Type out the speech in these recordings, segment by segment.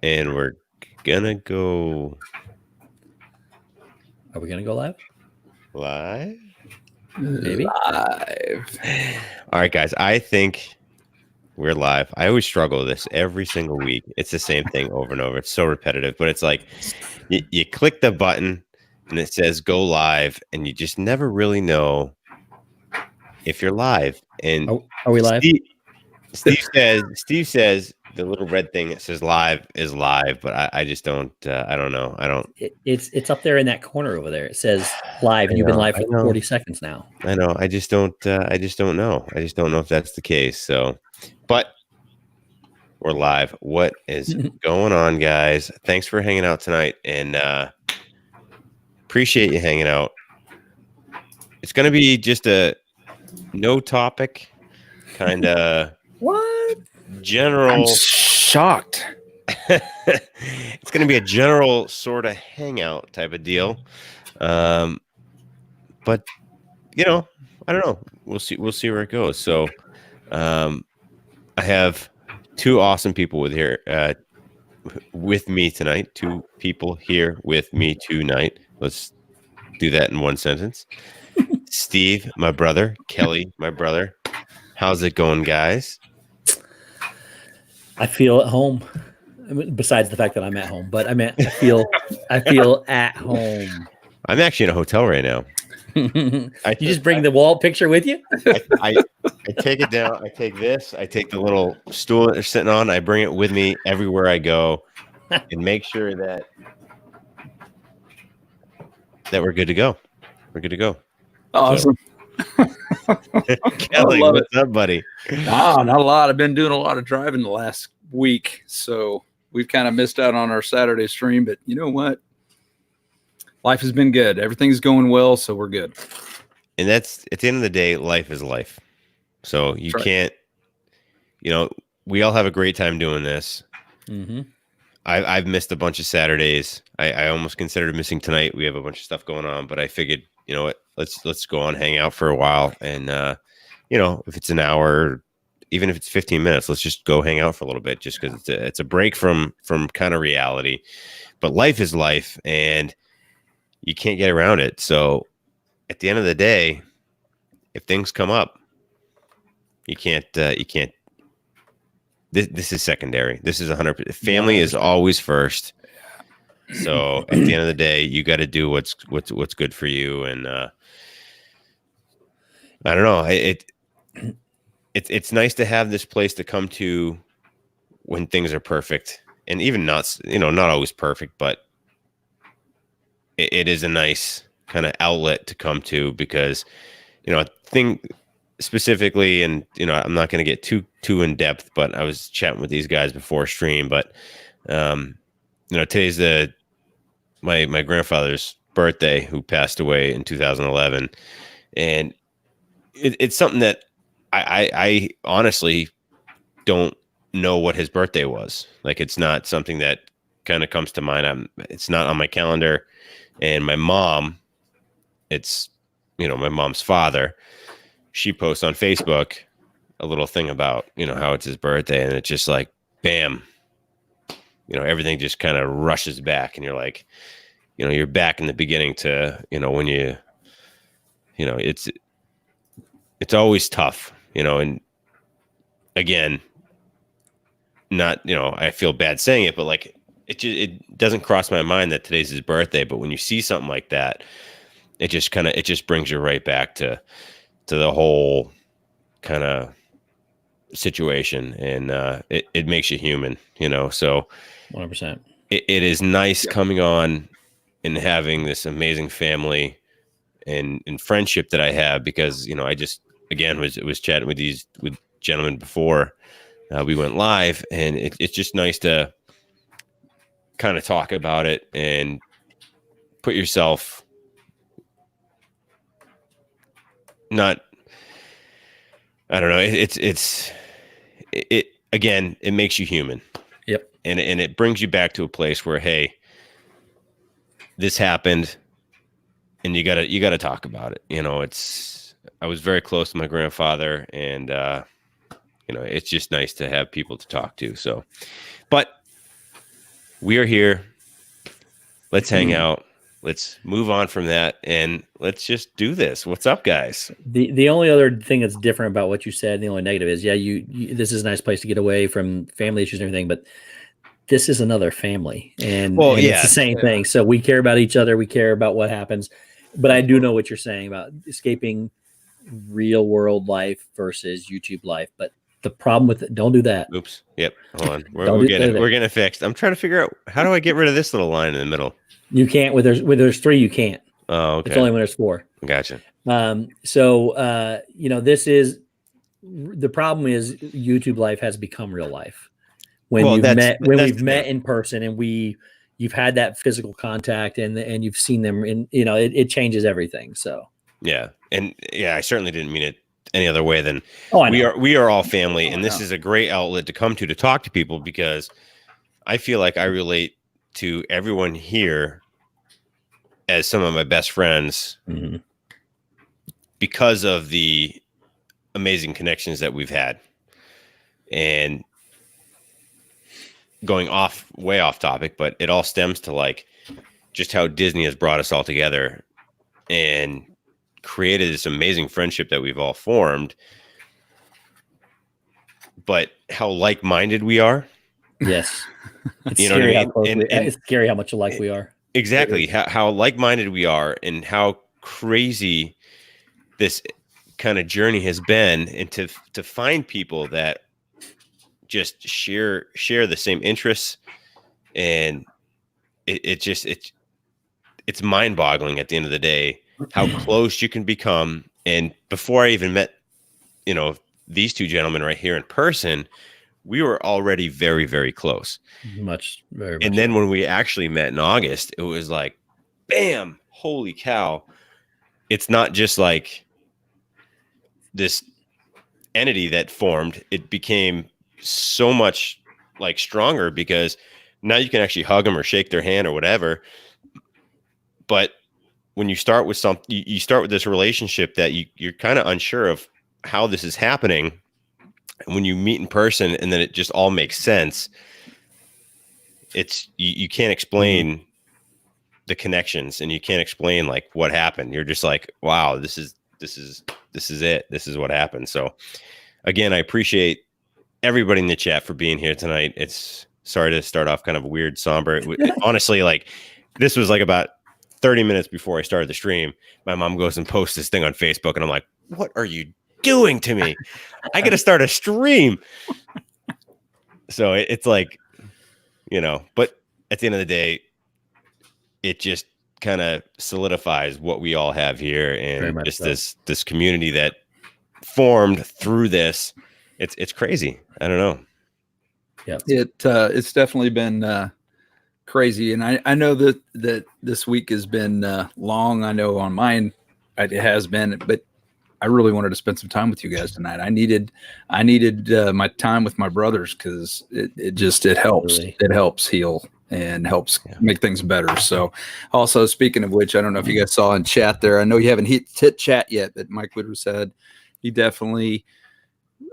and we're gonna go Are we gonna go live? live. Maybe. Live. All right, guys. I think we're live. I always struggle with this every single week. It's the same thing over and over. It's so repetitive, but it's like you click the button and it says go live, and you just never really know if you're live. And Are we live? Steve says the little red thing that says live is live, but I just don't. I don't know. I don't. It's up there in that corner over there. It says live, and you've been live for 40 seconds now. I know. I just don't. I just don't know. I just don't know if that's the case. So, but we're live. What is going on, guys? Thanks for hanging out tonight, and appreciate you hanging out. It's going to be just a no topic kind of what general. I'm shocked. It's going to be a general sort of hangout type of deal. But you know, I don't know. We'll see where it goes. So, I have two awesome people with me tonight. Two people here with me tonight. Let's do that in one sentence. Steve, my brother. Kelly, my brother. How's it going, guys? I feel at home. Besides the fact that I'm at home, but I feel at home. I'm actually in a hotel right now. You just bring the wall picture with you? I take it down. I take this. I take the little stool that they're sitting on. I bring it with me everywhere I go, and make sure that we're good to go. We're good to go. Awesome. Kelly, what's up, buddy? Not a lot. I've been doing a lot of driving the last week, so we've kind of missed out on our Saturday stream. But you know what? Life has been good. Everything's going well, so we're good. And that's at the end of the day, life is life. So you can't, we all have a great time doing this. Mm-hmm. I've missed a bunch of Saturdays. I almost considered missing tonight. We have a bunch of stuff going on, but I figured, you know what, let's go on, hang out for a while. And, if it's an hour, even if it's 15 minutes, let's just go hang out for a little bit, just because it's a break from kind of reality. But life is life, and you can't get around it. So at the end of the day, if things come up, you can't. This is secondary. This is 100%. Family is always first. So at the end of the day, you got to do what's good for you. And I don't know. It's nice to have this place to come to when things are perfect, and even not always perfect, but it is a nice kind of outlet to come to, because I think specifically, and I'm not going to get too in depth, but I was chatting with these guys before stream, but today's my grandfather's birthday, who passed away in 2011, and it's something that I honestly don't know what his birthday was. Like, it's not something that kind of comes to mind. It's not on my calendar. And my mom, it's my mom's father, she posts on Facebook a little thing about how it's his birthday, and it's just like, bam, everything just kind of rushes back, and you're like, you're back in the beginning to when it's always tough, and again, not I feel bad saying it, but like it doesn't cross my mind that today's his birthday. But when you see something like that, it just brings you right back to the whole kind of situation, and it makes you human, so 100%. It is nice coming on and having this amazing family and friendship that I have, because I just again was chatting with gentlemen before we went live, and it's just nice to kind of talk about it and put yourself not, I don't know. It again, it makes you human. Yep. And it brings you back to a place where, hey, this happened, and you gotta talk about it. I was very close to my grandfather, and it's just nice to have people to talk to. So, but we are here. Let's hang out. Let's move on from that, and let's just do this. What's up, guys? The only other thing that's different about what you said, the only negative is, yeah, you this is a nice place to get away from family issues and everything, but this is another family, and it's the same thing. So we care about each other. We care about what happens, but I do know what you're saying about escaping real world life versus YouTube life. But the problem with it, don't do that. Oops. Yep. Hold on. We're getting it fixed. I'm trying to figure out, how do I get rid of this little line in the middle? You can't with there's 3. You can't. Oh, okay. It's only when there's 4. Gotcha. This is the problem is YouTube life has become real life. When we've met in person and you've had that physical contact and you've seen them in, it changes everything. So yeah. And yeah, I certainly didn't mean it any other way than we are all family. And this is a great outlet to come to talk to people, because I feel like I relate to everyone here as some of my best friends because of the amazing connections that we've had. And going way off topic, but it all stems to like just how Disney has brought us all together and created this amazing friendship that we've all formed, but how like-minded we are. Yes. It's you know what I mean? It's scary how much alike we are. Exactly. How like-minded we are, and how crazy this kind of journey has been, and to find people that just share the same interests, and it's mind-boggling at the end of the day how close you can become. And before I even met, these two gentlemen right here in person, we were already very, very close. Very much. And then when we actually met in August, it was like, bam, holy cow. It's not just like this entity that formed. It became so much like stronger, because now you can actually hug them or shake their hand or whatever. But when you start with you start with this relationship that you're kind of unsure of how this is happening. And when you meet in person and then it just all makes sense, it's you can't explain the connections, and you can't explain like what happened. You're just like, wow, this is it. This is what happened. So again, I appreciate everybody in the chat for being here tonight. It's sorry to start off kind of weird, somber. Honestly, like this was like about 30 minutes before I started the stream. My mom goes and posts this thing on Facebook, and I'm like, what are you doing to me? I got to start a stream. So it's like, but at the end of the day, it just kind of solidifies what we all have here, and just so. this community that formed through this. It's crazy. I don't know. Yeah, it's definitely been crazy, and I know that this week has been long. I know on mine it has been, but I really wanted to spend some time with you guys tonight. I needed my time with my brothers, because it helps. It helps heal and helps make things better. So also, speaking of which, I don't know if you guys saw in chat there, I know you haven't hit chat yet, but Mike Woodward said he definitely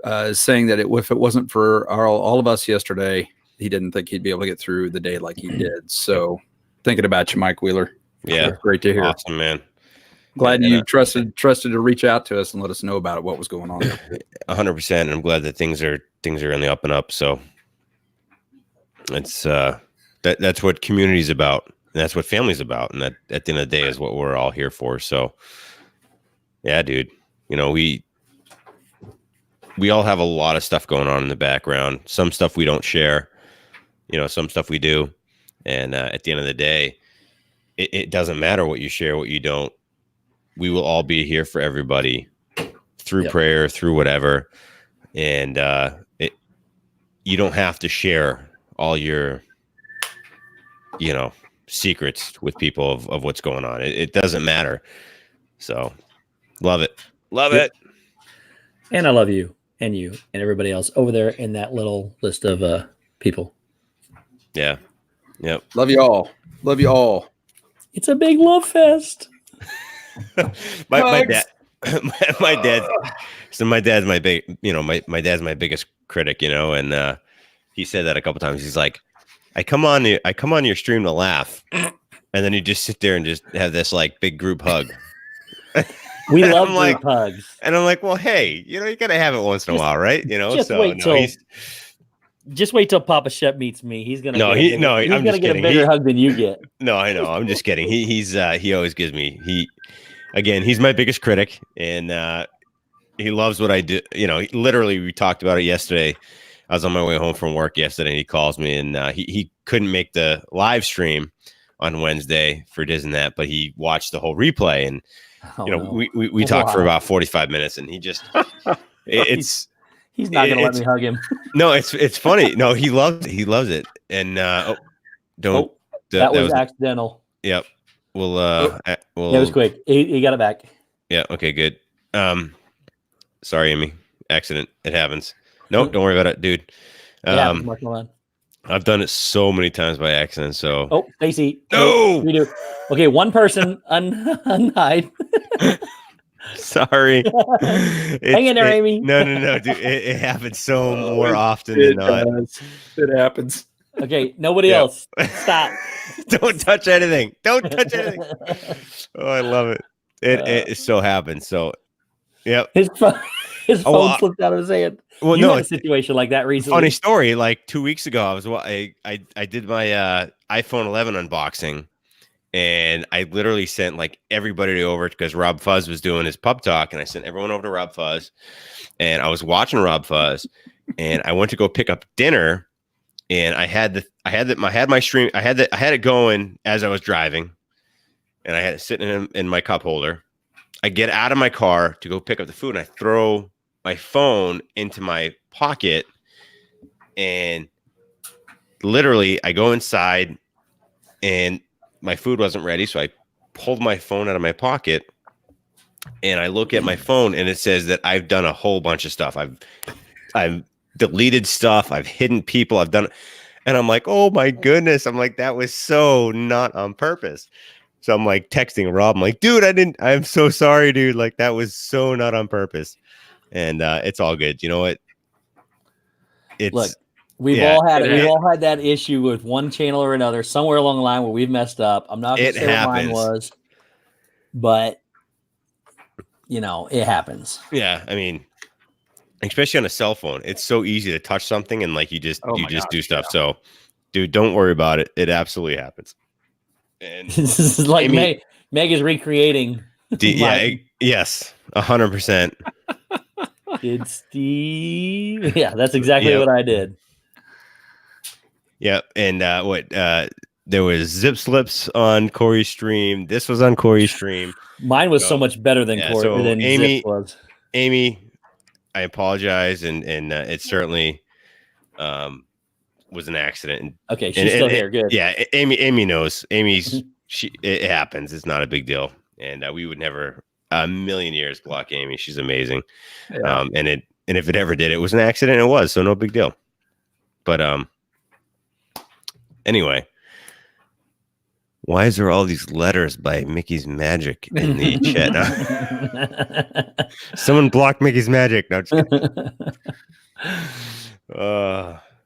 is saying that if it wasn't for all of us yesterday, he didn't think he'd be able to get through the day like he did. So thinking about you, Mike Wheeler. Yeah. Great to hear. Awesome, man. Glad you trusted to reach out to us and let us know about it, what was going on. 100%. And I'm glad that things are on the up and up. So it's that's what community's about, and that's what family's about, and that at the end of the day is what we're all here for. So yeah, dude, we all have a lot of stuff going on in the background. Some stuff we don't share, some stuff we do. And at the end of the day, it doesn't matter what you share, what you don't. We will all be here for everybody through prayer, through whatever. And you don't have to share all your, secrets with people of what's going on. It doesn't matter. So love it. Love it. And I love you and everybody else over there in that little list of people. Yeah. Yep. Love you all. Love you all. It's a big love fest. my dad. So my dad's my big, my dad's my biggest critic, and he said that a couple times. He's like, I come on your stream to laugh, and then you just sit there and just have this like big group hug. We love group hugs. And I'm like, well, hey, you gotta have it once in a while, right? Just wait till Papa Shep meets me. He's gonna he's gonna get a bigger hug than you get. No, I know. I'm just kidding. He always gives me he's my biggest critic, and he loves what I do. Literally, we talked about it yesterday. I was on my way home from work yesterday, and he calls me, and he couldn't make the live stream on Wednesday for Disney that, but he watched the whole replay, and we talked for about 45 minutes, and he just he's not gonna let me hug him. No, it's funny. No, he loves it, and that was accidental. Yep. Well, it was quick. He got it back. Yeah. Okay. Good. Sorry, Amy. Accident. It happens. Nope. Don't worry about it, dude. I've done it so many times by accident. So. Stacy. No. We do. Okay. One person unhide. Sorry. Hang in there, Amy. No, dude. It happens so more often than not. It happens. Okay. Nobody else. Stop. Don't touch anything. Don't touch anything. Oh, I love it. It so happens. So, yep. His phone slipped out of his hand. Well, you had a situation like that recently. Funny story. Like 2 weeks ago, I did my iPhone 11 unboxing, and I literally sent like everybody over because Rob Fuzz was doing his pub talk, and I sent everyone over to Rob Fuzz, and I was watching Rob Fuzz, and I went to go pick up dinner, and I had my stream. I had it going as I was driving, and I had it sitting in my cup holder. I get out of my car to go pick up the food, and I throw my phone into my pocket, and literally I go inside, and my food wasn't ready. So I pulled my phone out of my pocket, and I look at my phone, and it says that I've done a whole bunch of stuff. I've deleted stuff. I've hidden people. I've done, and I'm like, oh my goodness. I'm like, that was so not on purpose. So I'm like texting Rob. I'm like, dude, I'm so sorry, dude. Like that was so not on purpose. And it's all good. You know what? Look, we've all had that issue with one channel or another somewhere along the line where we've messed up. I'm not going to say what mine was, but it happens. Yeah, I mean, especially on a cell phone, it's so easy to touch something and like you just do stuff. Yeah. So, dude, don't worry about it. It absolutely happens. And this is like Meg is recreating. Yes, 100%. Did Steve? Yeah, that's exactly what I did. Yeah, and there was zip slips on Corey's stream. This was on Corey's stream. Mine was so much better than Corey than Amy was. Amy, I apologize, and it certainly was an accident. Okay, she's still here. Good. Yeah, Amy knows. It happens. It's not a big deal, and we would never a million years block Amy. She's amazing. Yeah. And if it ever did, it was an accident. It was, so no big deal. But anyway, why is there all these letters by Mickey's Magic in the chat? Someone blocked Mickey's Magic. No, just kidding.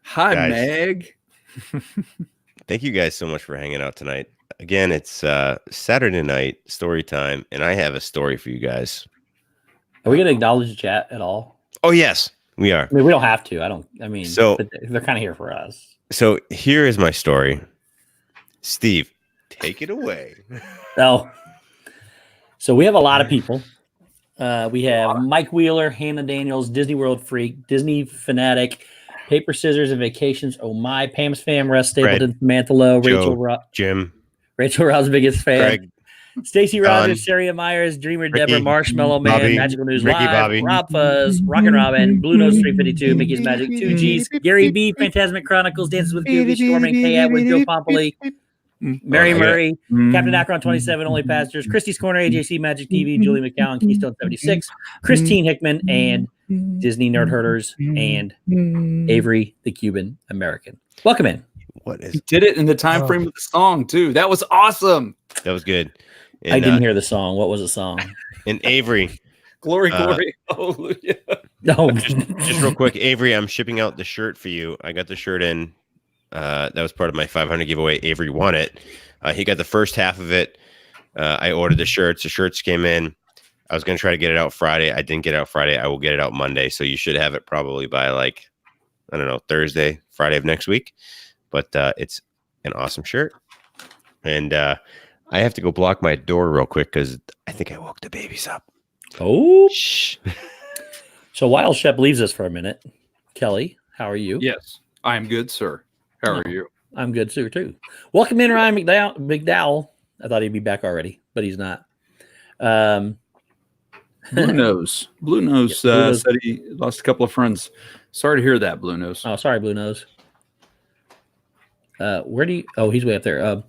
Hi, guys. Meg. Thank you guys so much for hanging out tonight. Again, it's Saturday night story time, and I have a story for you guys. Are we going to acknowledge the chat at all? Oh, yes, we are. I mean, we don't have to. So they're kind of here for us. So here is my story. Steve, take it away. So we have a lot of people. We have Mike Wheeler, Hannah Daniels, Disney World Freak, Disney Fanatic, Paper, Scissors, and Vacations. Oh my, Pam's Fam, Russ Stapleton, Samantha Lowe, Jim, Rachel Rob's biggest fan. Greg, Stacy Rogers, Sharia Myers, Dreamer, Ricky, Deborah, Marshmallow Man, Bobby, Magical News Ricky, Live, Bobby. Rob Fuzz, Rockin' Robin, Blue Nose 352, Mickey's Magic 2Gs, Gary B, Phantasmic Chronicles, Dances with Gooby, Storming, K Atwood, Joe Pompoli, Mary Murray, Captain Akron 27, Only Pastors, Christie's Corner, AJC Magic TV, Julie McCowan, Keystone 76, Christine Hickman, and Disney Nerd Herders, and Avery the Cuban American. Welcome in. He did it in the time frame of the song too. That was awesome. That was good. And, I didn't hear the song. What was the song? And Avery. Glory. Hallelujah. No. Just real quick, Avery, I'm shipping out the shirt for you. I got the shirt in That was part of my 500 giveaway. Avery won it. He got the first half of it. I ordered the shirts. The shirts came in. I was going to try to get it out Friday. I didn't get it out Friday. I will get it out Monday. So you should have it probably by like, I don't know, Thursday, Friday of next week. But it's an awesome shirt. And I have to go block my door real quick because I think I woke the babies up. Oh. Shh. So while Shep leaves us for a minute, Kelly, how are you? Yes, I am good, sir. How are you? I'm good, sir, too. Welcome in, Ryan McDowell. I thought he'd be back already, but he's not. Blue Nose. Blue Nose said he lost a couple of friends. Sorry to hear that, Blue Nose. Oh, sorry, Blue Nose. Where do you? Oh, he's way up there.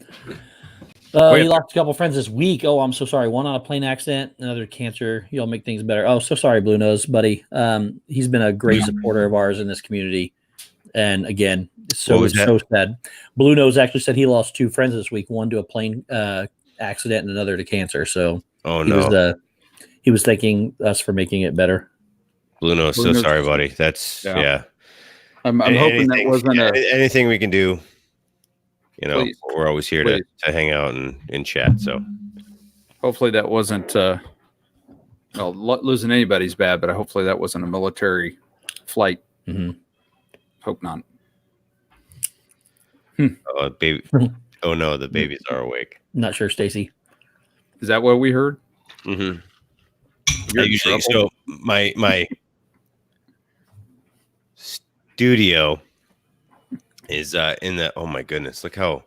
He lost a couple of friends this week. Oh, I'm so sorry. One on a plane accident, another cancer. You'll make things better. Oh, so sorry, Blue Nose, buddy. He's been a great supporter of ours in this community. And again, so sad. Blue Nose actually said he lost 2 friends this week, one to a plane accident and another to cancer. So he was thanking us for making it better. Blue Nose, so sorry, buddy. That's I'm hoping that wasn't anything we can do. You know, please. We're always here to hang out and chat. So hopefully that wasn't losing anybody's bad, but hopefully that wasn't a military flight. Mm-hmm. Hope not. Oh, baby. Oh no, the babies are awake. Not sure, Stacy. Is that what we heard? Mm-hmm. Usually, so my studio is in the. Oh my goodness! Look how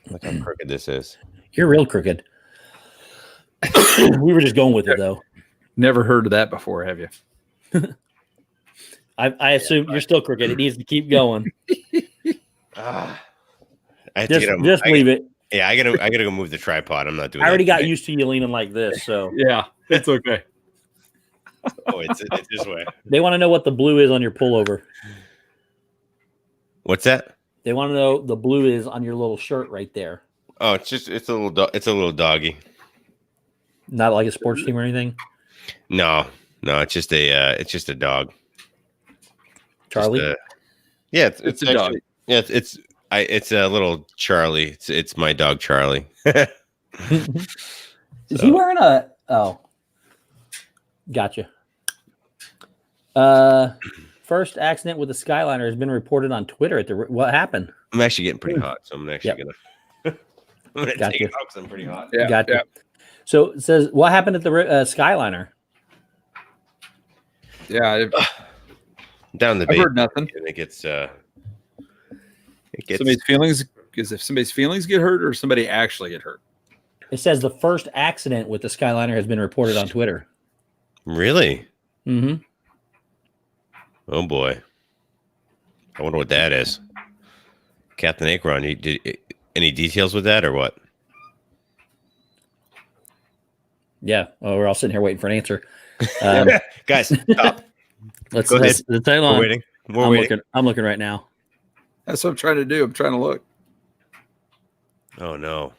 crooked this is. You're real crooked. We were just going with it though. Never heard of that before, have you? I assume you're still crooked. It needs to keep going. I have just to get just leave it. Yeah, I gotta go move the tripod. I'm not doing. I already got used to you leaning like this, so yeah, it's okay. Oh, it's this way. They want to know what the blue is on your pullover. What's that? They want to know the blue is on your little shirt right there. Oh, it's a little doggy. Not like a sports team or anything. No, it's just a dog. Charlie. It's a dog. Yeah, it's a little Charlie. It's my dog Charlie. Is he wearing a? Oh, gotcha. First accident with the Skyliner has been reported on Twitter. What happened? I'm actually getting pretty hot, so I'm actually gonna take it out because I'm pretty hot. Yeah, gotcha. Yeah. So it says, what happened at the Skyliner? Yeah, down the. I've heard nothing. It gets somebody's feelings. Is if somebody's feelings get hurt or somebody actually get hurt? It says the first accident with the Skyliner has been reported on Twitter. Really? Mm-hmm. Oh boy, I wonder what that is. Captain Akron, you did any details with that or what? Yeah, we're all sitting here waiting for an answer. Guys, stop. Let's hang on. We're waiting. I'm looking right now. That's what I'm trying to do. I'm trying to look. Oh no.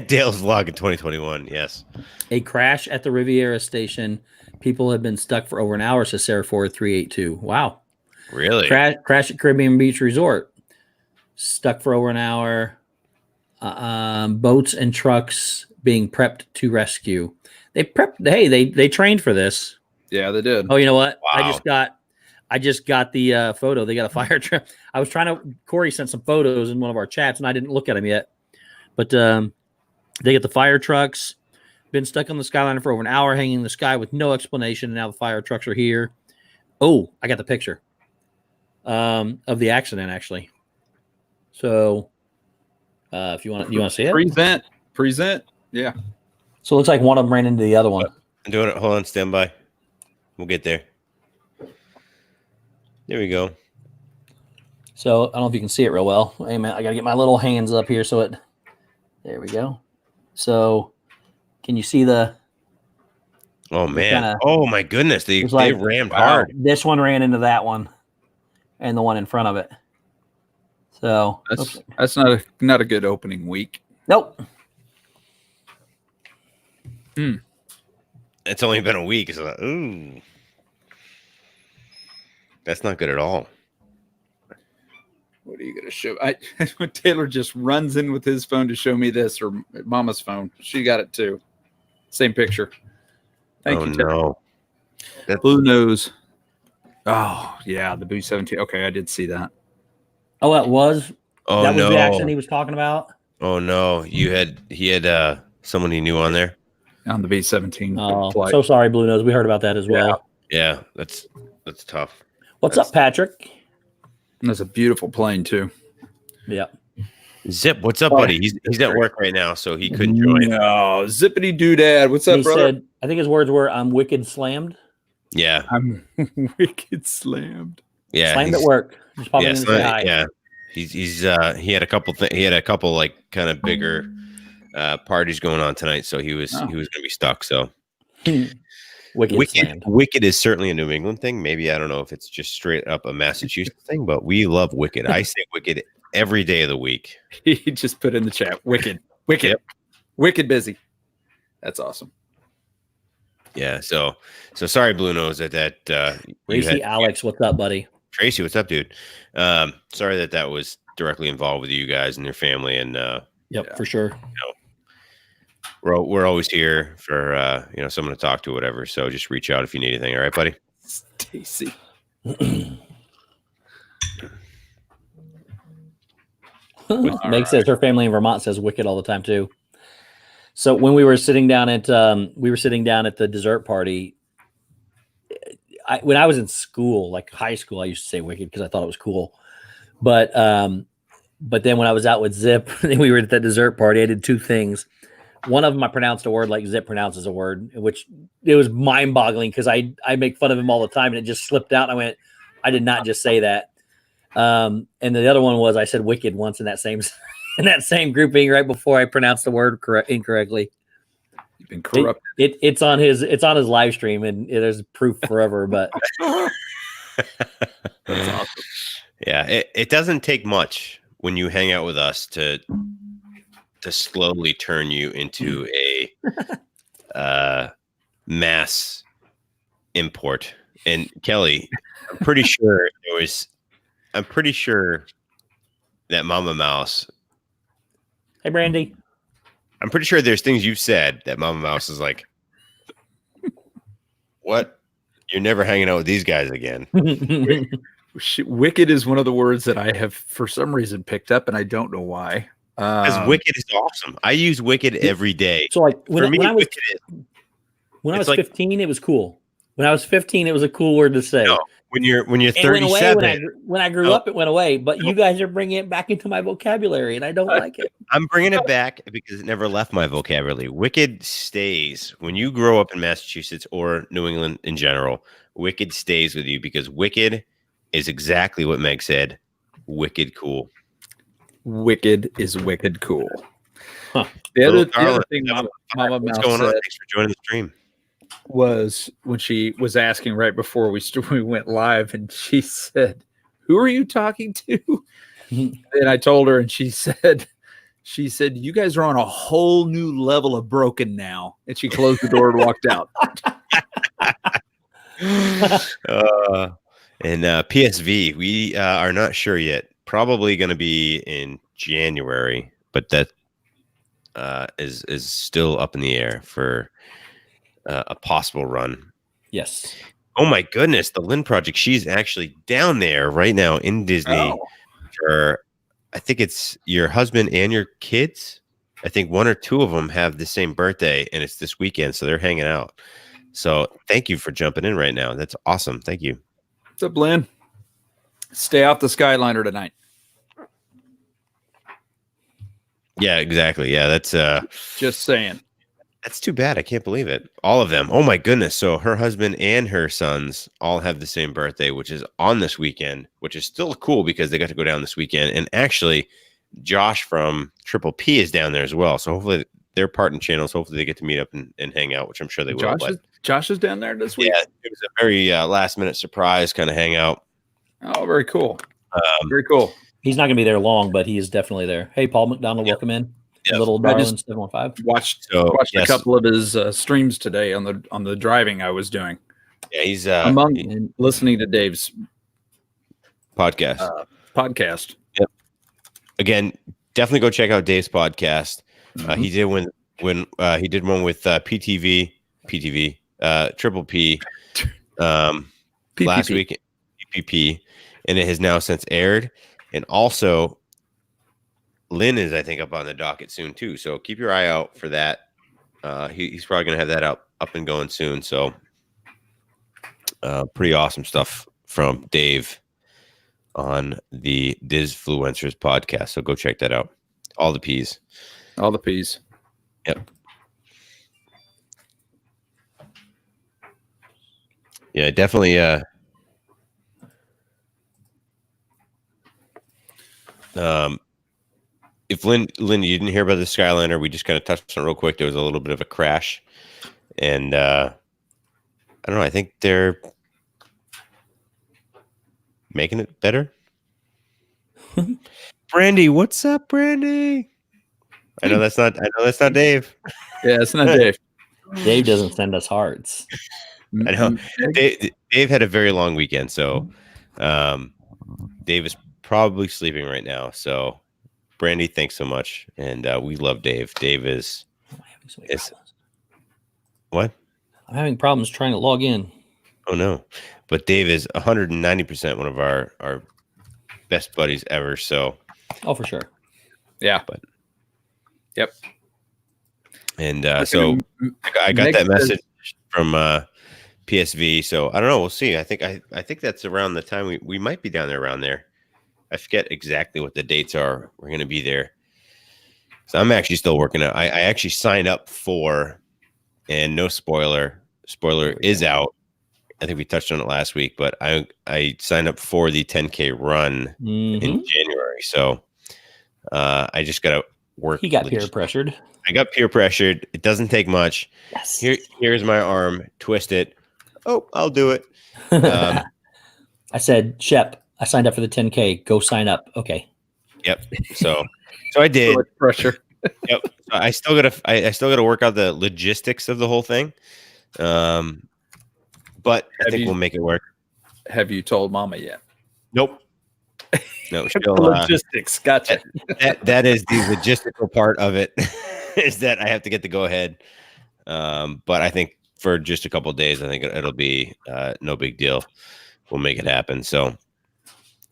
Dale's vlog in 2021. Yes. A crash at the Riviera station. People have been stuck for over an hour, says Sarah Ford 382. Wow. Really? Crash at Caribbean Beach Resort. Stuck for over an hour. Boats and trucks being prepped to rescue. They prepped. Hey, they trained for this. Yeah, they did. Oh, you know what? Wow. I just got the photo. They got a fire truck. I was trying to. Corey sent some photos in one of our chats, and I didn't look at them yet. But they get the fire trucks. Been stuck on the Skyliner for over an hour, hanging in the sky with no explanation. And now the fire trucks are here. Oh, I got the picture of the accident actually. So, if you want to see it, present. Yeah. So it looks like one of them ran into the other one. I'm doing it. Hold on, stand by. We'll get there. There we go. So I don't know if you can see it real well. Hey man, I gotta get my little hands up here so it. There we go. So, can you see the? Oh man! Oh my goodness! They rammed wow, hard. This one ran into that one, and the one in front of it. So that's not a good opening week. Nope. It's only been a week, so ooh, that's not good at all. What are you going to show? Taylor just runs in with his phone to show me this, or Mama's phone. She got it too. Same picture. Thank you, Taylor. No. Blue nose. Oh, yeah, the B-17. Okay, I did see that. Oh, that was? Oh, that was no. the accident he was talking about? Oh, no. He had someone he knew on there? On the B-17 Oh, flight. so sorry, Blue Nose. We heard about that as well. Yeah, that's tough. What's up, Patrick? That's a beautiful plane, too. Yeah. Zip, what's up, buddy? He's at work right now, so he couldn't join. No, zippity doodad. What's up, He brother? said, I think his words were, "I'm wicked slammed." Yeah. I'm wicked slammed. Yeah. Slammed at work. Just popping in and say hi. Yeah. He had a couple like kind of bigger parties going on tonight, so he was going to be stuck. So Wicked is certainly a New England thing. Maybe I don't know if it's just straight up a Massachusetts thing, but we love Wicked. I say Wicked every day of the week. He just put in the chat, Wicked, Wicked busy. That's awesome. Yeah. So sorry, Blue Nose, that Tracy Alex, what's up, buddy? Tracy, what's up, dude? Sorry that was directly involved with you guys and your family, and for sure. We're always here for someone to talk to, whatever. So just reach out if you need anything. All right, buddy. Stacy. Meg says her family in Vermont says Wicked all the time too. So when we were sitting down at the dessert party, when I was in school, like high school, I used to say Wicked because I thought it was cool. But then when I was out with Zip and we were at that dessert party, I did two things. One of them, I pronounced a word like Zip pronounces a word, which it was mind boggling because I make fun of him all the time and it just slipped out. And I went, I did not just say that. And the other one was I said Wicked once in that same grouping right before I pronounced the word incorrectly. You've been corrupted. It's on his live stream and there's proof forever. But that's awesome. Yeah, it doesn't take much when you hang out with us to slowly turn you into a mass import. And Kelly, I'm pretty sure that Mama Mouse. Hey, Brandy. I'm pretty sure there's things you've said that Mama Mouse is like, what? You're never hanging out with these guys again. Wicked is one of the words that I have for some reason picked up, and I don't know why. Because Wicked is awesome. I use Wicked every day. So like when I was 15, it was cool. When I was 15, it was a cool word to say. No, when you're 37, when I grew up, it went away. But you guys are bringing it back into my vocabulary, and I don't like it. I'm bringing it back because it never left my vocabulary. Wicked stays when you grow up in Massachusetts or New England in general. Wicked stays with you because Wicked is exactly what Meg said. Wicked cool. Wicked is wicked cool. Huh. The other thing Mama Mouse going on? said Thanks for joining the stream. Was when she was asking right before we went live, and she said, "Who are you talking to?" And I told her, and she said, "You guys are on a whole new level of broken now." And she closed the door and walked out. And PSV, we are not sure yet. Probably going to be in January, but that is still up in the air for a possible run. Yes. Oh my goodness, the Lynn Project. She's actually down there right now in Disney for, I think it's your husband and your kids. I think one or two of them have the same birthday, and it's this weekend, so they're hanging out. So thank you for jumping in right now. That's awesome. Thank you. What's up, Lynn? Stay off the Skyliner tonight. Yeah, exactly. Yeah, that's just saying. That's too bad. I can't believe it. All of them. Oh my goodness. So her husband and her sons all have the same birthday, which is on this weekend, which is still cool because they got to go down this weekend. And actually, Josh from Triple P is down there as well. So hopefully they're partner channels. Hopefully they get to meet up and hang out, which I'm sure they will. Josh is down there this week. Yeah, it was a very last minute surprise kind of hangout. Oh, very cool. Very cool. He's not going to be there long, but he is definitely there. Hey, Paul McDonald, welcome in. Yep. Little darling 715. Watched a couple of his streams today on the driving I was doing. Yeah, he's listening to Dave's podcast. Podcast. Yep. again, definitely go check out Dave's podcast. He did when he did one with PTV, Triple P, last week, PPP, and it has now since aired. And also, Lynn is, I think, up on the docket soon too. So keep your eye out for that. He's probably going to have that up and going soon. So pretty awesome stuff from Dave on the Disfluencers podcast. So go check that out. All the P's. Yep. Yeah, definitely. If Lynn, you didn't hear about the Skyliner, we just kind of touched on it real quick. There was a little bit of a crash, and I don't know. I think they're making it better. Brandy, what's up, Brandy? I know that's not Dave. Yeah, it's not Dave. Dave doesn't send us hearts. I know. Dave had a very long weekend, so Dave is probably sleeping right now. So, Brandy, thanks so much, and we love Dave. Dave is what? I'm having problems trying to log in. Oh no, but Dave is 190% one of our best buddies ever. So, for sure. Yeah, but yep. And so I got that message from PSV. So I don't know. We'll see. I think that's around the time we might be down there around there. I forget exactly what the dates are. We're going to be there. So I'm actually still working out. I actually signed up for, and no spoiler is out. I think we touched on it last week, but I signed up for the 10K run in January. So I just got to work. He got peer pressured. I got peer pressured. It doesn't take much. Yes. Here's my arm. Twist it. Oh, I'll do it. I said, Shep, I signed up for the 10K. Go sign up. Okay. Yep. So I did. Pressure. Yep. I still gotta work out the logistics of the whole thing. But I think we'll make it work. Have you told Mama yet? Nope. No, logistics. Gotcha. That is the logistical part of it. Is that I have to get the go ahead. But I think for just a couple of days, I think it'll be no big deal. We'll make it happen. So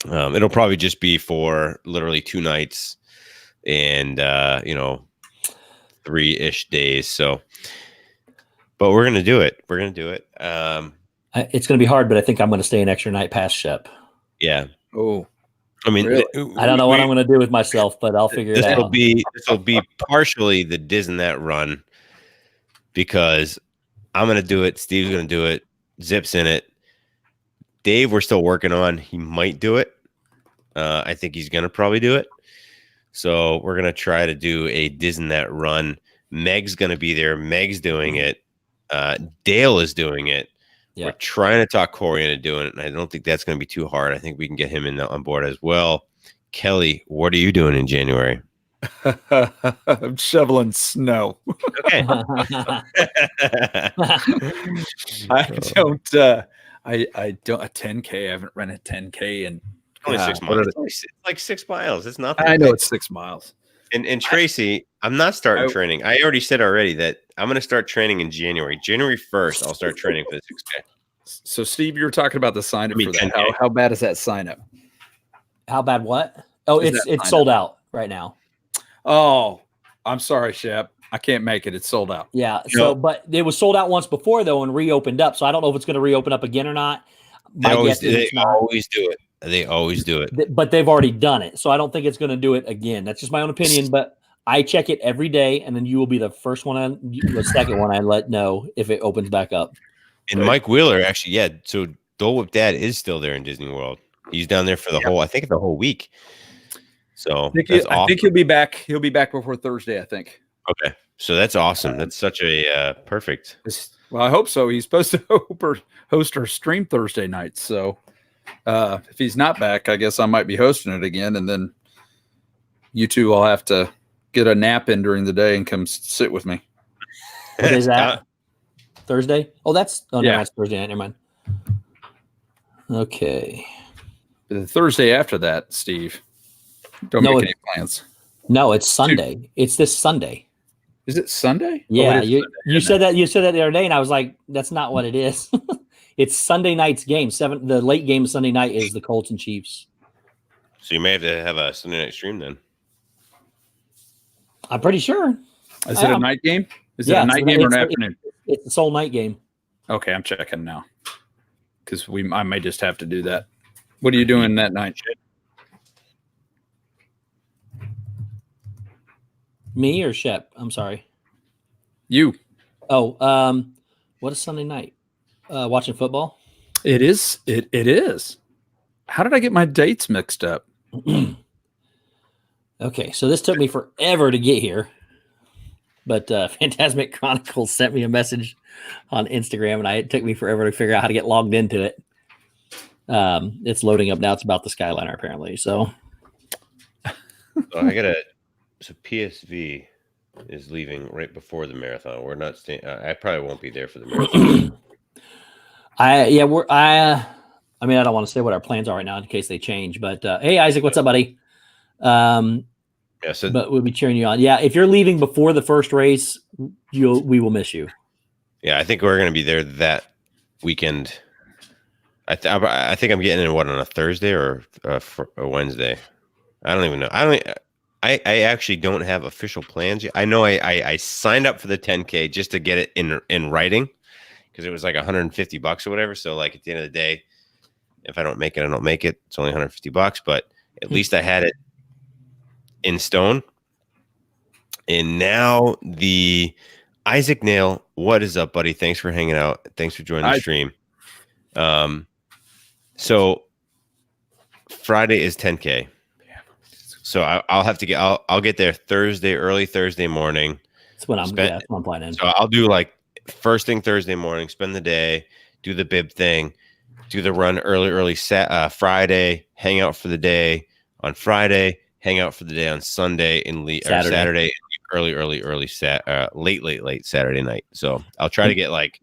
it'll probably just be for literally 2 nights and 3-ish days. So, but we're gonna do it. It's gonna be hard, but I think I'm gonna stay an extra night past Shep. Yeah. Oh. I mean, really? I don't know what I'm going to do with myself, but I'll figure it out. This will be partially the Diz in that run because I'm going to do it. Steve's going to do it. Zip's in it. Dave, we're still working on. He might do it. I think he's going to probably do it. So we're going to try to do a Diz in that run. Meg's going to be there. Meg's doing it. Dale is doing it. Yep. We're trying to talk Corey into doing it, and I don't think that's going to be too hard. I think we can get him on board as well. Kelly, what are you doing in January? I'm shoveling snow. Okay. I don't a 10K. I haven't run a 10K in only 6 miles. It's like 6 miles. It's nothing. I know it's 6 miles. And Tracy, I'm not starting training. I already said that I'm going to start training in January. January 1st, I'll start training for the 6K. So, Steve, you were talking about the sign up for that. How bad is that sign up? How bad what? Oh, it's sold out right now. Oh, I'm sorry, Shep. I can't make it. It's sold out. Yeah. So, but it was sold out once before, though, and reopened up. So I don't know if it's going to reopen up again or not. They always do it. They always do it. But they've already done it. So I don't think it's going to do it again. That's just my own opinion. But I check it every day, and then you will be the first one, the second one I let know if it opens back up. And Mike Wheeler, actually, yeah. So Dole Whip Dad is still there in Disney World. He's down there for the whole week. So I think he'll be back. He'll be back before Thursday, I think. Okay. So that's awesome. That's such a perfect. Well, I hope so. He's supposed to host our stream Thursday night. So if he's not back, I guess I might be hosting it again. And then you two will have to get a nap in during the day and come sit with me. What is that? Thursday? Oh, that's Thursday night. Never mind. Okay. The Thursday after that, Steve. Don't make any plans? No, it's Sunday. It's this Sunday. Is it Sunday? Yeah, you said that. You said that the other day, and I was like, "That's not what it is." It's Sunday night's game. The late game Sunday night is the Colts and Chiefs. So you may have to have a Sunday night stream then. I'm pretty sure. Is it a night game? Is it a night game or an afternoon? It's a sole night game. Okay, I'm checking now because I may just have to do that. What are you doing that night? Me or Shep? I'm sorry. You. Oh, what is Sunday night? Watching football? It is. It is. How did I get my dates mixed up? Okay, so this took me forever to get here. But Phantasmic Chronicles sent me a message on Instagram, and it took me forever to figure out how to get logged into it. It's loading up now. It's about the Skyliner, apparently. So So PSV is leaving right before the marathon. We're not staying. I probably won't be there for the marathon. I don't want to say what our plans are right now in case they change. But hey, Isaac, what's up, buddy? But we'll be cheering you on. Yeah, if you're leaving before the first race, we will miss you. Yeah, I think we're going to be there that weekend. I think I'm getting in on a Thursday or a Wednesday. I don't even know. I actually don't have official plans yet. I know I signed up for the 10K just to get it in writing because it was like $150 or whatever. So like at the end of the day, if I don't make it, I don't make it. It's only $150, but at least I had it in stone. And now the Isaac Nail, what is up, buddy? Thanks for hanging out. Thanks for joining the stream. So Friday is 10K. So I'll have to I'll get there early Thursday morning. That's what I'm planning. So I'll do like first thing Thursday morning, spend the day, do the bib thing, do the run early Friday, hang out for the day on Friday, hang out for the day on Sunday, and Saturday early late Saturday night. So I'll try to get like.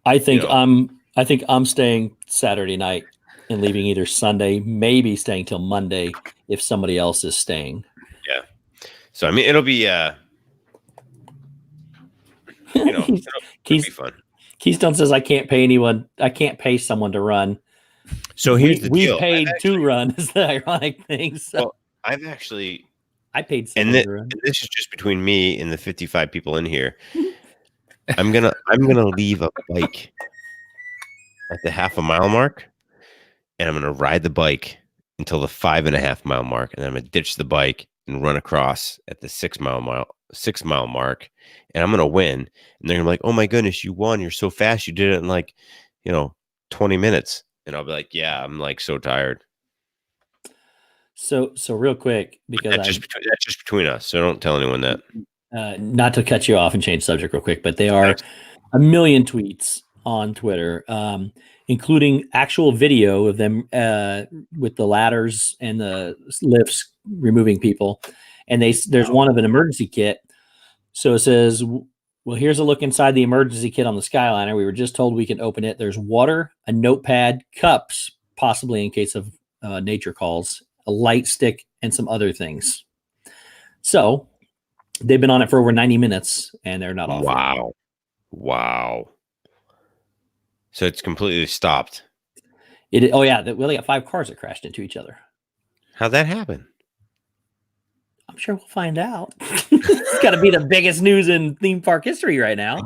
I think I'm staying Saturday night and leaving either Sunday, maybe staying till Monday if somebody else is staying. Yeah. So I mean, it'll be it'll be fun. Keystone says I can't pay someone to run. So here's the deal. We paid to run is the ironic thing. So well, I paid someone to run. And this is just between me and the 55 people in here. I'm gonna leave a bike at the 1/2 mile mark, and I'm gonna ride the bike until the 5.5 mile mark, and then I'm gonna ditch the bike and run across at the 6 mile mark, and I'm gonna win. And they're gonna be like, "Oh my goodness, you won! You're so fast! You did it in like, 20 minutes." And I'll be like, "Yeah, I'm like so tired." So real quick, because that's just between us, so don't tell anyone that. Not to cut you off and change subject real quick, but there are a million tweets on Twitter, including actual video of them with the ladders and the lifts removing people. And there's one of an emergency kit. So it says, well, here's a look inside the emergency kit on the Skyliner. We were just told we can open it. There's water, a notepad, cups, possibly in case of nature calls, a light stick, and some other things. So they've been on it for over 90 minutes and they're not off. Wow. So it's completely stopped. We only got 5 cars that crashed into each other. How'd that happen? I'm sure we'll find out. It's got to be the biggest news in theme park history right now.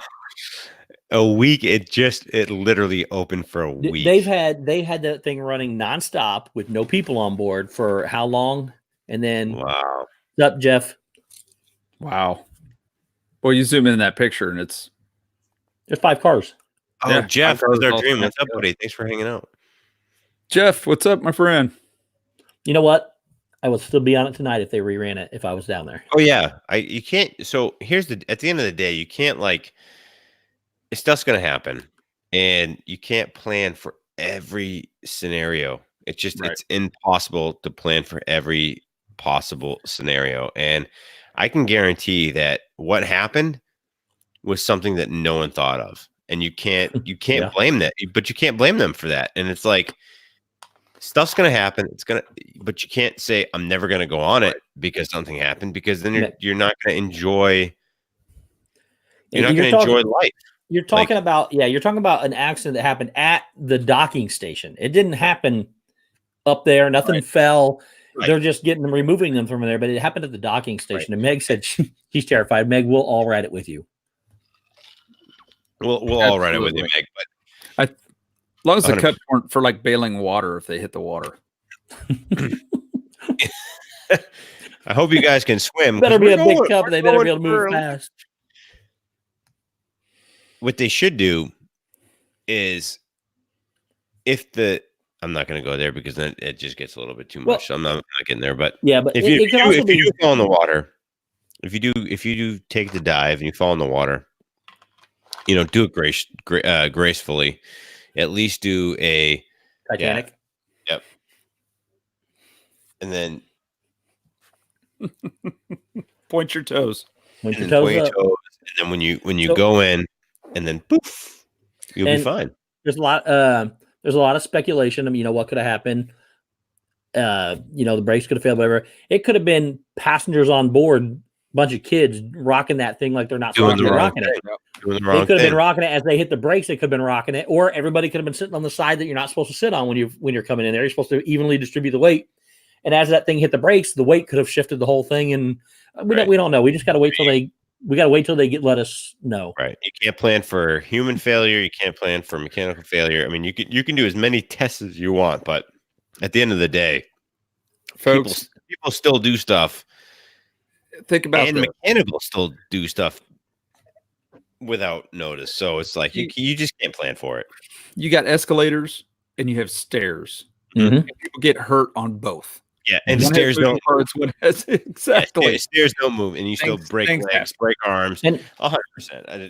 A week. It literally opened for a week. They had that thing running nonstop with no people on board for how long? And then wow. What's up, Jeff? Wow. Well, you zoom in that picture and there's 5 cars. Oh, yeah, Jeff, that was our dream. What's up, buddy? Thanks for hanging out. Jeff, what's up, my friend? You know what? I would still be on it tonight if they reran it if I was down there. Oh yeah. You can't. So at the end of the day, you can't stuff's gonna happen. And you can't plan for every scenario. It's just It's impossible to plan for every possible scenario. And I can guarantee that what happened was something that no one thought of. And you can't blame that, but you can't blame them for that. And it's like, stuff's going to happen. But you can't say I'm never going to go on it because something happened, because then you're not going to enjoy. You're not going to enjoy life. You're talking about an accident that happened at the docking station. It didn't happen up there. Nothing fell. Right. They're just removing them from there, but it happened at the docking station. And Meg said she's terrified. Meg, we'll all ride it with you. We'll all ride it with you, Meg. But as long as the cuts weren't for like bailing water if they hit the water. I hope you guys can swim. Better be a big cup, and they better be able to move fast. What they should do is, I'm not going to go there because then it just gets a little bit too much. So I'm not getting there. But if you fall in the water, if you do take the dive and you fall in the water, do it gracefully. At least do a Titanic. Yep. And then point your toes. Point your toes up. And then when you go in, and then poof, you'll be fine. There's a lot of speculation. I mean, what could have happened? The brakes could have failed, whatever. It could have been passengers on board, a bunch of kids rocking that thing like they're not supposed to be rocking it. They could have been rocking it as they hit the brakes. They could have been rocking it, or everybody could have been sitting on the side that you're not supposed to sit on when you're coming in there. You're supposed to evenly distribute the weight, and as that thing hit the brakes, the weight could have shifted the whole thing. And we don't know. We just got to wait till they. We got to wait till they let us know. Right. You can't plan for human failure. You can't plan for mechanical failure. I mean, you can do as many tests as you want, but at the end of the day, folks, people still do stuff. Think about mechanical still do stuff without notice. So it's like you just can't plan for it. You got escalators and you have stairs. Mm-hmm. And people get hurt on both. Yeah, and stairs don't move. Exactly. Yeah, stairs don't move, and you still break legs, break arms, 100%.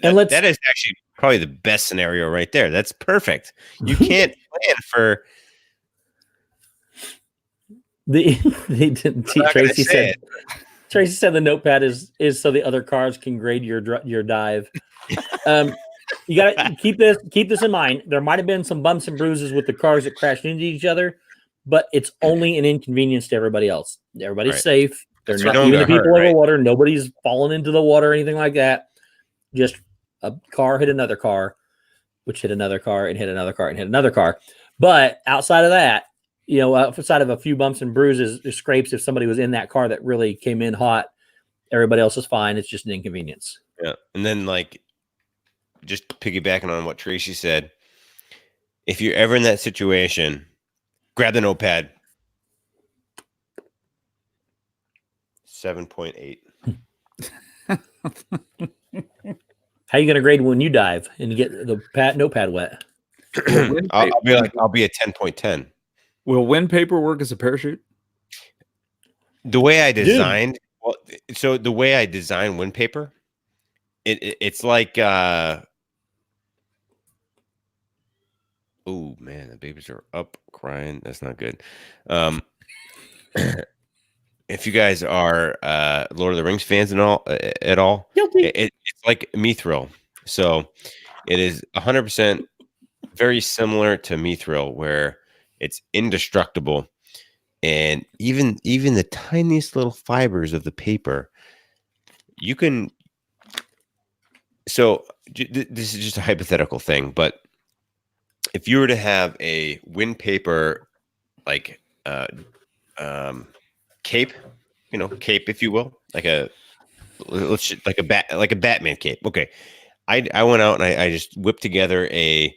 That is actually probably the best scenario right there. That's perfect. You can't plan for. Tracy said the notepad is so the other cars can grade your dive. You got to keep this in mind. There might have been some bumps and bruises with the cars that crashed into each other, but it's only an inconvenience to everybody else. Everybody's safe. They're not even the people over water. Nobody's fallen into the water or anything like that. Just a car hit another car, which hit another car and hit another car and hit another car. But outside of that, outside of a few bumps and bruises, or scrapes, if somebody was in that car that really came in hot, everybody else is fine. It's just an inconvenience. Yeah. And then just piggybacking on what Tracy said, if you're ever in that situation, grab the notepad. 7.8. How are you going to grade when you dive and get the notepad wet? I'll be a 10.10. Will wind paper work as a parachute? The way I designed, the way I design wind paper, it's like, oh man, the babies are up crying. That's not good. If you guys are Lord of the Rings fans at all, it's like Mithril. So it is 100% very similar to Mithril, where it's indestructible, and even the tiniest little fibers of the paper, you can. So this is just a hypothetical thing, but if you were to have a wind paper cape, cape, if you will, like a Batman cape. Okay, I went out and I just whipped together a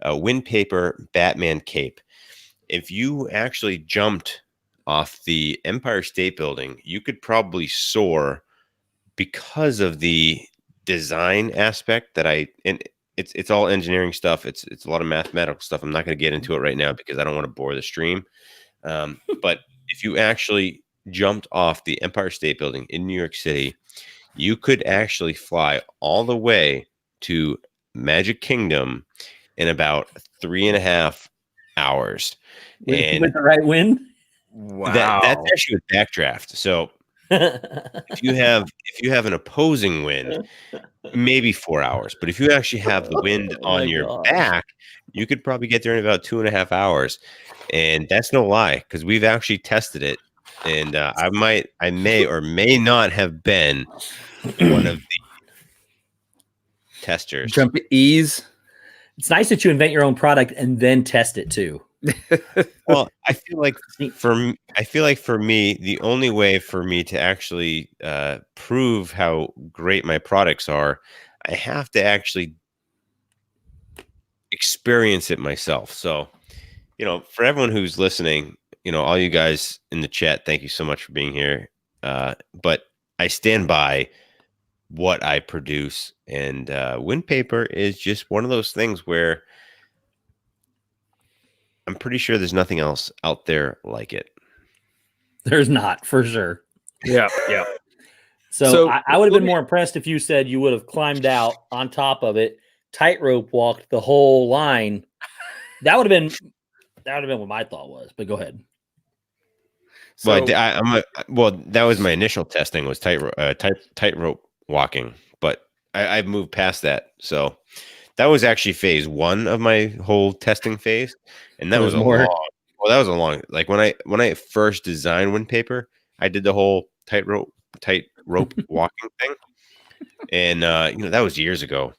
wind paper Batman cape. If you actually jumped off the Empire State Building, you could probably soar because of the design aspect and it's all engineering stuff. It's a lot of mathematical stuff. I'm not going to get into it right now because I don't want to bore the stream. But if you actually jumped off the Empire State Building in New York City, you could actually fly all the way to Magic Kingdom in about 3.5 hours. With the right wind? Wow. That's actually a backdraft. So If you have an opposing wind, maybe 4 hours. But if you actually have the wind on your back, you could probably get there in about 2.5 hours. And that's no lie, because we've actually tested it. And I may or may not have been one of the testers. Jump ease. It's nice that you invent your own product and then test it too. Well, I feel like for me, the only way for me to actually prove how great my products are, I have to actually experience it myself. So, for everyone who's listening, all you guys in the chat, thank you so much for being here. But I stand by what I produce, and wind paper is just one of those things where I'm pretty sure there's nothing else out there like it. There's not, for sure. Yeah. So I would have been more impressed if you said you would have climbed out on top of it, tightrope walked the whole line. That would have been what my thought was. But go ahead. So, that was my initial testing, was tightrope walking, but I've moved past that. So that was actually phase 1 of my whole testing phase, and that was a long. Like when I first designed wind paper, I did the whole tightrope walking thing, and that was years ago.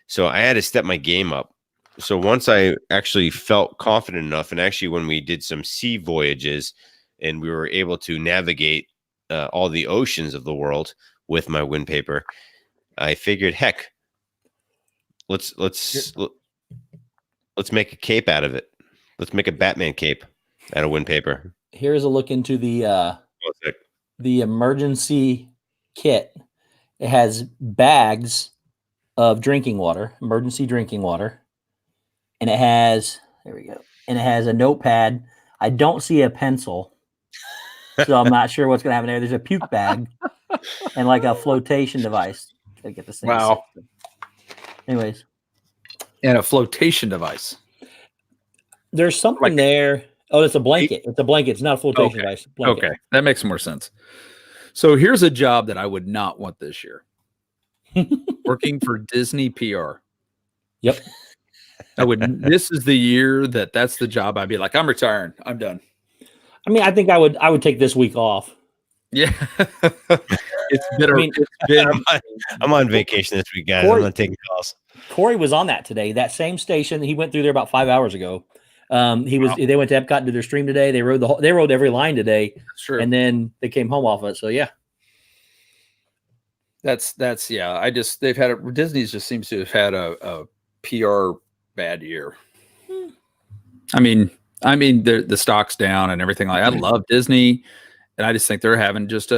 So I had to step my game up. So once I actually felt confident enough, and actually when we did some sea voyages, and we were able to navigate all the oceans of the world with my wind paper, I figured, heck, let's make a cape out of it. Let's make a Batman cape out of wind paper. Here's a look into the emergency kit. It has bags of drinking water, emergency drinking water, and it has a notepad. I don't see a pencil, so I'm not sure what's going to happen there. There's a puke bag and like a flotation device to get this thing. Wow. Anyways, and a flotation device. There's something there. Oh, it's a blanket. It's a blanket. It's not a flotation device. Blanket. Okay, that makes more sense. So here's a job that I would not want this year. Working for Disney PR. Yep. This is the year that's the job I'd be like, I'm retiring. I'm done. I mean, I think I would take this week off. Yeah. I'm on vacation this week, guys. I'm not taking calls. Corey was on that today. That same station. He went through there about 5 hours ago. They went to Epcot and did their stream today. They rode every line today. That's true. And then they came home off of it. So yeah. That's Disney's just seems to have had a PR bad year. I mean the stock's down and everything like that. I love Disney, and I just think they're having just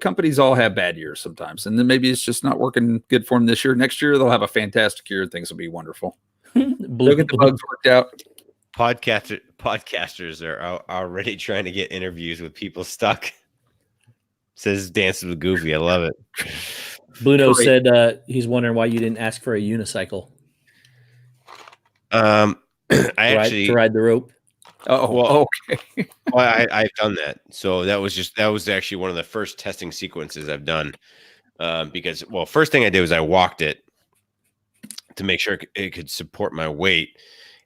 companies all have bad years sometimes, and then maybe it's just not working good for them this year. Next year they'll have a fantastic year and things will be wonderful. Look at the bugs worked out. Podcasters are already trying to get interviews with people stuck. Says Dances with Goofy. I love it. Bruno said he's wondering why you didn't ask for a unicycle. I actually to ride the rope. Oh, well, okay. Well, I've done that. So that was actually one of the first testing sequences I've done. Because first thing I did was I walked it to make sure it could support my weight,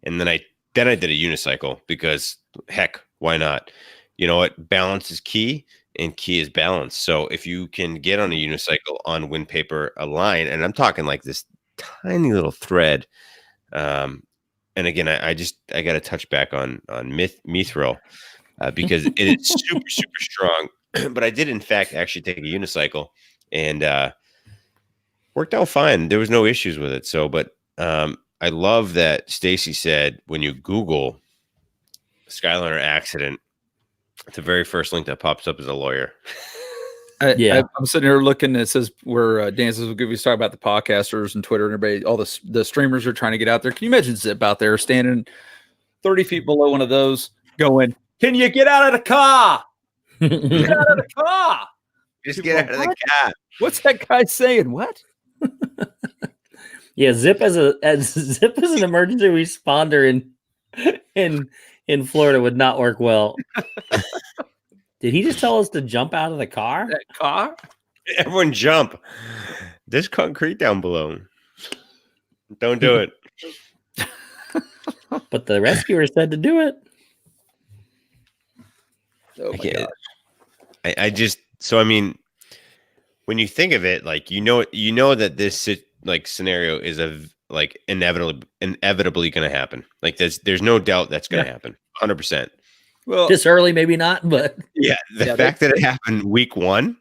and then I did a unicycle because heck, why not? You know what? Balance is key, and key is balance. So if you can get on a unicycle on wind paper, a line, and I'm talking like this tiny little thread. And again, I got to touch back on mithril because it is super, super strong. But I did, in fact, actually take a unicycle and worked out fine. There was no issues with it. So, but I love that Stacy said when you Google Skyliner accident, the very first link that pops up is a lawyer. I'm sitting here looking. It says where Dances with Goofy talking about the podcasters and Twitter and everybody, all the streamers are trying to get out there. Can you imagine Zip out there standing 30 feet below one of those going, "Can you get out of the car? Get out of the car. Just get out of the car." What's that guy saying? What? Yeah, Zip as an emergency responder in Florida would not work well. Did he just tell us to jump out of the car? That car? Everyone jump. There's concrete down below. Don't do it. But the rescuer said to do it. Oh my gosh. I just, so I mean, when you think of it, like you know that this like scenario is inevitably going to happen. Like there's no doubt that's going to happen, 100%. Well, this early, maybe not, but yeah, the fact that it happened week 1.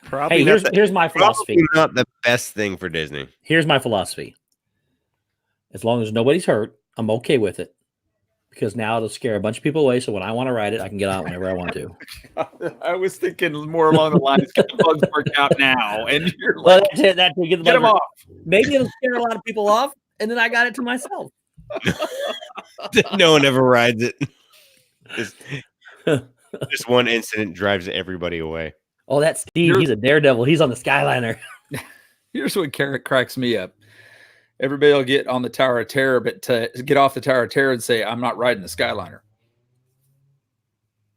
Probably here's my philosophy. Not the best thing for Disney. Here's my philosophy. As long as nobody's hurt, I'm okay with it. Because now it'll scare a bunch of people away. So when I want to ride it, I can get out whenever I want to. I was thinking more along the lines, get the bugs worked out now. And you're well, like, that's it. Get them off. Maybe it'll scare a lot of people off. And then I got it to myself. No one ever rides it. This one incident drives everybody away. Oh, that's Steve. He's a daredevil. He's on the Skyliner. Here's what cracks me up. Everybody will get on the Tower of Terror, but to get off the Tower of Terror and say, I'm not riding the Skyliner.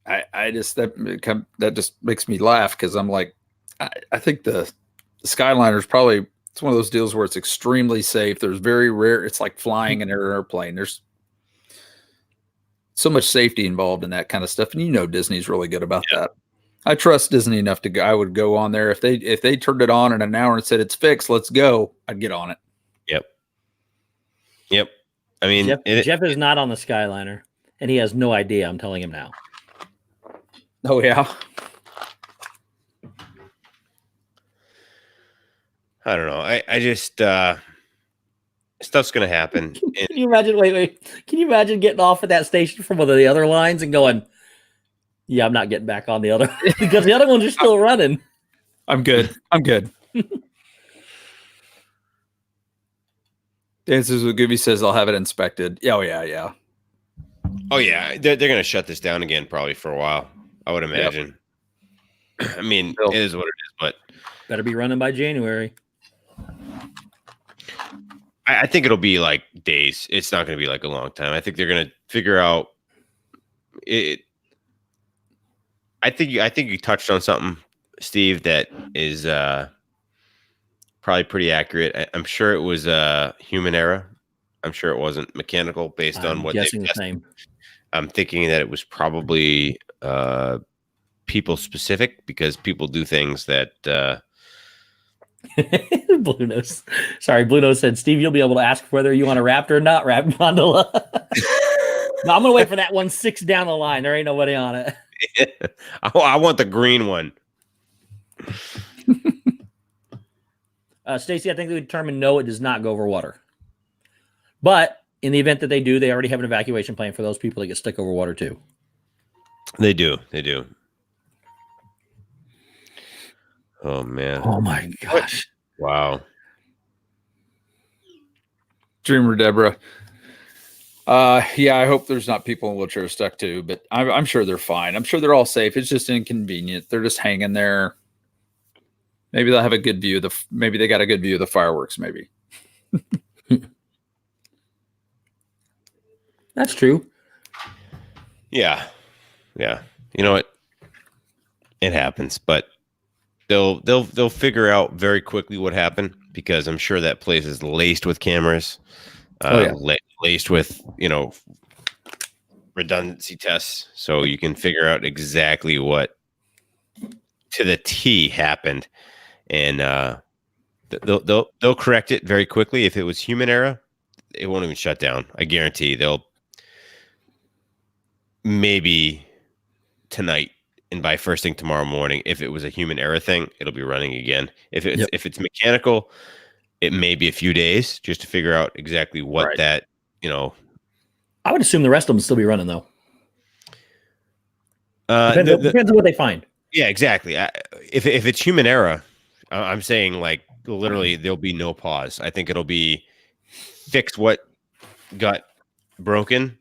I just, that just makes me laugh because I'm like, I think the Skyliner is probably, it's one of those deals where it's extremely safe. There's very rare, it's like flying in an airplane. There's so much safety involved in that kind of stuff. And you know, Disney's really good about that. I trust Disney enough to go. I would go on there. If they turned it on in an hour and said it's fixed, let's go, I'd get on it. Yep. I mean, Jeff is not on the Skyliner, and he has no idea. I'm telling him now. Oh, yeah. I don't know. I just stuff's gonna happen. Can you imagine? Wait. Can you imagine getting off at that station from one of the other lines and going, "Yeah, I'm not getting back on the other because the other ones are still running." I'm good. Dances with Gooby says I'll have it inspected. Oh yeah. Oh yeah, they're gonna shut this down again probably for a while. I would imagine. Yep. I mean, it is what it is, but better be running by January. I think it'll be like days. It's not going to be like a long time. I think they're going to figure out it. I think you touched on something, Steve, that is probably pretty accurate. I'm sure it was human error. I'm sure it wasn't mechanical based on what guessing the same. I'm thinking that it was probably people specific because people do things that Blue Nose. Sorry, Blue Nose said, Steve, you'll be able to ask whether you want a Raptor or not wrapped gondola. No, I'm gonna wait for that 1-6 down the line. There ain't nobody on it. I want the green one. Stacy, I think they determined no, it does not go over water. But in the event that they do, they already have an evacuation plan for those people that get stuck over water too. They do. Oh man. Oh my gosh. Wow. Dreamer Deborah. Yeah, I hope there's not people in wheelchairs stuck too, but I'm sure they're fine. I'm sure they're all safe. It's just inconvenient. They're just hanging there. Maybe they'll have a good view. Maybe they got a good view of the fireworks. Maybe. That's true. Yeah. You know what? It happens, but they'll figure out very quickly what happened because I'm sure that place is laced with cameras, laced with redundancy tests, so you can figure out exactly what to the T happened, and they'll correct it very quickly. If it was human error, it won't even shut down. I guarantee they'll maybe tonight. And by first thing tomorrow morning, if it was a human error thing, it'll be running again. If it's mechanical, it may be a few days just to figure out exactly what that. I would assume the rest of them still be running though. Depends on what they find. Yeah, exactly. If it's human error, I'm saying like literally there'll be no pause. I think it'll be fix what got broken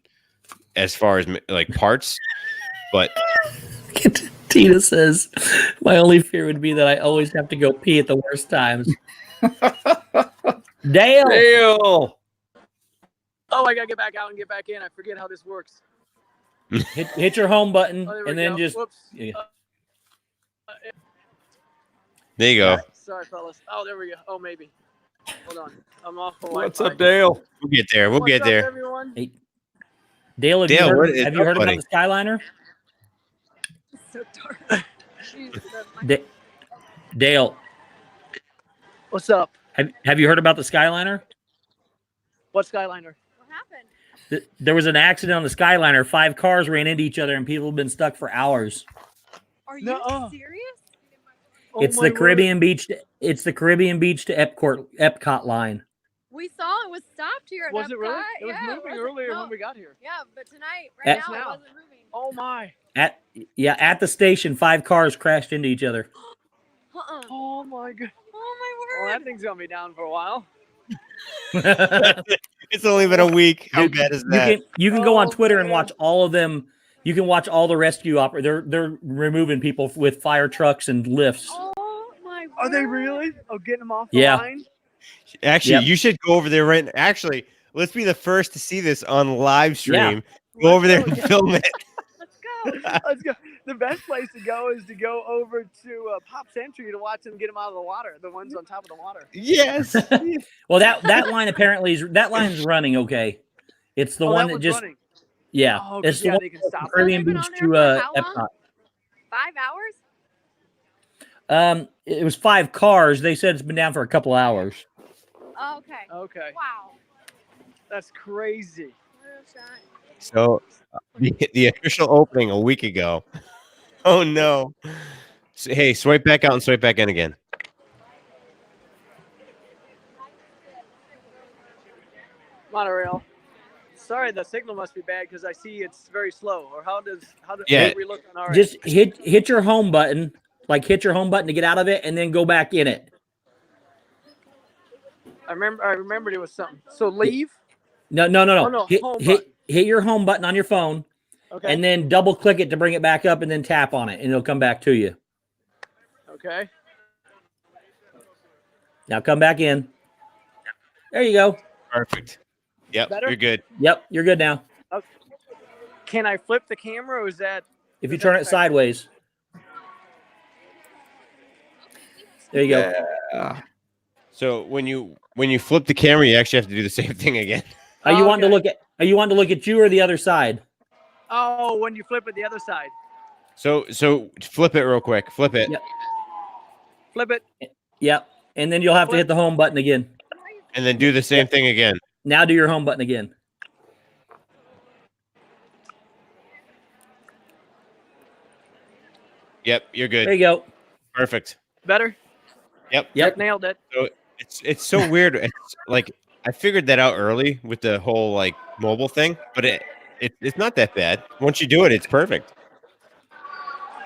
as far as like parts, but. Tina says, my only fear would be that I always have to go pee at the worst times. Dale! Oh, I gotta get back out and get back in. I forget how this works. hit your home button, and then just. Whoops. Yeah. There you go. Sorry, fellas. Oh, there we go. Oh, maybe. Hold on. I'm off for What's Wi-Fi. up, Dale? We'll get there. We'll get there. Everyone? Hey, Dale, have Dale, you what heard, is have you up, heard buddy? about the Skyliner? It's so dark. Dale, What's up? have you heard about the Skyliner? What Skyliner? What happened? There was an accident on the Skyliner. 5 cars ran into each other, and people have been stuck for hours. Are you Nuh-uh. serious? Oh, It's my the word. Caribbean beach. It's the Caribbean beach to Epcot line. We saw it was stopped here at Was it really? Epcot. It was Yeah, moving wasn't- earlier no. when we got here. Yeah, but tonight, At- right now, Now. it wasn't moving. Oh, my. At the station, 5 cars crashed into each other. Uh-uh. Oh, my God. Oh, Well, my that word. thing's going to be down for a while. It's only been a week. How Dude, bad is that? You can go on Oh, Twitter and man. watch all of them. You can watch all the rescue They're removing people with fire trucks and lifts. Oh, my word. Are they really? Oh, getting them off the Yeah. line? Actually, Yep. you should go over there right now. Actually, let's be the first to see this on live stream. Yeah. Go over there Let's and go. film it. Let's go. Let's go. The best place to go is to go over to Pop Century to watch them get them out of the water. The ones on top of the water. Yes. Well, that line apparently is running okay. It's the Oh, one that that one's just running. yeah. Oh, It's the yeah, one they can from stop. Caribbean So they've been Beach on to there for how long? Epcot. 5 hours? It was 5 cars. They said it's been down for a couple hours. Oh, okay. Okay. Wow. That's crazy. Real shot. So the official opening a week ago. Oh no. So, hey, swipe back out and swipe back in again. Monorail. Sorry, the signal must be bad because I see it's very slow. Or how do Yeah. we look on our end? Just hit your home button, hit your home button to get out of it, and then go back in it. I remembered it was something. So leave. No. Oh, no, home button. Hit your home button on your phone, Okay. and then double click it to bring it back up, and then tap on it, and it'll come back to you. Okay. Now come back in. There you go. Perfect. Yep, Better? you're good. Yep, you're good now. Can I flip the camera or is that? If you turn it sideways. There you go. Yeah. So when you flip the camera, you actually have to do the same thing again. Are you wanting to Okay. look at? Are you wanting to look at you or the other side? Oh, when you flip it the other side. So flip it real quick. Flip it. Yep. Flip it. Yep. And then you'll have to hit the home button again. And then do the same thing again. Now do your home button again. Yep, you're There good. you go. Perfect. Better. Yep. Nailed it. So it's so weird. It's like I figured that out early with the whole like mobile thing, but it's not that bad. Once you do it, it's perfect.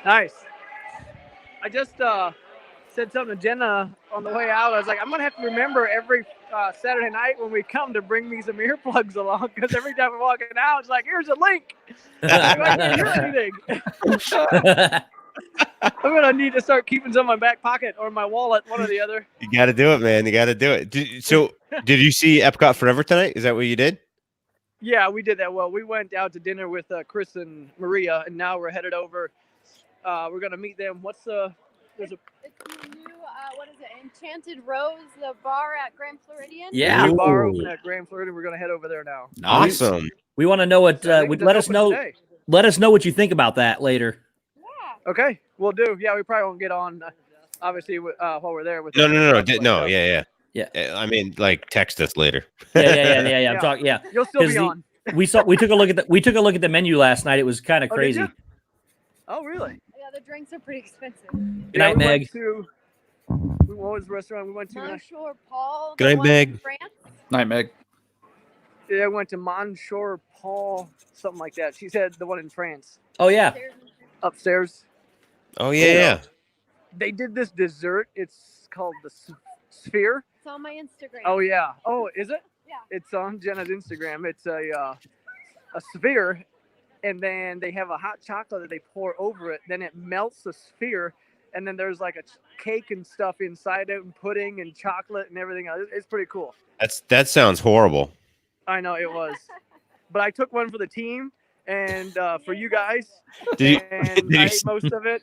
Nice. I just said something to Jenna on the way out. I was like, I'm gonna have to remember every Saturday night when we come to bring me some earplugs along because every time we're walking out, it's like, here's a link. I can't hear anything. I'm gonna need to start keeping some in my back pocket or my wallet, one or the other. You got to do it, man. You got to do it. So, did you see Epcot Forever tonight? Is that what you did? Yeah, we did that well. We went out to dinner with Chris and Maria, and now we're headed over. We're gonna meet them. What's there's a It's the new, what is it? Enchanted Rose, the bar at Grand Floridian. Yeah. new bar Ooh. open at Grand Floridian. We're gonna head over there now. Awesome. We want to know what. So I think Would it's let us open know. today. Let us know what you think about that later. Yeah. Okay, we'll do. Yeah, we probably won't get on, obviously, while we're there. With No. but, No. Yeah. Yeah. I mean, like, text us later. Yeah. I'm Yeah. talking. Yeah. You'll still be 'Cause the- on. We took a look at the menu last night. It was kind of Oh, did crazy. you? Oh, really? Yeah, the drinks are pretty expensive. Good night, we Meg. went to. What was the restaurant we went to? Monsieur Paul. Good the night, one in Meg. France. Night, Meg. Yeah, I went to Monsieur Paul, something like that. She said the one in France, Oh yeah. There's- upstairs. Oh yeah. They did this dessert. It's called the Sphere. It's on my Instagram. Oh yeah. Oh, is it? Yeah. It's on Jenna's Instagram. It's a sphere, and then they have a hot chocolate that they pour over it. Then it melts the sphere, and then there's like a cake and stuff inside it, and pudding and chocolate and everything else. It's pretty cool. That sounds horrible. I know it was, but I took one for the team, and for you guys. Did and I ate most of it,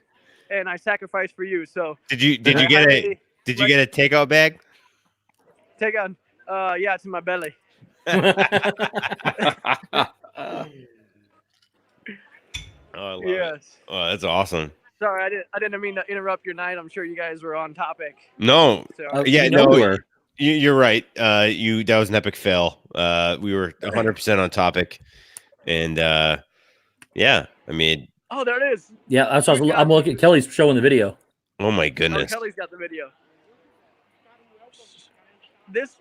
and I sacrificed for you. So you get a takeout bag? Take on, yeah, it's in my belly. I love yes. it. Oh, that's awesome. Sorry, I didn't mean to interrupt your night. I'm sure you guys were on topic. No, So. yeah, no, you're right. That was an epic fail. We were 100% on topic, and yeah, I mean, oh, there it is. Yeah, I'm looking at Kelly's showing the video. Oh my goodness. Kelly's got the video.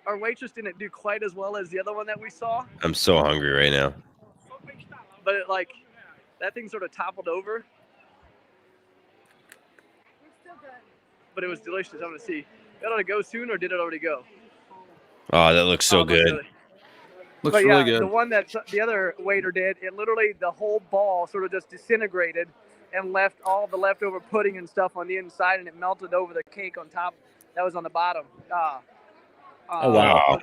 Our waitress didn't do quite as well as the other one that we saw. I'm so hungry right now. But that thing sort of toppled over. But it was delicious. I'm gonna see. That ought to go soon, or did it already go? Oh, that looks so good. Looks really good. The one that the other waiter did, it literally the whole ball sort of just disintegrated and left all the leftover pudding and stuff on the inside, and it melted over the cake on top. That was on the bottom. Oh wow,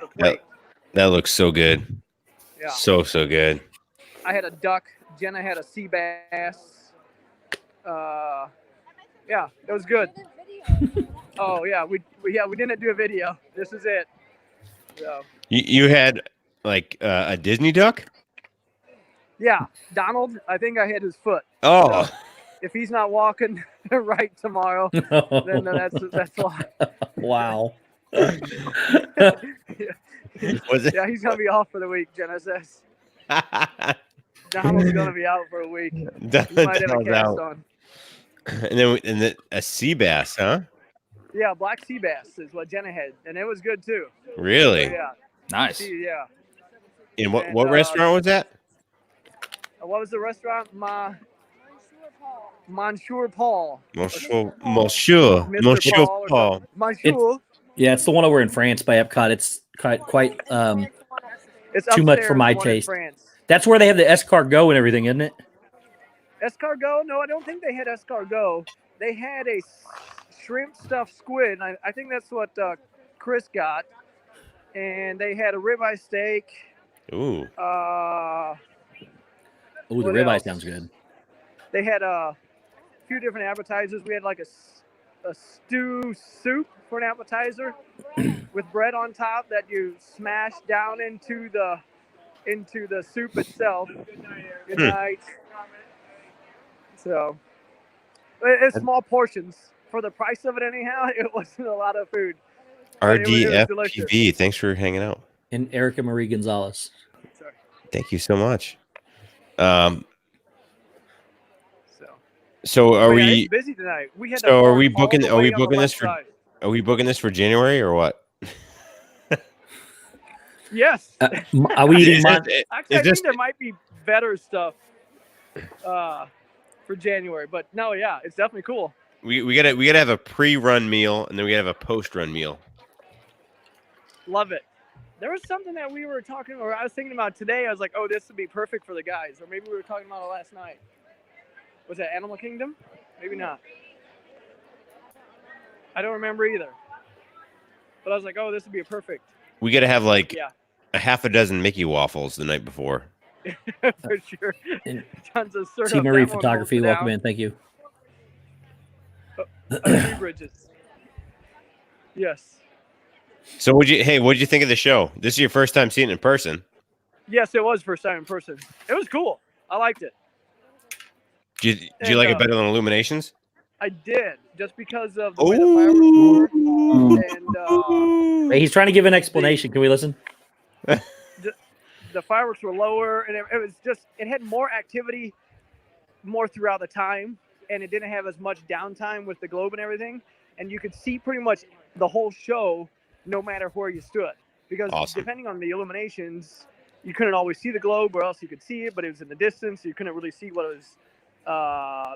that looks so good. Yeah, so good. I had a duck. Jenna had a sea bass. Yeah, it was good. Oh yeah, we didn't do a video. This is it. So. You had a Disney duck? Yeah, Donald. I think I hit his foot. Oh, so if he's not walking right tomorrow, then that's why. Wow. Was it? Yeah, he's gonna be off for the week. Jenna says. Donald's gonna be out for a week. He might have a cast on. And then a sea bass, huh? Yeah, black sea bass is what Jenna had, and it was good too. Really? So, yeah. Nice. Yeah. In what restaurant was that? What was the restaurant? Monsieur Paul. Monsieur Paul. Monsieur. Yeah, it's the one over in France by Epcot. It's quite it's too much for my taste. That's where they have the escargot and everything, isn't it? Escargot? No, I don't think they had escargot. They had a shrimp stuffed squid. And I think that's what Chris got. And they had a ribeye steak. Ooh. The ribeye sounds good. They had a few different appetizers. We had a stew soup for an appetizer with bread on top that you smash down into the soup itself. Good night. So it's small portions for the price of it. Anyhow, it wasn't a lot of food. RDFPV, thanks for hanging out. And Erica Marie Gonzalez. Sorry. Thank you so much. So are we busy tonight? We had are we booking this for side. Are we booking this for January or what? Yes. Are we eating? Actually, I think there might be better stuff for January, but no, yeah, it's definitely cool. We gotta have a pre-run meal and then we gotta have a post-run meal. Love it. There was something that we were talking, or I was thinking about today. I was like, oh, this would be perfect for the guys, or maybe we were talking about it last night. Was that Animal Kingdom? Maybe not. I don't remember either. But I was like, oh, this would be a perfect. We got to have a half a dozen Mickey waffles the night before. For sure. Tons of syrup. T. Marie Photography, welcome in. Thank you. Bridges. Yes. So what'd you think of the show? This is your first time seeing it in person. Yes, it was first time in person. It was cool. I liked it. Did you like it better than Illuminations? I did, just because of the way the fireworks were. And he's trying to give an explanation. Can we listen? The fireworks were lower, and it was just, it had more activity more throughout the time, and it didn't have as much downtime with the globe and everything. And you could see pretty much the whole show no matter where you stood. Because depending on the illuminations, you couldn't always see the globe, or else you could see it, but it was in the distance, so you couldn't really see what it was.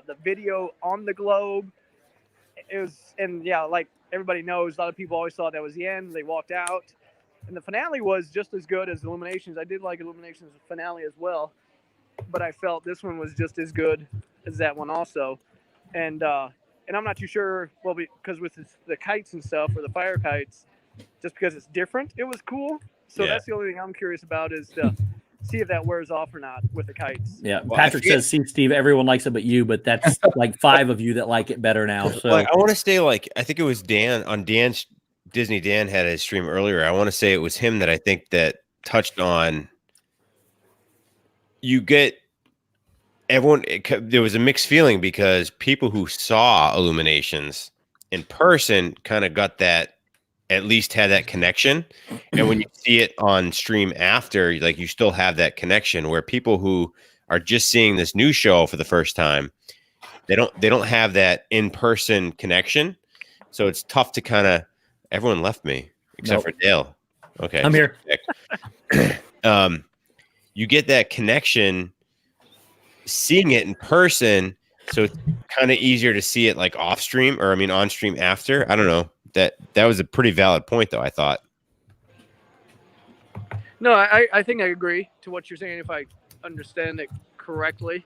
The video on the globe, it was, and yeah, like everybody knows, a lot of people always thought that was the end. They walked out, and the finale was just as good as Illuminations. I did like Illuminations' finale as well, but I felt this one was just as good as that one also. And I'm not too sure, well, because with the kites and stuff, or the fire kites, just because it's different, it was cool. So that's the only thing I'm curious about, is to see if that wears off or not with the kites. Yeah, well, Patrick says, "See, Steve, everyone likes it but you," but that's like 5 of you that like it better now. So I want to say, like, I think it was Dan on Dan's Disney. Dan had his stream earlier. I want to say it was him that I think that touched on. You get everyone. There was a mixed feeling because people who saw Illuminations in person kind of got that. At least had that connection, and when you see it on stream after, like, you still have that connection. Where people who are just seeing this new show for the first time, they don't have that in-person connection, so it's tough to kind of. Everyone left me except for Dale. Okay, I'm here. You get that connection seeing it in person, so it's kind of easier to see it like off stream, or I mean on stream after. I don't know. That was a pretty valid point, though, I thought. No, I think I agree to what you're saying if I understand it correctly.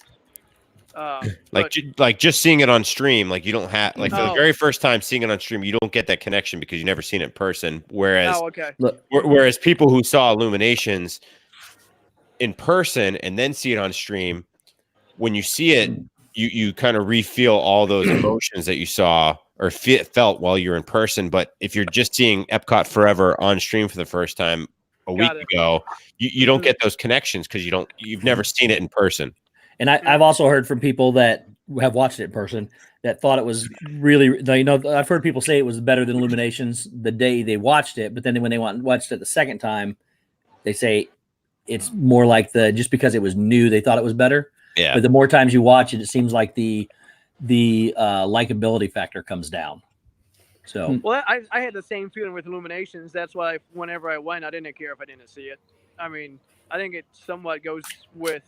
Like just seeing it on stream, like you don't have for the very first time seeing it on stream, you don't get that connection because you've never seen it in person. Whereas, whereas people who saw Illuminations in person and then see it on stream, when you see it, you kind of re-feel all those emotions that you saw or felt while you're in person. But if you're just seeing Epcot Forever on stream for the first time a week ago, you don't get those connections because you've never seen it in person. And I've also heard from people that have watched it in person that thought it was really, I've heard people say it was better than Illuminations the day they watched it, but then when they watched it the second time, they say it's more like just because it was new, they thought it was better. Yeah. But the more times you watch it, it seems like the likability factor comes down. So well, I had the same feeling with Illuminations. That's why whenever I went, I didn't care if I didn't see it. I mean, I think it somewhat goes with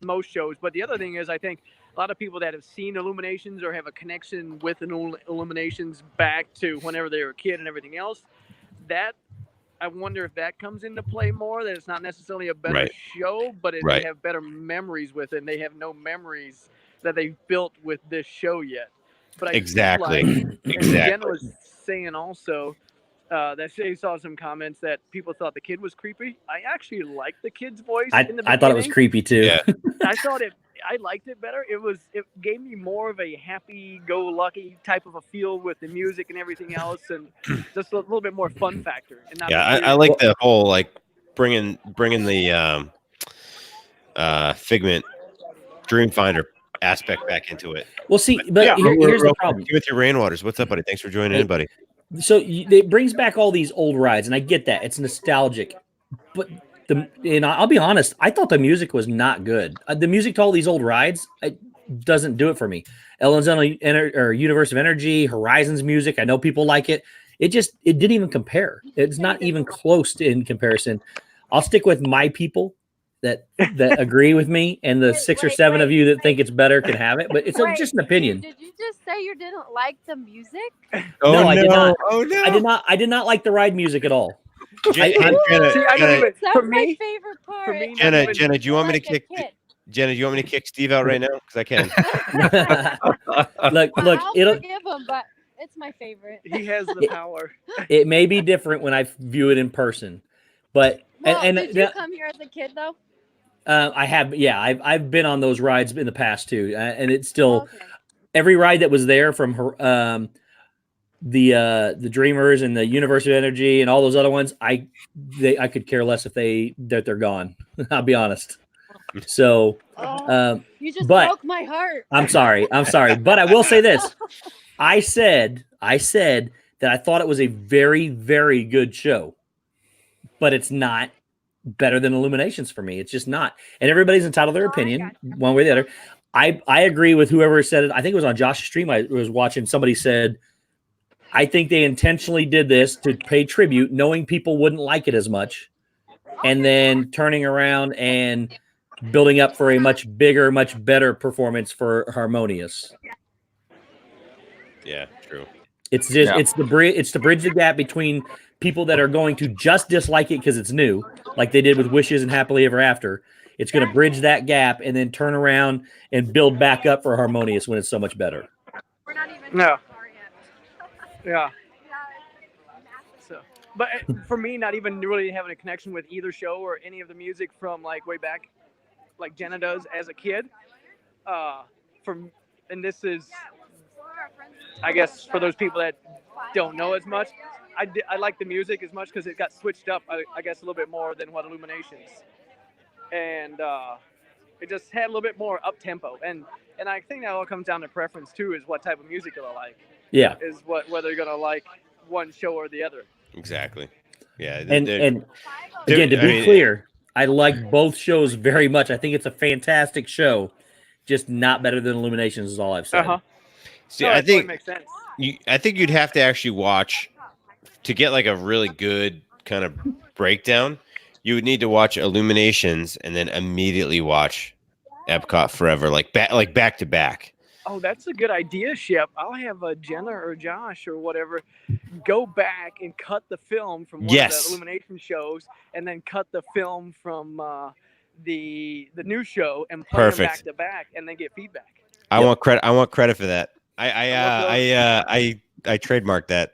most shows. But the other thing is, I think a lot of people that have seen Illuminations or have a connection with Illuminations back to whenever they were a kid and everything else, that I wonder if that comes into play more. That it's not necessarily a better show, but they have better memories with it. And they have no memories that they built with this show yet. But exactly. Jen was saying also that she saw some comments that people thought the kid was creepy. I actually liked the kid's voice. I thought it was creepy too. Yeah. I liked it better. It gave me more of a happy-go-lucky type of a feel with the music and everything else, and just a little bit more fun factor. And not I like the whole like bringing the Figment Dreamfinder aspect back into it. Well, see, but here's the problem. Timothy Rainwaters, what's up, buddy? Thanks for joining in, buddy. So it brings back all these old rides, and I get that it's nostalgic, but I'll be honest, I thought the music was not good. The music to all these old rides doesn't do it for me. Ellen's Universe of Energy, Horizon's music, I know people like it. It didn't even compare. It's not even close in comparison. I'll stick with my people that agree with me, and the 6 or 7 of you that think it's better can have it. But it's just an opinion. Did you just say you didn't like the music? No, I did not. Oh no! I did not like the ride music at all. That's my favorite part. Jenna, do you want me to kick? Jenna, do you want me to kick Steve out right now? Because I can. look, I'll forgive him, but it's my favorite. He has the power. It may be different when I view it in person, but did you come here as a kid though? I have, I've been on those rides in the past too, and it's still every ride that was there from her, the Dreamers and the Universe of Energy and all those other ones. I could care less if they're gone. I'll be honest. So, you just broke my heart. I'm sorry, but I will say this: I said that I thought it was a very, very good show, but it's not better than Illuminations for me. It's just not. And everybody's entitled to their opinion one way or the other. I agree with whoever said it. I think it was on Josh's stream I was watching. Somebody said, I think they intentionally did this to pay tribute, knowing people wouldn't like it as much, and then turning around and building up for a much bigger, much better performance for Harmonious. Yeah, true. It's just it's to bridge the gap between people that are going to just dislike it because it's new, like they did with Wishes and Happily Ever After. It's going to bridge that gap and then turn around and build back up for Harmonious when it's so much better. We're not even far yet. Yeah. But for me, not even really having a connection with either show or any of the music from like way back, like Jenna does as a kid. And this is, I guess, for those people that don't know as much, I like the music as much because it got switched up, I guess, a little bit more than what Illuminations. And it just had a little bit more up tempo. And I think that all comes down to preference too, is what type of music you'll like. Yeah. Is whether you're gonna like one show or the other. Exactly. Yeah. And again, to be clear, I like both shows very much. I think it's a fantastic show, just not better than Illuminations is all I've said. See, no, I think makes sense. I think you'd have to actually watch to get like a really good kind of breakdown. You would need to watch Illuminations and then immediately watch Epcot Forever, like back to back. Oh, that's a good idea, Shep. I'll have Jenna or Josh or whatever go back and cut the film from one of the Illumination shows, and then cut the film from the new show and play them back to back, and then get feedback. I want credit. I want credit for that. I trademarked that.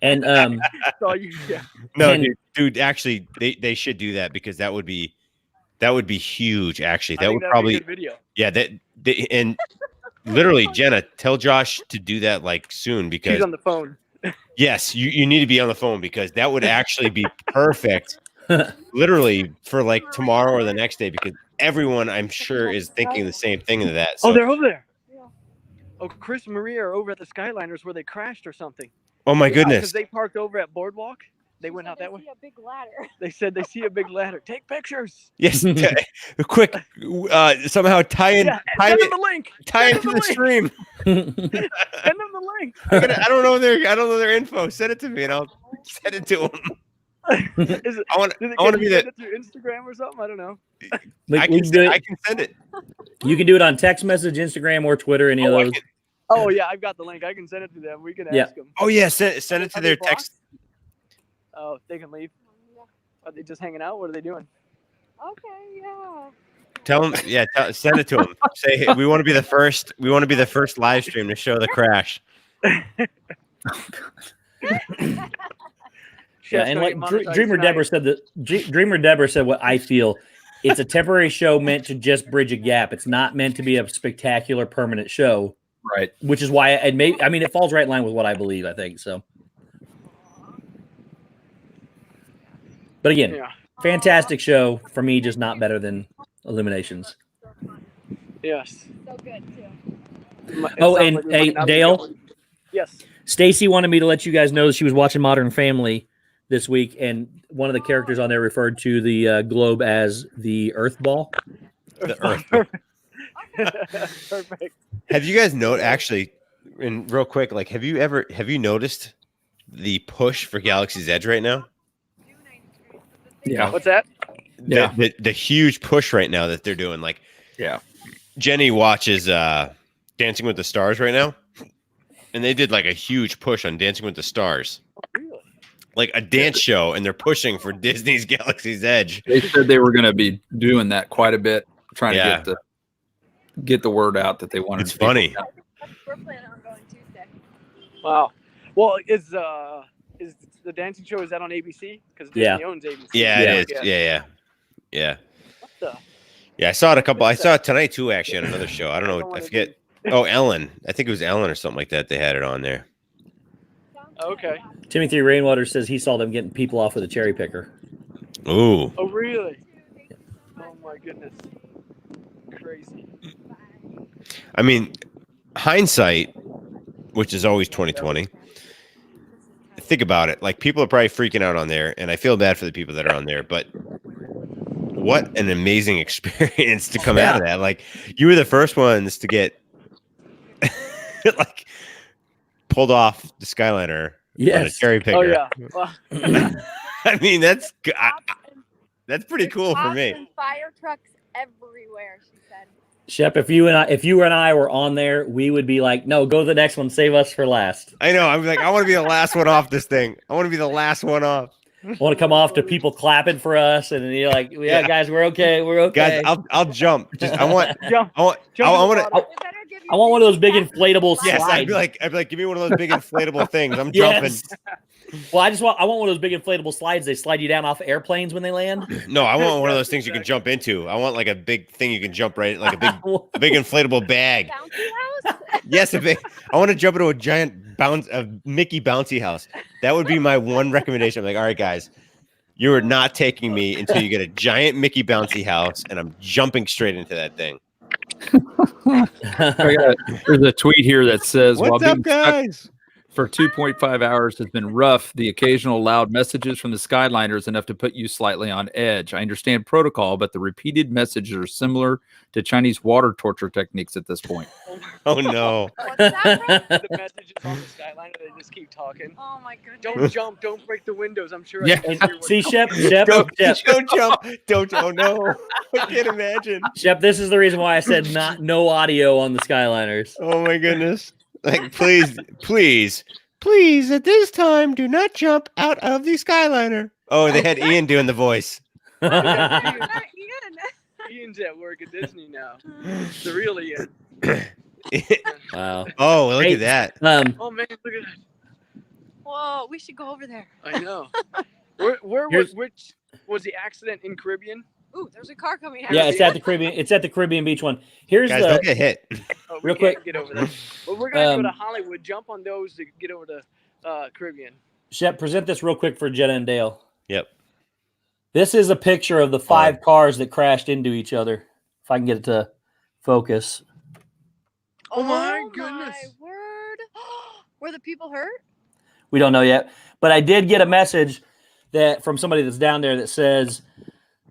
And no, dude, actually, they should do that because that would be huge. Actually, that would probably be a good video. Yeah, and literally, Jenna, tell Josh to do that like soon because he's on the phone. Yes, you need to be on the phone because that would actually be perfect. Literally for like tomorrow or the next day because everyone I'm sure is thinking the same thing to that. So. Oh, they're over there. Yeah. Oh, Chris and Maria are over at the Skyliners where they crashed or something. Oh my goodness! Because they parked over at Boardwalk. They went out that way. A big ladder. They said they see a big ladder. Take pictures. Yes, quick. Somehow tie in. Send them the link. Tie it to the stream. Send them the link. I don't know their info. Send it to me and I'll send it to them. I want to be that. Through Instagram or something. I don't know. I can send it. You can do it on text message, Instagram, or Twitter. Any of those. Oh yeah, I've got the link. I can send it to them. We can ask them. Oh yeah, send it to their text. Oh, they can leave. Are they just hanging out? What are they doing? Okay, yeah. Tell them, send it to them. Say hey, we want to be the first. We want to be the first live stream to show the crash. Yeah, and like Dreamer Deborah said what I feel. It's a temporary show meant to just bridge a gap. It's not meant to be a spectacular permanent show. Right. Which is why it falls right in line with what I believe, I think. So. But again, fantastic show for me, just not better than Illuminations. Yes. So good too. Hey, Dale. Yes. Stacy wanted me to let you guys know that she was watching Modern Family this week, and one of the characters on there referred to the globe as the Earth Ball. The Earth Ball. Perfect. Have you guys actually, and real quick, like, have you noticed the push for Galaxy's Edge right now? Yeah. What's that? The huge push right now that they're doing. Like, Jenny watches Dancing with the Stars right now, and they did like a huge push on Dancing with the Stars. Really? Like a dance show, and they're pushing for Disney's Galaxy's Edge. They said they were going to be doing that quite a bit, trying to get the word out that they wanted. It's funny. We're planning on going Tuesday. Wow. Well, is the dancing show, is that on ABC? Because Disney owns ABC. Yeah, it is. Yeah. What the? Yeah, I saw it I saw it tonight too. Actually, on another show. I don't know. I forget. Oh, Ellen. I think it was Ellen or something like that. They had it on there. Okay. Timothy Rainwater says he saw them getting people off with a cherry picker. Ooh. Oh, really? Oh my goodness. Crazy. I mean, hindsight, which is always 2020. Think about it. Like, people are probably freaking out on there, and I feel bad for the people that are on there, but what an amazing experience to come out of that. Like, you were the first ones to get like pulled off the Skyliner on a cherry picker. Oh yeah. Well, I mean, that's pretty cool for me. And fire trucks everywhere, she said. Shep, if you and I were on there, we would be like, no, go to the next one. Save us for last. I know. I'm like, I want to be the last one off this thing. I want to be the last one off. I want to come off to people clapping for us, and you're like, guys, we're okay. We're okay. Guys, I'll jump. Just I want one of those big inflatable slides. Yes, I'd be like, give me one of those big inflatable things. I'm jumping. Well, I want one of those big inflatable slides. They slide you down off airplanes when they land. No, I want one of those things you can jump into. I want like a big thing you can jump right, like a big inflatable bag. Bouncy house? Yes, I want to jump into a giant Mickey bouncy house. That would be my one recommendation. I'm like, all right, guys, you are not taking me until you get a giant Mickey bouncy house, and I'm jumping straight into that thing. There's a tweet here that says, "What's up, guys?" For 2.5 hours has been rough. The occasional loud messages from the Skyliner is enough to put you slightly on edge. I understand protocol, but the repeated messages are similar to Chinese water torture techniques at this point. Oh, no. What's that, bro? The messages on the Skyliner, they just keep talking. Oh my goodness. Don't jump, don't break the windows. I'm sure. Yeah. I can hear what- See, Shep, Don't jump. Don't. Oh, no. I can't imagine. Shep, this is the reason why I said no audio on the Skyliners. Oh, my goodness. Like, please, at this time, do not jump out of the Skyliner. Oh, they had Ian doing the voice. Ian's at work at Disney now. The real Ian. Wow. Oh, look Hey, at that. Oh man, look at that. Whoa, we should go over there. I know. Where was which was the accident in Caribbean? Ooh, there's a car coming out. Yeah, it's at the Caribbean. It's at the Caribbean Beach one. Here's Guys, don't get hit. Oh, Real we can't quick. get over there. But we're gonna go to Um, Hollywood. Jump on those to get over to Caribbean. Shep, present this real quick for Jenna and Dale. Yep. This is a picture of the 5 cars that crashed into each other. If I can get it to focus. Oh my goodness. My word. Were the people hurt? We don't know yet, but I did get a message that from somebody that's down there that says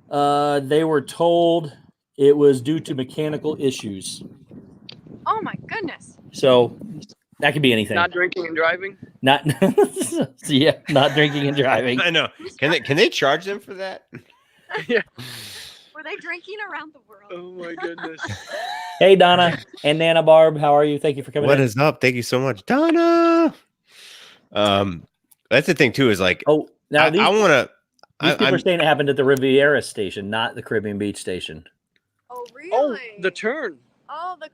they were told it was due to mechanical issues. Oh my goodness. So that could be anything. Not drinking and driving. Not yeah, not drinking and driving. I know. Can they charge them for that? Yeah. Were they drinking around the world? Oh my goodness. Hey Donna and Nana Barb, how are you? Thank you for coming. What in. is up? Thank you so much, Donna. That's the thing too. Is like, Oh, now I want to. these people are saying it happened at the Riviera station, not the Caribbean Beach station. Oh really? Oh, the turn. Oh, the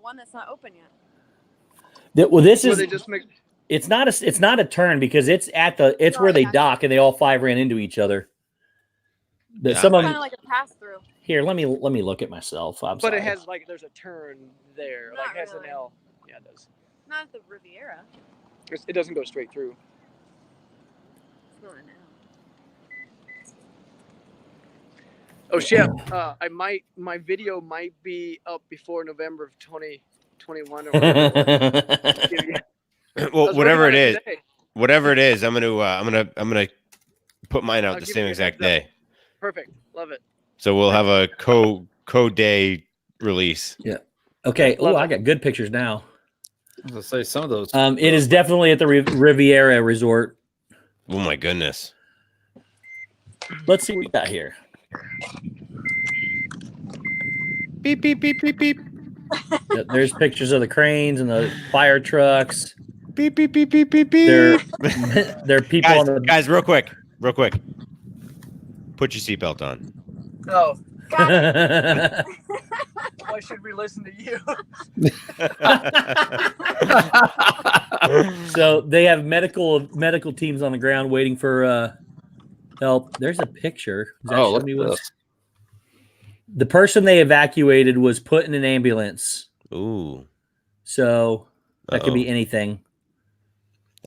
one that's not open yet. Well, this Where is they just make. it's not a turn because it's where they dock and they all 5 ran into each other. But Yeah. some of Kind them of like a pass through. here. Let me look at myself. I'm But sorry. it has like there's a turn there, Not like has an really. L. Yeah, it does. Not at the Riviera. It doesn't go straight through. It's not now. Oh Shep, my video might be up before November of 2021 or whatever. Well, whatever it is, I'm gonna put mine out I'll the give same you a exact heads up. day. Perfect, love it. So we'll have a co-day release. Okay. Oh, Love I it. got good pictures now. I was gonna say some of those. It is definitely at the Riviera Resort. Oh my goodness. Let's see what we got here. Beep beep beep beep beep. Yep, there's pictures of the cranes and the fire trucks. Beep beep beep beep beep beep. There are people on the Guys, real quick. Put your seatbelt on. Oh, Got it. why should we listen to you? So they have medical teams on the ground waiting for help. There's a picture. Does that show look me at what's- this. The person they evacuated was put in an ambulance. Ooh. So that could be Uh-oh. anything.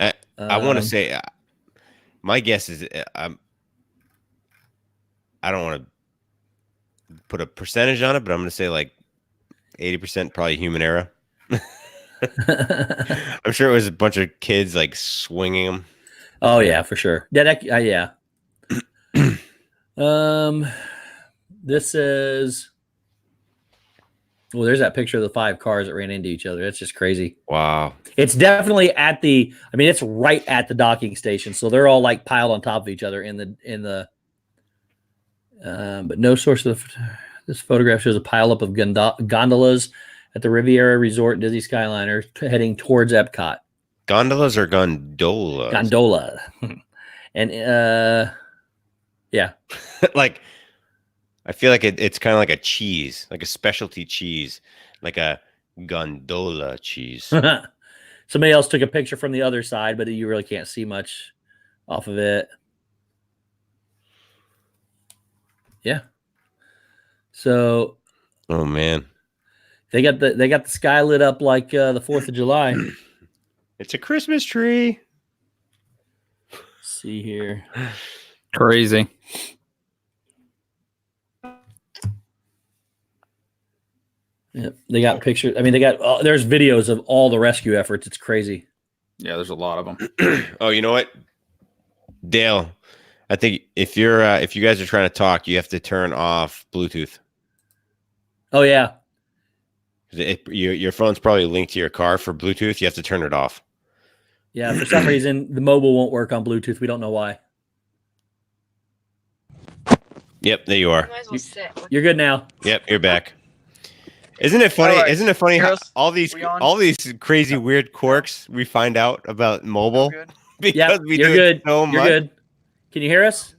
I want to Um, say, my guess is I don't want to put a percentage on it, but I'm going to say like 80% probably human error. I'm sure it was a bunch of kids like swinging them. Oh yeah, for sure. Yeah, yeah. This is. Well, there's that picture of the 5 cars that ran into each other. That's just crazy. Wow. It's definitely at the. I mean, it's right at the docking station, so they're all like piled on top of each other in the. But no source of this photograph shows a pileup of gondolas at the Riviera Resort Disney Skyliner heading towards Epcot. Gondolas or gondolas? Gondola, and yeah. Like, I feel like it's kind of like a cheese, like a specialty cheese, like a gondola cheese. Somebody else took a picture from the other side, but you really can't see much off of it. Yeah. So. Oh man. They got the sky lit up like the 4th of July. It's a Christmas tree. Let's see here. Crazy. Yeah, they got pictures. I mean, they got there's videos of all the rescue efforts. It's crazy. Yeah, there's a lot of them. Oh, you know what, Dale? I think if you guys are trying to talk, you have to turn off Bluetooth. Oh yeah. Your phone's probably linked to your car for Bluetooth. You have to turn it off. Yeah, for some reason the mobile won't work on Bluetooth. We don't know why. Yep, there you are. Might as well sit. You're good now. Yep, you're back. Isn't it funny? Right. Isn't it funny how Harris, all these crazy weird quirks we find out about mobile because Yeah, we you're do good. it so You're much. good. Can you hear us?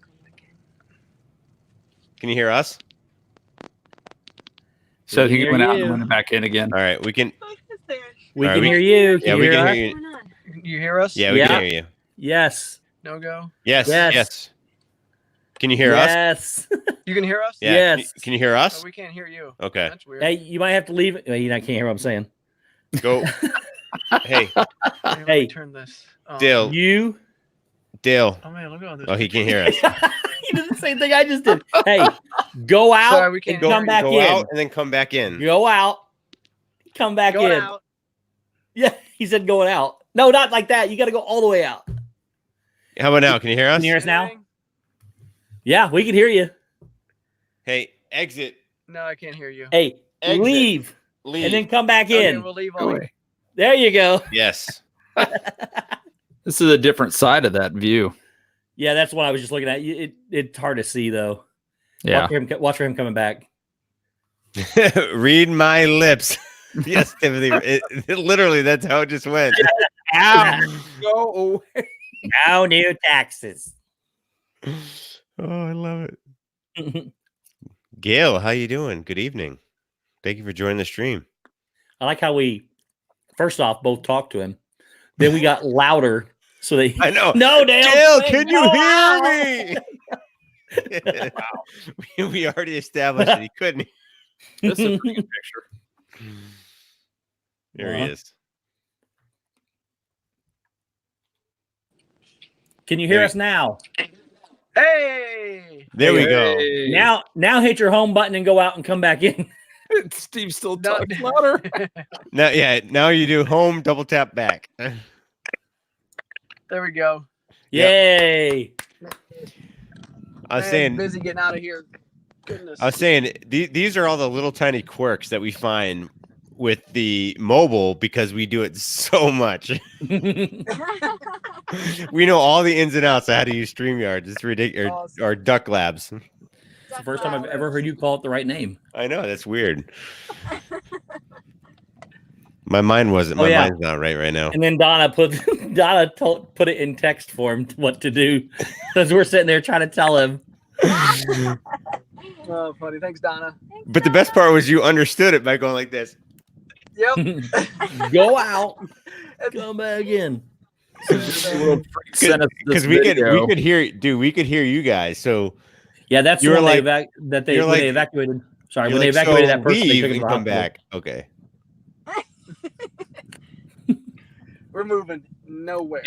Can you hear us? So We he can went hear out you. and went back in again. All right, we can. We All can right, hear you. Yeah, Can we you can hear hear us? you. You hear us? Yeah, we Yeah. can hear you. Yes. No go. Yes, Yes. yes. Can you hear us? Yes. You can hear us? Yeah. Yes. Can you hear us? Oh, we can't hear you. Okay. That's weird. Hey, you might have to leave. You can't hear what I'm saying. Go. Hey, Let me Hey. turn this. Dale. You. Dale. Oh man, look at this. Oh, he can hear us. You did the same thing I just did. Hey, go out Sorry, we and can't come back Go in. out and then come back in. Go out. Come back Going in. out. Yeah, he said going out. No, not like that. You got to go all the way out. How about now? Can you hear us? Can you hear us now? Anything? Yeah, we can hear you. Hey, exit. No, I can't hear you. Hey, Exit. leave Leave. and then come back Okay, in. we'll leave. Go All away. There you go. Yes. This is a different side of that view. Yeah, that's what I was just looking at. It's hard to see though. Yeah. Watch for him coming back. Read my lips. Yes, Timothy. Literally, that's how it just went. Go away. No new taxes. Oh, I love it. Gail, how you doing? Good evening. Thank you for joining the stream. I like how we first off both talked to him. Then we got louder so they I know. No, Dale. Gail, please, can go you out. hear me? we already established that he couldn't. This is a pretty good picture. There he is. Can you hear us now? Hey. There we go. Hey. Now hit your home button and go out and come back in. Steve's still No. talking louder. Now you do home double tap back. There we go. Yay. I was Man, saying busy getting out of here. Goodness. I was saying these are all the little tiny quirks that we find with the mobile because we do it so much. We know all the ins and outs of how to use StreamYard. It's ridiculous. Awesome. Or Duck Labs. It's the first time I've ever heard you call it the right name. I know that's weird. My mind wasn't. Oh, My yeah. mind's not right now. And then Donna put it in text form what to do because we're sitting there trying to tell him. Oh, funny. Thanks, Donna. But the best part was you understood it by going like this. Yep. Go out, come back in. Because we could hear, dude. We could hear you guys. So Yeah, that's You were when like- they you're when they like- evacuated. Sorry, you're when they like, evacuated so that person, they leave took him and to the come hospital. back. Okay. We're moving nowhere.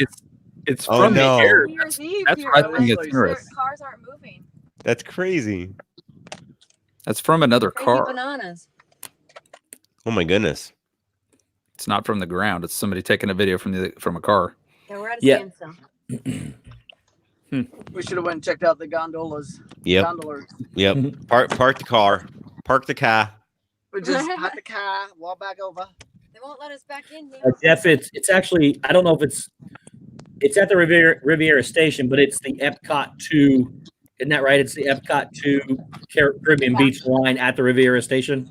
It's Oh, from no. the air. New Year's Eve That's here, what I like, think it's their interesting. cars aren't moving. That's crazy. That's from another Crazy car. bananas. Oh my goodness. It's not from the ground. It's somebody taking a video from a car. Yeah, we're at a Yeah. standstill. We should have went and checked out the gondolas. Yep. Gondolas. Yep. Park the car. Park the car. We just hot the car, walk back over. They won't let us back in. Neil. Jeff, it's actually I don't know if it's at the Riviera Station, but it's the Epcot 2. Isn't that right? It's the Epcot 2 Caribbean Yeah. Beach line at the Riviera Station.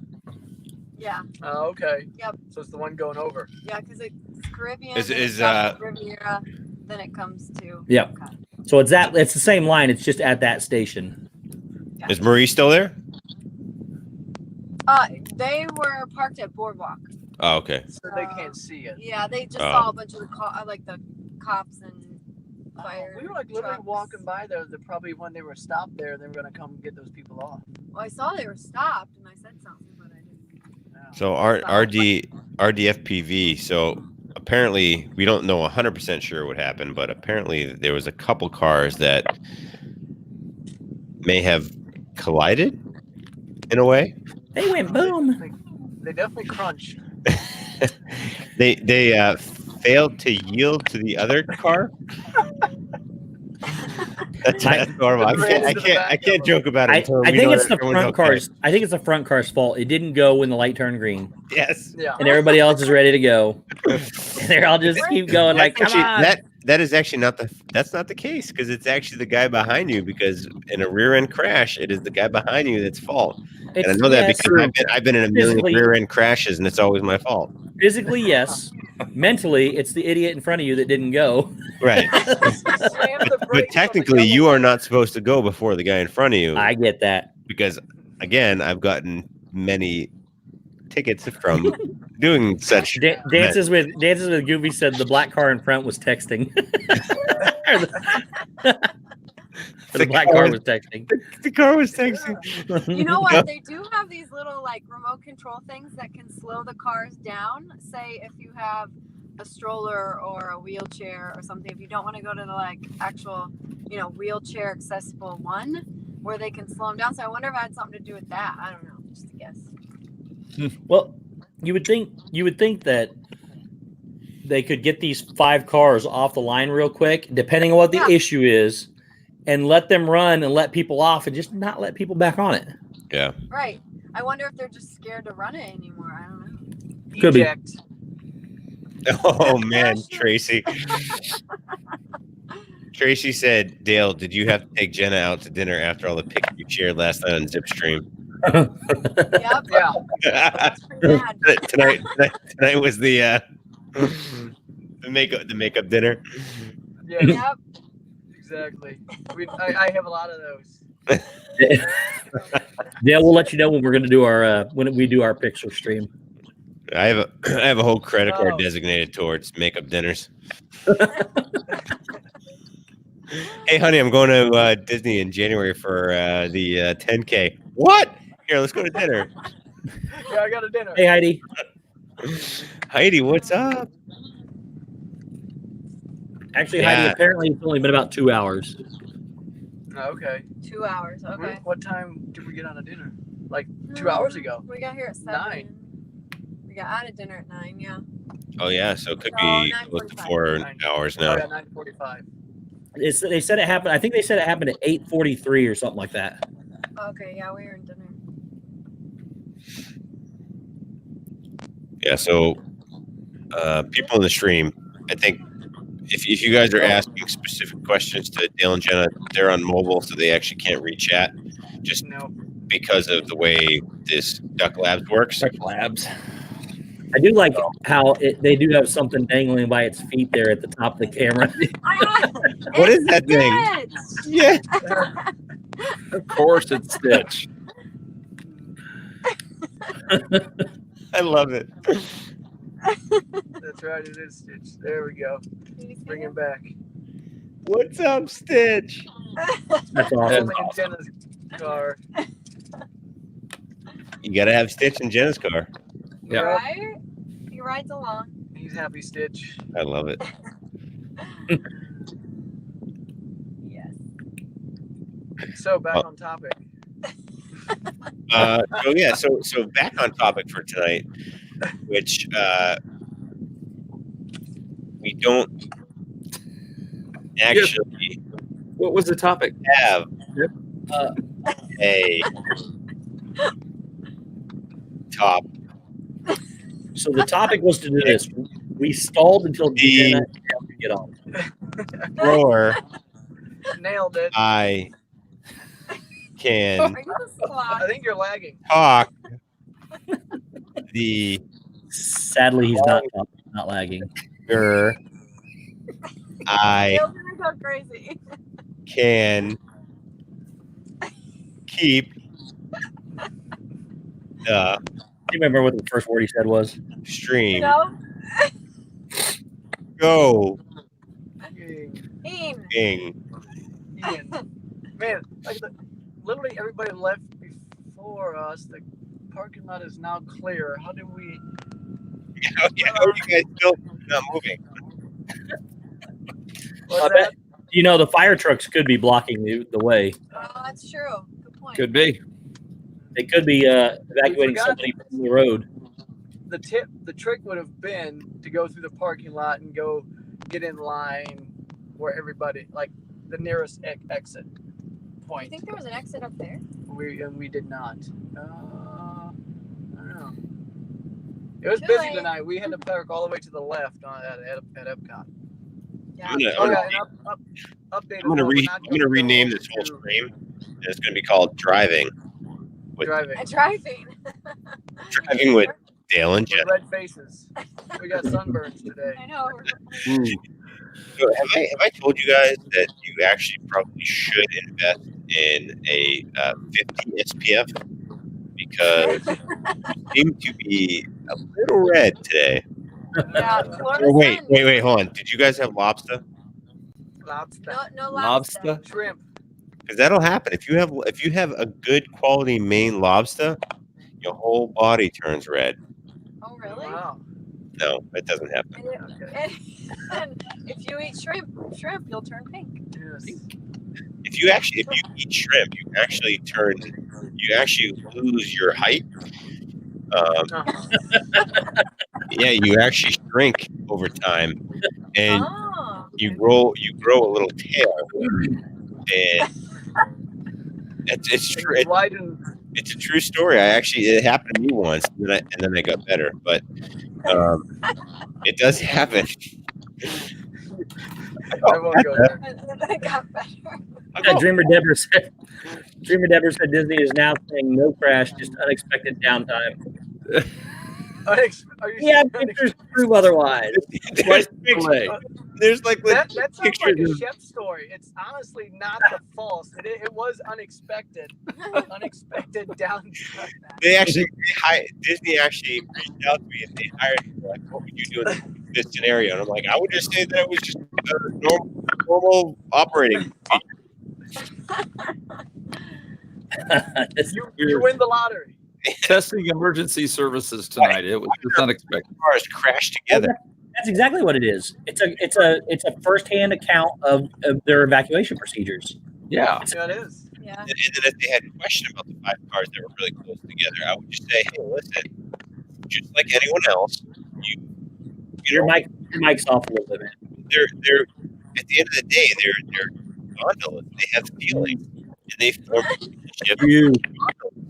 Yeah, Oh, okay. Yep. So it's the one going over. yeah, because it's Caribbean. Is- then is, it's off of Riviera, then it comes to. Yep. Epcot. So it's the same line. It's just at that station. Is Marie still there? They were parked at Boardwalk. Oh, okay. So they can't see it. Yeah, they just saw a bunch of the cops and fire. We were like literally trucks. walking by there. Probably when they were stopped there, they were gonna come get those people off. Well, I saw they were stopped, and I said something, but I didn't. Yeah. So RDFPV. So apparently, we don't know 100% sure what happened, but apparently there was a couple cars that may have collided in a way. They went boom. They definitely crunched. They failed to yield to the other car. That's normal. I can't joke about it. I think it's the front cars. I think it's the front car's fault. It didn't go when the light turned green. Yes. Yeah. And everybody else is ready to go. And they're all just keep going like, come on. That is actually that's not the case, because it's actually the guy behind you, because in a rear end crash, it is the guy behind you that's fault. And I know that because I've been in a million rear end crashes, and it's always my fault. Physically, yes. Mentally, it's the idiot in front of you that didn't go. Right. But technically, you are not supposed to go before the guy in front of you. I get that. Because, again, I've gotten many tickets from doing such. Dances with Goofy said the black car in front was texting. The black car was texting. The car was texting. You know what? They do have these little like remote control things that can slow the cars down. Say if you have a stroller or a wheelchair or something, if you don't want to go to the like actual, wheelchair accessible one where they can slow them down. So I wonder if it had something to do with that. I don't know. Just a guess. Well, you would think that they could get these 5 cars off the line real quick, depending on what the issue is, and let them run and let people off and just not let people back on it. Yeah. Right. I wonder if they're just scared to run it anymore. I don't know. Could Eject. be. Oh man, Tracy. Tracy said, Dale, did you have to take Jenna out to dinner after all the pics you shared last night on Zipstream? Yep. Yeah. That's pretty bad. tonight was the makeup dinner. Yeah. Yep. Exactly. I have a lot of those. Yeah, we'll let you know when we're going to do our when we do our picture stream. I have a whole credit card designated towards makeup dinners. Hey, honey, I'm going to Disney in January for the 10K. What? Here, let's go to dinner. Yeah, I got a dinner. Hey, Heidi. Heidi, what's up? Actually, Heidi, apparently it's only been about 2 hours. Okay. 2 hours. Okay. What time did we get on a dinner? Like 2 hours ago. We got here at 7. 9. We got out of dinner at 9. Yeah. Oh yeah, so it could be close to 4 hours now. Oh, yeah, 9:45. They said it happened. I think they said it happened at 8:43 or something like that. Okay. Yeah, we were in dinner. Yeah, so people in the stream, I think if you guys are asking specific questions to Dale and Jenna, they're on mobile, so they actually can't read chat, just because of the way this Duck Labs works. Duck Labs. I do like how they do have something dangling by its feet there at the top of the camera. What is that thing? Yeah. Of course it's Stitch. I love it. That's right, it is Stitch. There we go. Bring him back. What's up, Stitch? That's awesome. In Jenna's car. You gotta have Stitch in Jenna's car. Yeah. Right? He rides along. He's happy Stitch. I love it. Yes. So back on topic. So back on topic for tonight, which we don't actually. What was the topic? Have a top. So the topic was to do this. We stalled until Jenna could get on. Or Nailed it. I can Are you the sloth? I think you're lagging. talk the Sadly, he's not lagging. I Dale's gonna go crazy. can keep the you remember what the first word he said was? Stream. No. Go. Ian. Ian. Man, like literally everybody left before us. The parking lot is now clear. How do we? How are you guys still not moving? What's that? You know, the fire trucks could be blocking the way. Oh, that's true. Good point. Could be. They could be evacuating somebody from the road. The trick would have been to go through the parking lot and go get in line where everybody, like the nearest exit I point. think there was an exit up there. We did not. I don't know. It was Too busy late. tonight. We had to park all the way to the left at Epcot. Yeah. I'm Update. gonna rename this whole stream. And it's gonna be called Driving. Driving. Driving with Dale and With Jen. red faces. We got sunburns today. I know. So have I told you guys that you actually probably should invest in a 50 SPF because you seem to be a little red today. Yeah. Oh, wait, hold on. Did you guys have lobster? Lobster. No Lobster. Shrimp. Because that'll happen if you have a good quality Maine lobster, your whole body turns red. Oh, really? Wow. No, that doesn't happen. And if you eat shrimp, you'll turn pink. Yes. If you eat shrimp, you actually lose your height. Yeah, you actually shrink over time, and you grow a little tail, and it's true. It's a true story. It happened to me once, and then I got better. But it does happen. I won't go there. I got better. Dreamer Deborah said Disney is now saying no crash, just unexpected downtime. Yeah, pictures prove otherwise. There's like that sounds like pictures a Shep story. It's honestly not the false. It was unexpected. Unexpected downtime. Disney actually reached out to me and they hired me. Like, what would you do in this scenario? And I'm like, I would just say that it was just a normal operating. You win the lottery. Testing emergency services tonight. It was just unexpected. Cars crashed together. That's exactly what it is. It's a firsthand account of their evacuation procedures. Yeah. Yeah, it is. Yeah. And then if they had a question about the 5 cars that were really close together, I would just say, hey, listen, just like anyone else, Your mic's off a little bit, man. They're at the end of the day, they're gondolas. They have feelings, and they form relationships.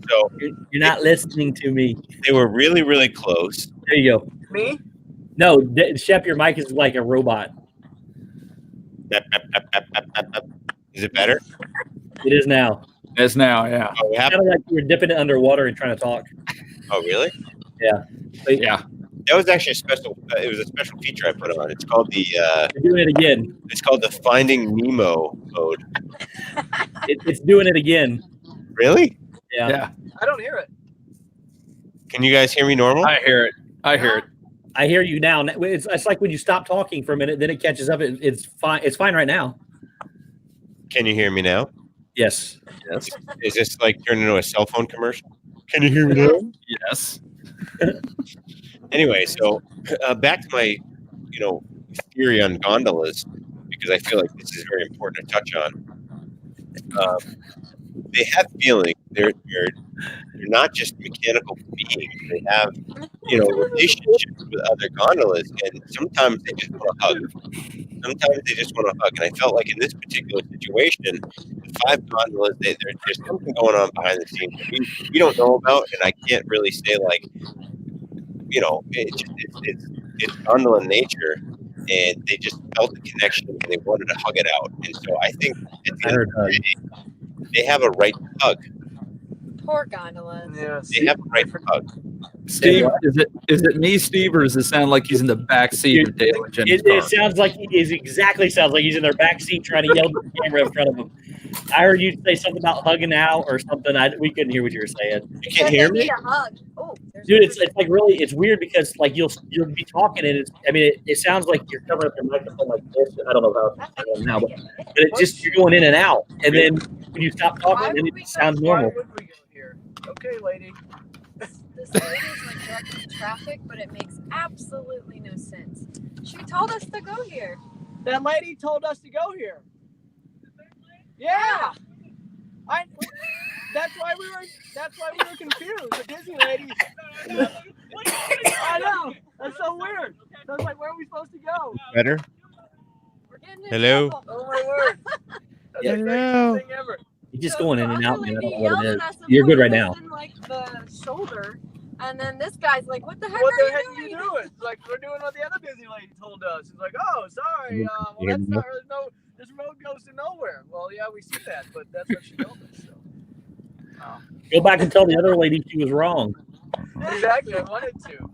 So You're not listening to me. they were really, really close. There you go. Me? No, Shep, your mic is like a robot. Is it better? It is now. It's now, yeah. Oh, It sounded like you were dipping it underwater and trying to talk. oh really? Yeah. Yeah. That was actually a special. It was a special feature I put on. It's called the. You're doing it again. It's called the Finding Nemo mode. It's doing it again. Really? Yeah. Yeah. I don't hear it. Can you guys hear me normal? I hear it. I hear you now. It's like when you stop talking for a minute, then it catches up. It's fine. It's fine right now. Can you hear me now? Yes. Yes. Is this like turned into a cell phone commercial? Can you hear me now? Yes. Anyway, so back to my, theory on gondolas, because I feel like this is very important to touch on. They have feelings. They're not just mechanical beings. They have, relationships with other gondolas, and sometimes they just want to hug. And I felt like in this particular situation, the 5 gondolas, there's something going on behind the scenes that we don't know about, and I can't really say like, it's gondola nature, and they just felt the connection and they wanted to hug it out. And so I think at the end of the day, they have a right to hug. Poor gondolas. Yes. They have a right to hug. Steve, is it me, Steve, or does it sound like he's in the back seat of Dale and Jenny's It car? sounds like sounds like he's in their back seat trying to yell at the camera in front of him. I heard you say something about hugging out or something. We couldn't hear what you were saying. You can't hear me? Need a hug. Oh, there's Dude, it's like really, it's weird because like you'll be talking and it sounds like you're covering up your microphone like this. I don't know how it's now, but it just you're going in and out, and then when you stop talking, then it sounds normal. Why would we go here? Okay, lady. This lady is like directing traffic, but it makes absolutely no sense. She told us to go here. That lady told us to go here. Yeah. That's why we were confused. The Disney lady. I know. That's so weird. So I was like, where are we supposed to go? Better? We're getting in Hello? trouble. Oh my word. That's Yeah. the craziest thing ever. You're just So going in the and other out, man. I lady don't know what it yelled is. at us and You're good put right us now. in, like the shoulder, and then this guy's like, "What the heck What are the heck are you you doing?" doing? It's like we're doing what the other Disney lady told us. It's like, oh, sorry. Well, Yeah. that's not. This road goes to nowhere. Well, yeah, we see that, but that's what she told us. So. Oh. Go back and tell the other lady she was wrong. Exactly. I wanted to.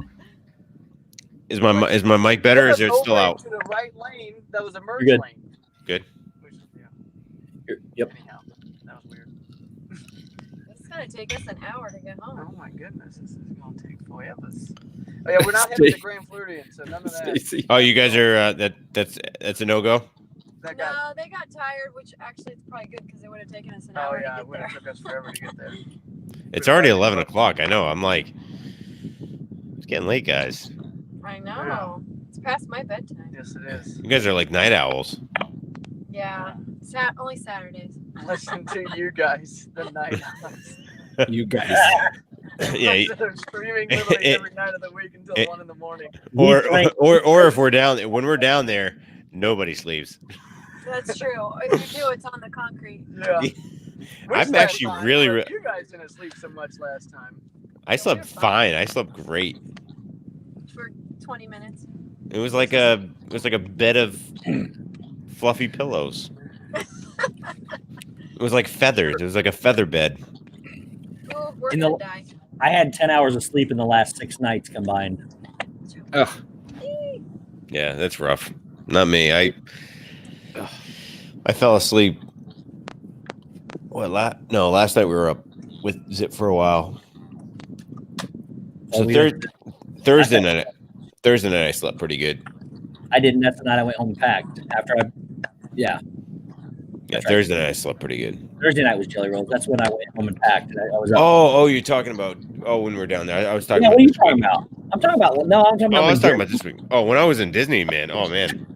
Is my mic better, or is it still out? To the right lane, that was a merge You're good. lane. Good. Which, yeah. Yep. Anyhow, that was weird. It's gonna take us an hour to get home. Oh my goodness, this is gonna take forever. Oh yeah, we're not headed to Grand Floridian, so none of that. Oh, you guys are that's a no-go? That guy. No, they got tired, which actually is probably good because it would have taken us an Oh hour yeah, to it get would there. have took us forever to get there. It's already 11 o'clock. I know. I'm like, it's getting late, guys. I know. It's past my bedtime. Yes, it is. You guys are like night owls. Yeah. Only Saturdays. Listen to you guys, the night owls. You guys. Yeah. They're screaming literally every night of the week until 1 in the morning. Or if we're down, when we're down there, nobody sleeps. That's true. If you do, it's on the concrete. Yeah. I'm actually really. You guys didn't sleep so much last time. I slept fine. I slept great. For 20 minutes. It was like a bed of fluffy pillows. It was like feathers. It was like a feather bed. Oh, we're gonna die. I had 10 hours of sleep in the last 6 nights combined. Oh, Yeah, that's rough. Not me. I fell asleep. Last night we were up with Zip for a while. So Thursday night I slept pretty good. I didn't. That's the night I went home and packed. Yeah, Thursday night I slept pretty good. Thursday night was Jelly Rolls. That's when I went home and packed. And I was up. Oh, you're talking about when we were down there. I was talking. Yeah, about what are you talking about? I'm talking about. I was talking about this week. Oh, when I was in Disney, man. Oh man.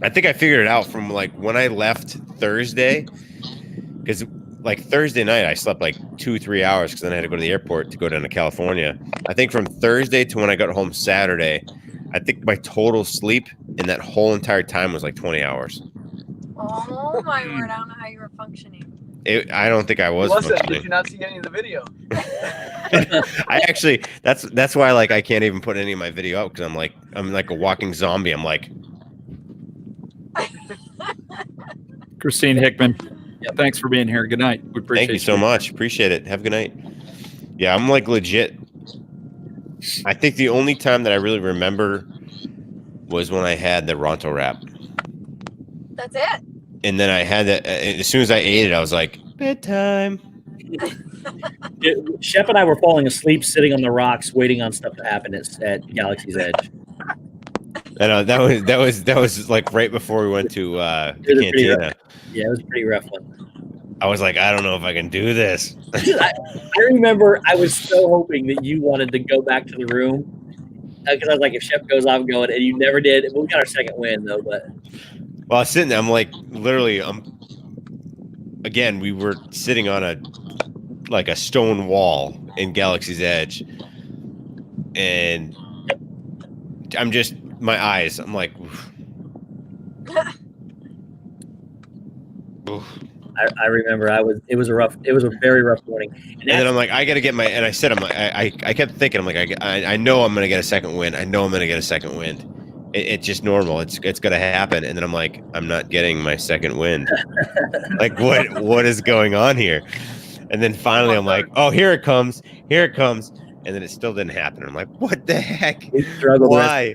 I think I figured it out from like when I left Thursday, because like Thursday night I slept like 2-3 hours because then I had to go to the airport to go down to California. I think from Thursday to when I got home Saturday, I think my total sleep in that whole entire time was like 20 hours. Oh my word! I don't know how you were functioning. I don't think I was. Did you not see any of the video? I actually, that's why like I can't even put any of my video out because I'm like a walking zombie. I'm like. Christine Hickman, thanks for being here. Good night. We appreciate Thank you so much. Appreciate it. Have a good night. Yeah, I'm like legit. I think the only time that I really remember was when I had the Ronto wrap. That's it. And then I had that. As soon as I ate it, I was like, bedtime. Shep and I were falling asleep sitting on the rocks, waiting on stuff to happen at Galaxy's Edge. I know that was like right before we went to the cantina. Yeah, it was a pretty rough one. I was like, I don't know if I can do this. I remember I was so hoping that you wanted to go back to the room because I was like, if Shep goes, I'm going, and you never did. We got our second win though, but. Well, I was sitting there. I'm like, literally, again, we were sitting on a stone wall in Galaxy's Edge, and I'm just my eyes. I'm like, oof. Oof. I remember it was a very rough morning. And then I'm like, I got to get and I said, I kept thinking, I'm like, I know I'm going to get a second win. I know I'm going to get a second win. It's just normal. It's going to happen. And then I'm like, I'm not getting my second win. Like, what is going on here? And then finally I'm like, oh, here it comes. And then it still didn't happen. I'm like, what the heck? Why?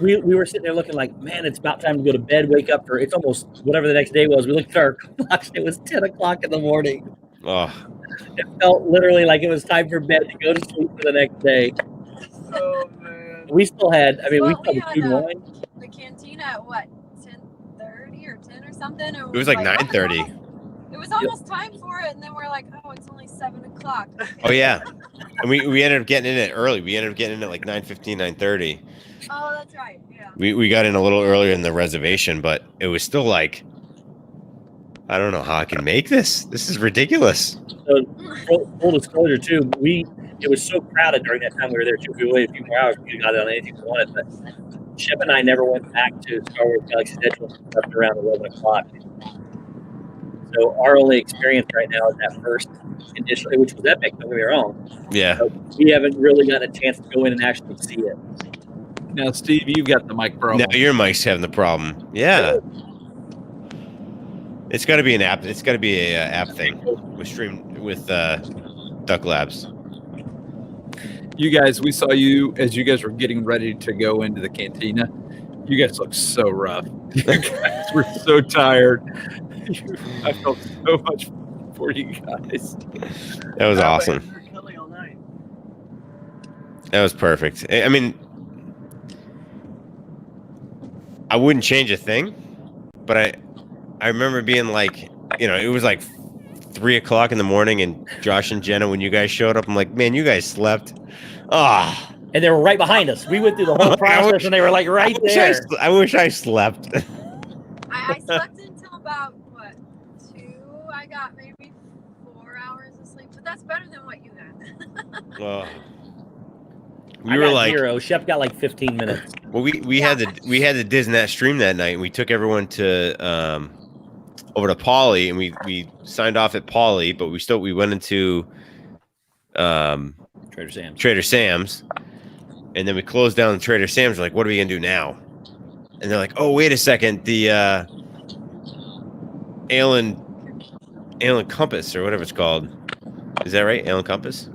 We were sitting there looking like, man, it's about time to go to bed, wake up for it's almost whatever the next day was. We looked at our clocks. It was 10 o'clock in the morning. Oh, It felt literally like it was time for bed to go to sleep for the next day. Oh man. We still had. I mean, we Well, still we had food and had wine. the cantina at what, 10:30 or 10 or something. It was like 9:30. It was almost time for it, and then we're like, oh, it's only 7 o'clock. Okay. Oh yeah, and we ended up getting in it early. We ended up getting in at like 9:15, 9:30. Oh, that's right. Yeah. We got in a little earlier in the reservation, but it was still like, I don't know how I can make this. This is ridiculous. So, full disclosure too, it was so crowded during that time we were there too. We waited a few more hours. We got on anything we wanted, but Shep and I never went back to Star Wars Galaxy's Edge until around 11 o'clock. So our only experience right now is that first initially, which was epic. Don't get me wrong. Yeah. So we haven't really gotten a chance to go in and actually see it. Now, Steve, you've got the mic problem. Now your mic's having the problem. Yeah. It's got to be an app. It's got to be a app thing with Duck Labs. You guys, we saw you as you guys were getting ready to go into the cantina. You guys look so rough. You guys were so tired. I felt so much for you guys. That was awesome. That was perfect. I mean, I wouldn't change a thing, but I remember being like, it was like 3 o'clock in the morning, and Josh and Jenna, when you guys showed up, I'm like, man, you guys slept. Ah. And they were right behind us. We went through the whole process, and they were like right there. I wish I slept. I slept until about, 2? I got maybe 4 hours of sleep, but that's better than what you had. We were like 0. Shep got like 15 minutes. Well, we had the Disney stream that night, and we took everyone to over to Poly, and we signed off at Poly, but we went into Trader Sam's, and then we closed down Trader Sam's. We're like, what are we gonna do now? And they're like, oh, wait a second, the Ale and Compass or whatever it's called. Is that right? Ale and Compass?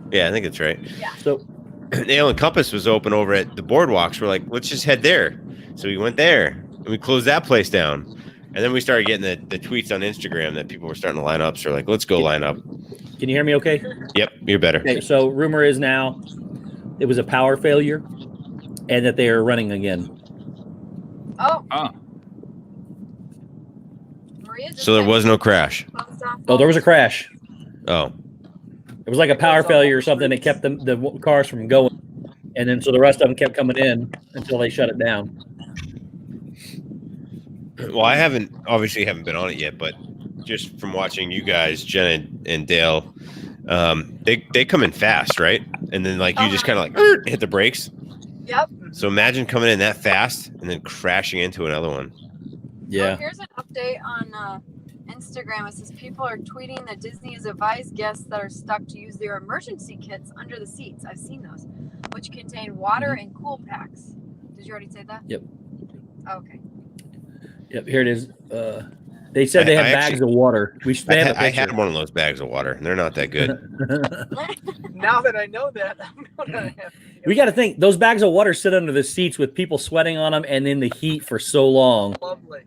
Yeah, I think it's right. Yeah. So Ale and Compass was open over at the boardwalks. We're like, let's just head there. So we went there, and we closed that place down. And then we started getting the tweets on Instagram that people were starting to line up. So we're like, let's go line up. Can you hear me okay? Yep, you're better. Okay, so rumor is now it was a power failure and that they are running again. Oh. So there was no crash. Oh, there was a crash. Oh. It was like a power failure or something that kept the cars from going. And then so the rest of them kept coming in until they shut it down. Well, I obviously haven't been on it yet, but just from watching you guys, Jen and Dale, they come in fast, right? And then you just kind of like hit the brakes. Yep. So imagine coming in that fast and then crashing into another one. Yeah. Here's an update on Instagram. It says people are tweeting that Disney has advised guests that are stuck to use their emergency kits under the seats. I've seen those, which contain water and cool packs. Did you already say that? Yep. Okay. Yep. Here it is. They said they have bags of water. I had one of those bags of water, and they're not that good. Now that I know that, I'm gonna have We got to think those bags of water sit under the seats with people sweating on them and in the heat for so long. lovely.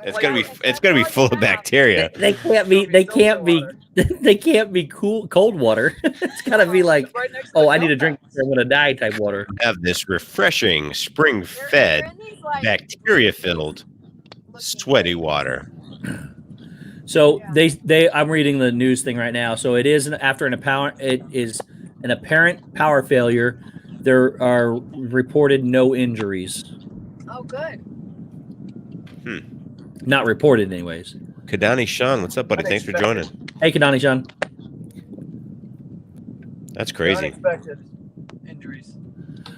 It's gonna be full of bacteria. They can't be. They can't be. They can't be cold water. It's got to be like, oh, I need to drink. I'm gonna die type water. Have this refreshing, spring-fed, bacteria-filled, sweaty water. So I'm reading the news thing right now. So it is it is an apparent power failure. There are reported no injuries. Oh, good. Not reported, anyways. Kadani Sean, what's up, buddy? Thanks for joining. Hey, Kadani Sean. That's crazy. Unexpected injuries.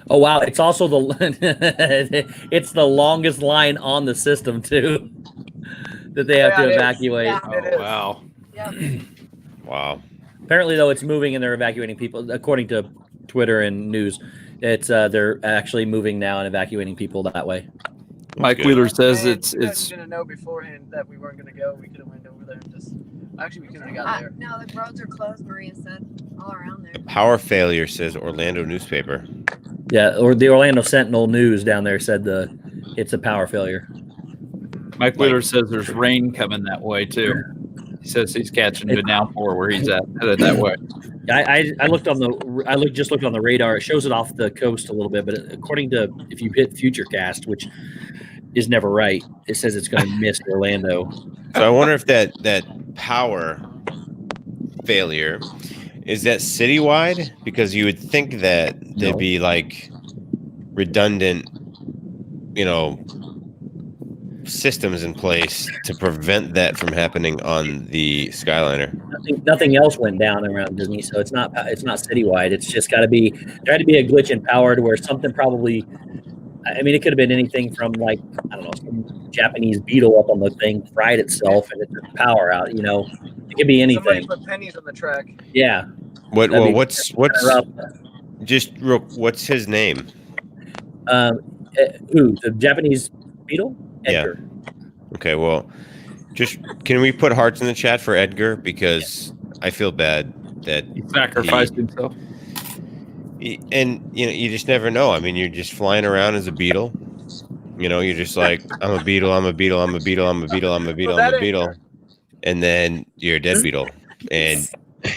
Oh wow! It's also it's the longest line on the system too that they have to evacuate. Yeah. Oh, wow. Yep. Wow. Apparently, though, it's moving and they're evacuating people. According to Twitter and news, it's they're actually moving now and evacuating people that way. Mike Wheeler says We it's didn't know beforehand that we weren't going to go. We could have went over there and just. Actually, we could have got there. No, the roads are closed. Maria said all around there. Power failure, says Orlando newspaper. Yeah, or the Orlando Sentinel News down there said it's a power failure. Mike Wheeler says there's rain coming that way too. He says he's catching the downpour where he's at, headed that way. I looked on the radar. It shows it off the coast a little bit, but according to if you hit Futurecast, which is never right, it says it's going to miss Orlando. So I wonder if that power failure is that citywide, because you would think that there'd be like redundant, systems in place to prevent that from happening on the Skyliner. Nothing else went down around Disney, so it's not citywide. It's just got to be, there had to be a glitch in power to where something probably, I mean, it could have been anything from like, I don't know, some Japanese beetle up on the thing fried itself and it took power out, It could be anything. Somebody put pennies on the track. Yeah. What's what's his name? Who? The Japanese beetle? Edgar. Yeah. Okay, well, just can we put hearts in the chat for Edgar, because I feel bad that he sacrificed himself. And you just never know. I mean, you're just flying around as a beetle. You're just like, I'm a beetle, I'm a beetle, I'm a beetle, I'm a beetle, I'm a beetle, I'm a beetle, and then you're a dead beetle, and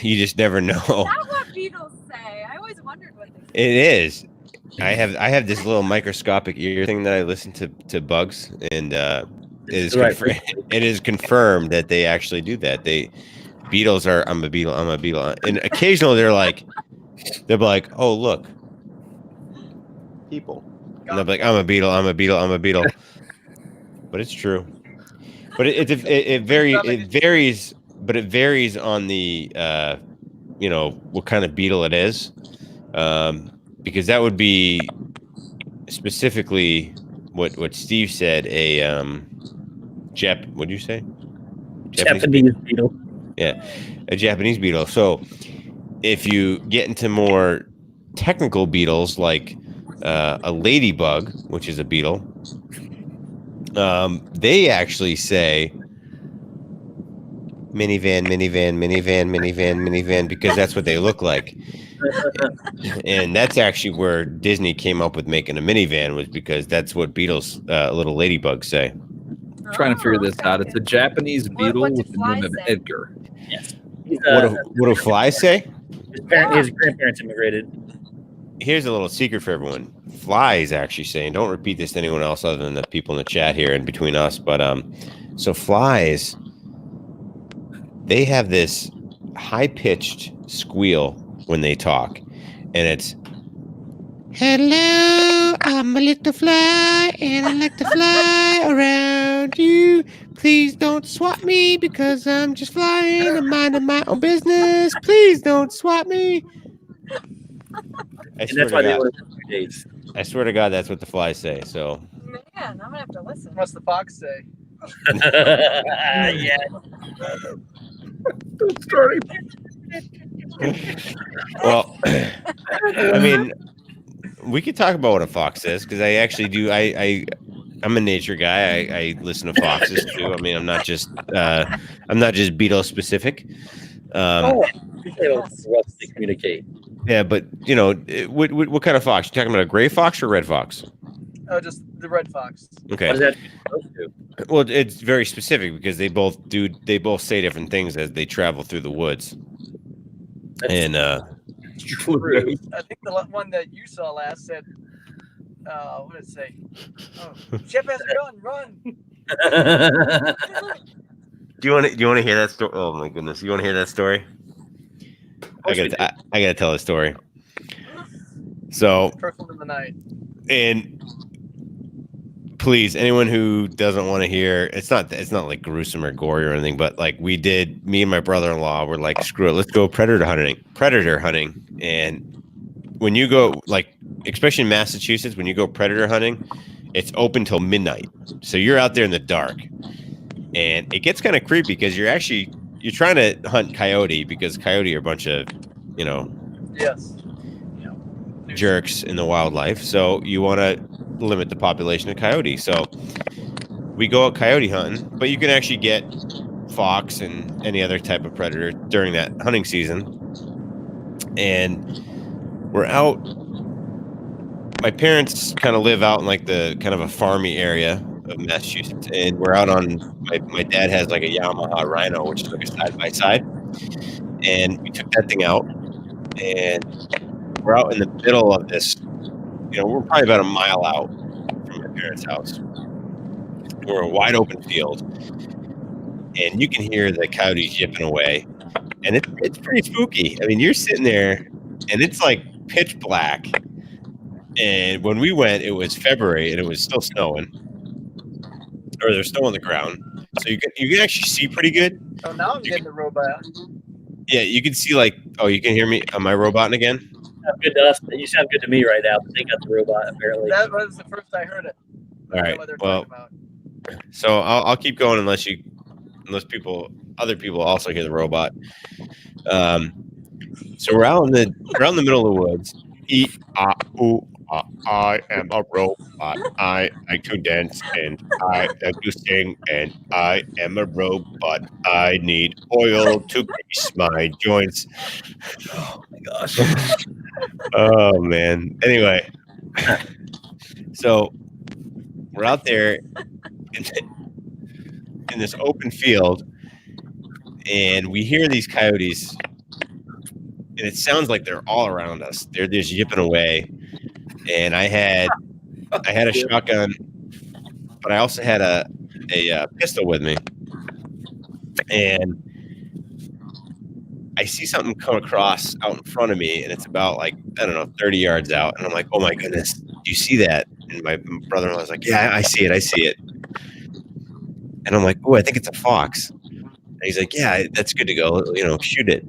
you just never know. Is that what beetles say? I always wondered what they say. It is. I have this little microscopic ear thing that I listen to bugs, and it is confirmed that they actually do that. Beetles are, I'm a beetle, and occasionally they'll be like, oh look, people, and they'll be like, I'm a beetle, I'm a beetle, I'm a beetle. But it's true. But it varies, but it varies on the what kind of beetle it is. Because that would be specifically what Steve said, what'd you say? Japanese beetle. Yeah, a Japanese beetle. So if you get into more technical beetles like a ladybug, which is a beetle, they actually say minivan, minivan, minivan, minivan, minivan, because that's what they look like. And that's actually where Disney came up with making a minivan, was because that's what beetles, little ladybugs say. I'm trying to figure this out. It's a Japanese beetle with the name of Edgar. Yes. What do flies say? His grandparents immigrated. Here's a little secret for everyone. Flies actually say, and don't repeat this to anyone else other than the people in the chat here and between us, but so flies, they have this high-pitched squeal when they talk, and it's, hello, I'm a little fly, and I like to fly around you. Please don't swat me, because I'm just flying and minding my own business. Please don't swat me. I swear to God, that's what the flies say. So, Man, I'm gonna have to listen. What's the fox say? Yeah. Starting. Well, I mean, we could talk about what a fox is, because I actually do. I'm a nature guy. I listen to foxes too. I mean, I'm not just beetle specific. They communicate. Yeah, but what kind of fox? You talking about a gray fox or red fox? Oh, just the red fox. Okay. What does that supposed to? Well, it's very specific, because they both say different things as they travel through the woods. And True. I think the one that you saw last said, what did it say? Oh, Shep has a gun, run! Do you want to hear that story? Oh my goodness, you want to hear that story? I gotta tell a story. So, Purple in the night. And please, anyone who doesn't want to hear, it's not like gruesome or gory or anything, but like me and my brother-in-law were like, screw it, let's go predator hunting. And when you go, like, especially in Massachusetts, when you go predator hunting, it's open till midnight. So you're out there in the dark, and it gets kind of creepy, because you're trying to hunt coyote, because coyote are a bunch of, Yes. jerks in the wildlife. So you want to limit the population of coyote. So we go out coyote hunting, but you can actually get fox and any other type of predator during that hunting season. And we're out. My parents kind of live out in like the kind of a farmy area, of Massachusetts, and we're out on my dad has like a Yamaha Rhino, which is like a side by side, and we took that thing out, and we're out in the middle of this. We're probably about a mile out from my parents' house. We're a wide open field, and you can hear the coyotes yipping away, and it's pretty spooky. I mean, you're sitting there, and it's like pitch black. And when we went, it was February, and it was still snowing, or there's snow on the ground, so you can actually see pretty good. Oh, now I'm getting the robot. Yeah, you can see like. Oh, you can hear me? Am I roboting again? Sound good to us. You sound good to me right now. But they got the robot apparently. That was the first I heard it. All right. Well, so I'll keep going unless other people also hear the robot. So we're out in the middle of the woods. I am a robot. I like to dance and I like to sing and I am a robot. I need oil to grease my joints. Oh my gosh. Oh man. Anyway, so we're out there in this open field, and we hear these coyotes, and it sounds like they're all around us. They're just yipping away. And I had a shotgun, but I also had a pistol with me. And I see something come across out in front of me, and it's about 30 yards out. And I'm like, oh my goodness, do you see that? And my brother-in-law was like, yeah, I see it. And I'm like, oh, I think it's a fox. And he's like, yeah, that's good to go. Shoot it.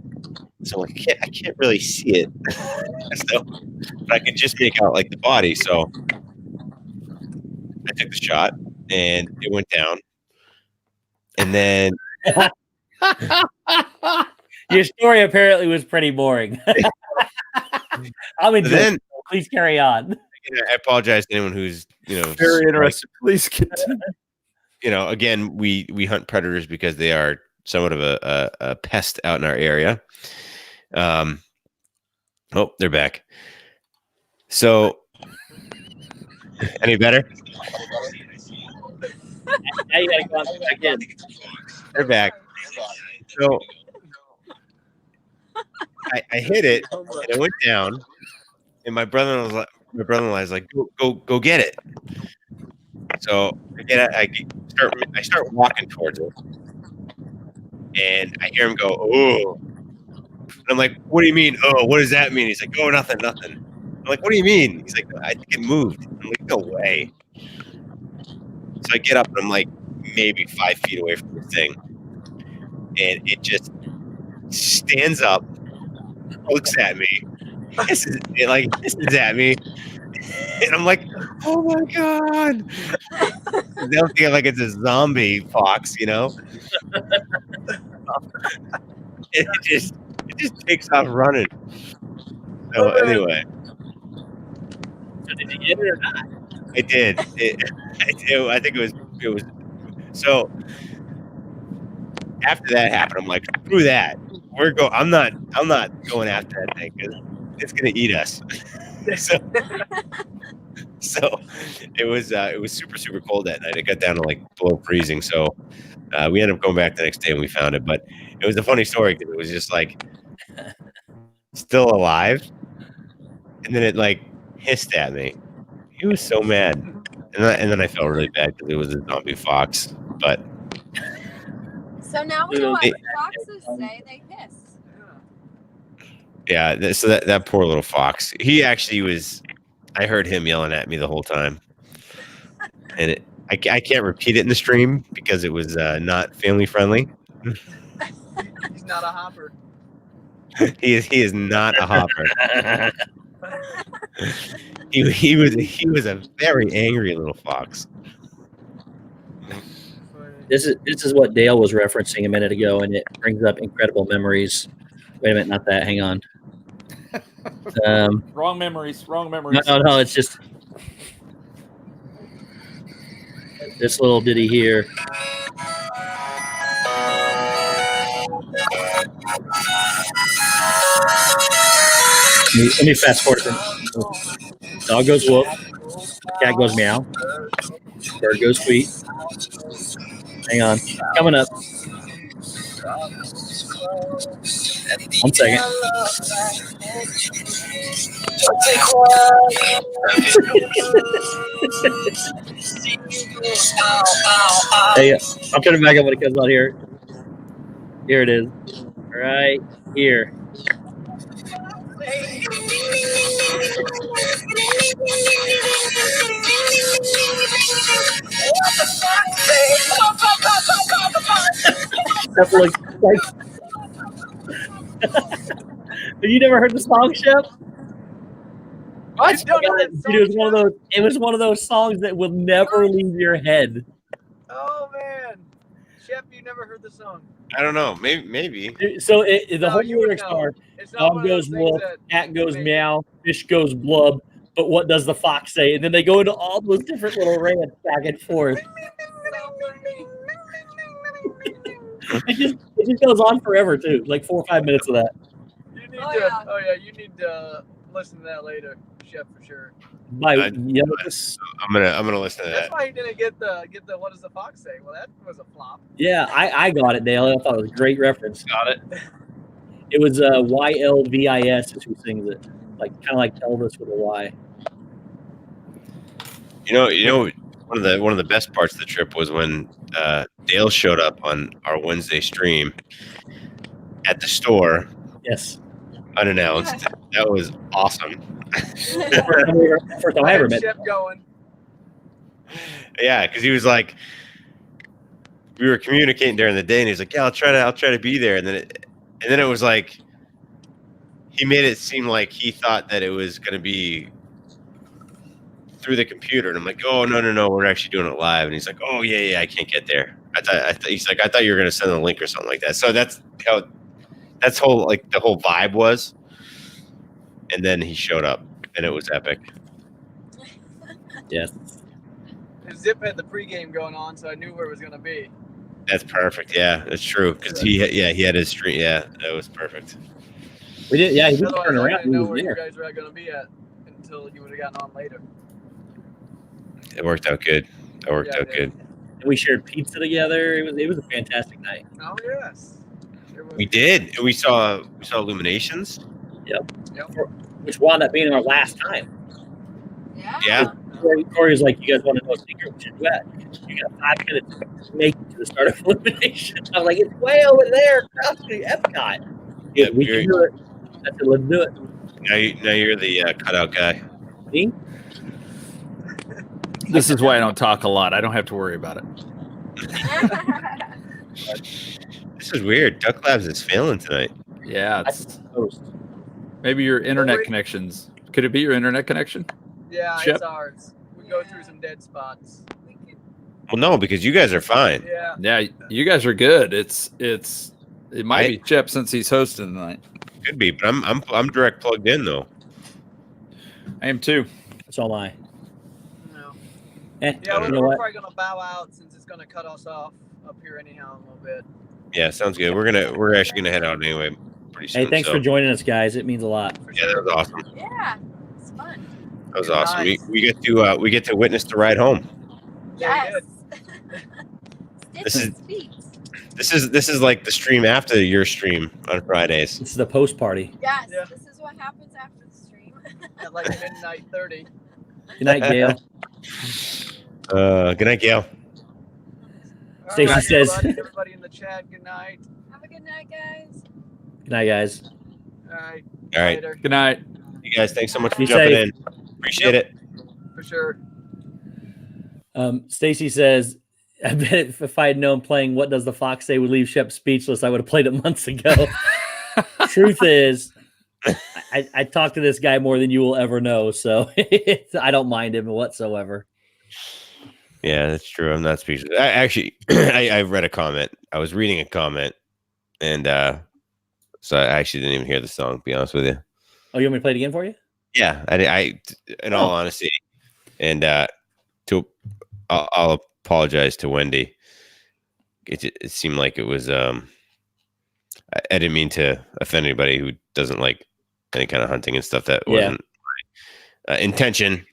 So I'm like, I can't really see it. So, but I could just make out the body. So I took the shot and it went down. And then your story apparently was pretty boring. I'm enjoying. Please carry on. I apologize to anyone who's very interested. Please continue. Again, we hunt predators because they are somewhat of a pest out in our area. Oh, they're back. So, any better? Now you gotta go on back in. They're back. So, I hit it, and it went down. And my brother-in-law is like, go get it. So I start walking towards it, and I hear him go, oh. And I'm like, what do you mean? Oh, what does that mean? He's like, oh, nothing. I'm like, what do you mean? He's like, I think it moved. I'm like, no way. So I get up and I'm like maybe 5 feet away from the thing. And it just stands up, looks at me, hisses at me. And I'm like, oh my God. They don't think like it's a zombie fox, It just takes off running. So anyway. So did you get it or not? I did. I think it was. So after that happened, I'm like, screw that. I'm not going after that thing because it's gonna eat us. So it was super, super cold that night. It got down to below freezing. So we ended up going back the next day and we found it. But it was a funny story because it was just still alive, and then it hissed at me. He was so mad, and then I felt really bad because it was a zombie fox. But so now we know why foxes say they hiss. Yeah, so that poor little fox. He actually was. I heard him yelling at me the whole time, and I can't repeat it in the stream because it was not family friendly. He's not a hopper. He is not a hopper. He was a very angry little fox. This is what Dale was referencing a minute ago, and it brings up incredible memories. Wait a minute, not that. Hang on. Wrong memories. No, it's just this little ditty here. Let me fast forward. Dog goes woof. Cat goes meow. Bird goes sweet. Hang on. Coming up. 1 second. Hey, I'll turn it back up when it comes out here. Here it is. Right here. That looks like. Have you never heard the song, Shep? What? You don't know that song, it was one of those songs that will never leave your head. Oh man, Shep, you never heard the song? I don't know. Maybe. So the whole lyrics are: dog goes wolf, cat goes meow, fish goes blub. But what does the fox say? And then they go into all those different little rants back and forth. It just goes on forever too, like 4 or 5 minutes of that. You need to listen to that later, Shep, for sure. I'm gonna listen to that. That's why he didn't get the what does the fox say? Well, that was a flop. Yeah, I got it, Dale. I thought it was a great reference. Got it. It was YLVIS is who sings it, like kind of like Elvis with a Y. You know, one of the best parts of the trip was when Dale showed up on our Wednesday stream at the store. Yes. Unannounced. Yeah. That was awesome. First time I ever met. Shep going. Yeah, because he was like, we were communicating during the day, and he was like, "Yeah, I'll try to be there." And then it was like, he made it seem like he thought that it was going to be through the computer, and I'm like, "Oh no, we're actually doing it live." And he's like, "Oh yeah, I can't get there." He's like, "I thought you were going to send a link or something like that." So that's how the whole vibe was. And then he showed up, and it was epic. Yes. Zip had the pregame going on, so I knew where it was going to be. That's perfect. Yeah, that's true. Because he had his stream. Yeah, that was perfect. We did. Yeah, he didn't turn around. I didn't know where you guys were going to be at until you would have gotten on later. It worked out good. Good. And we shared pizza together. It was a fantastic night. Oh yes. We did. We saw Illuminations. Yep. Which wound up being our last time. Yeah. Corey was like, "You guys want to know a secret? We should do that. You got 5 minutes to make it to the start of Illuminations." I was like, "It's way over there across the Epcot." Yeah, we can do it. I said, "Let's do it." Now you're the cutout guy. Me? This is why I don't talk a lot. I don't have to worry about it. This is weird. Duck Labs is failing tonight. Yeah, maybe your internet connections. Could it be your internet connection? Yeah, Shep? It's ours. We go through some dead spots. Well, no, because you guys are fine. Yeah, you guys are good. It might be Shep since he's hosting tonight. Could be, but I'm direct plugged in though. I am too. That's all I. No. Yeah, we're probably gonna bow out since it's gonna cut us off up here anyhow a little bit. Yeah, sounds good. We're actually gonna head out anyway pretty soon. Hey, thanks for joining us, guys. It means a lot. Yeah, that was awesome. Yeah, it's fun. That was awesome. Nice. We get to witness the ride home. Yes. This is like the stream after your stream on Fridays. It's the post party. Yes, yeah. This is what happens after the stream. At like midnight 30. Good night, Gail. Good night, Gail. Stacy says. Everybody in the chat, good night. Have a good night, guys. Good night, guys. All right. Later. Good night. You guys, thanks so much for jumping in. Appreciate it. For sure. Stacy says, "I bet if I had known playing What Does the Fox Say would leave Shep speechless, I would have played it months ago." Truth is, I talk to this guy more than you will ever know, so I don't mind him whatsoever. Yeah, that's true. I'm not speechless. I read a comment. I was reading a comment, and so I actually didn't even hear the song, to be honest with you. Oh, you want me to play it again for you? Yeah, I in all honesty, and I'll apologize to Wendy. It seemed like it was I didn't mean to offend anybody who doesn't like any kind of hunting and stuff. That wasn't my intention.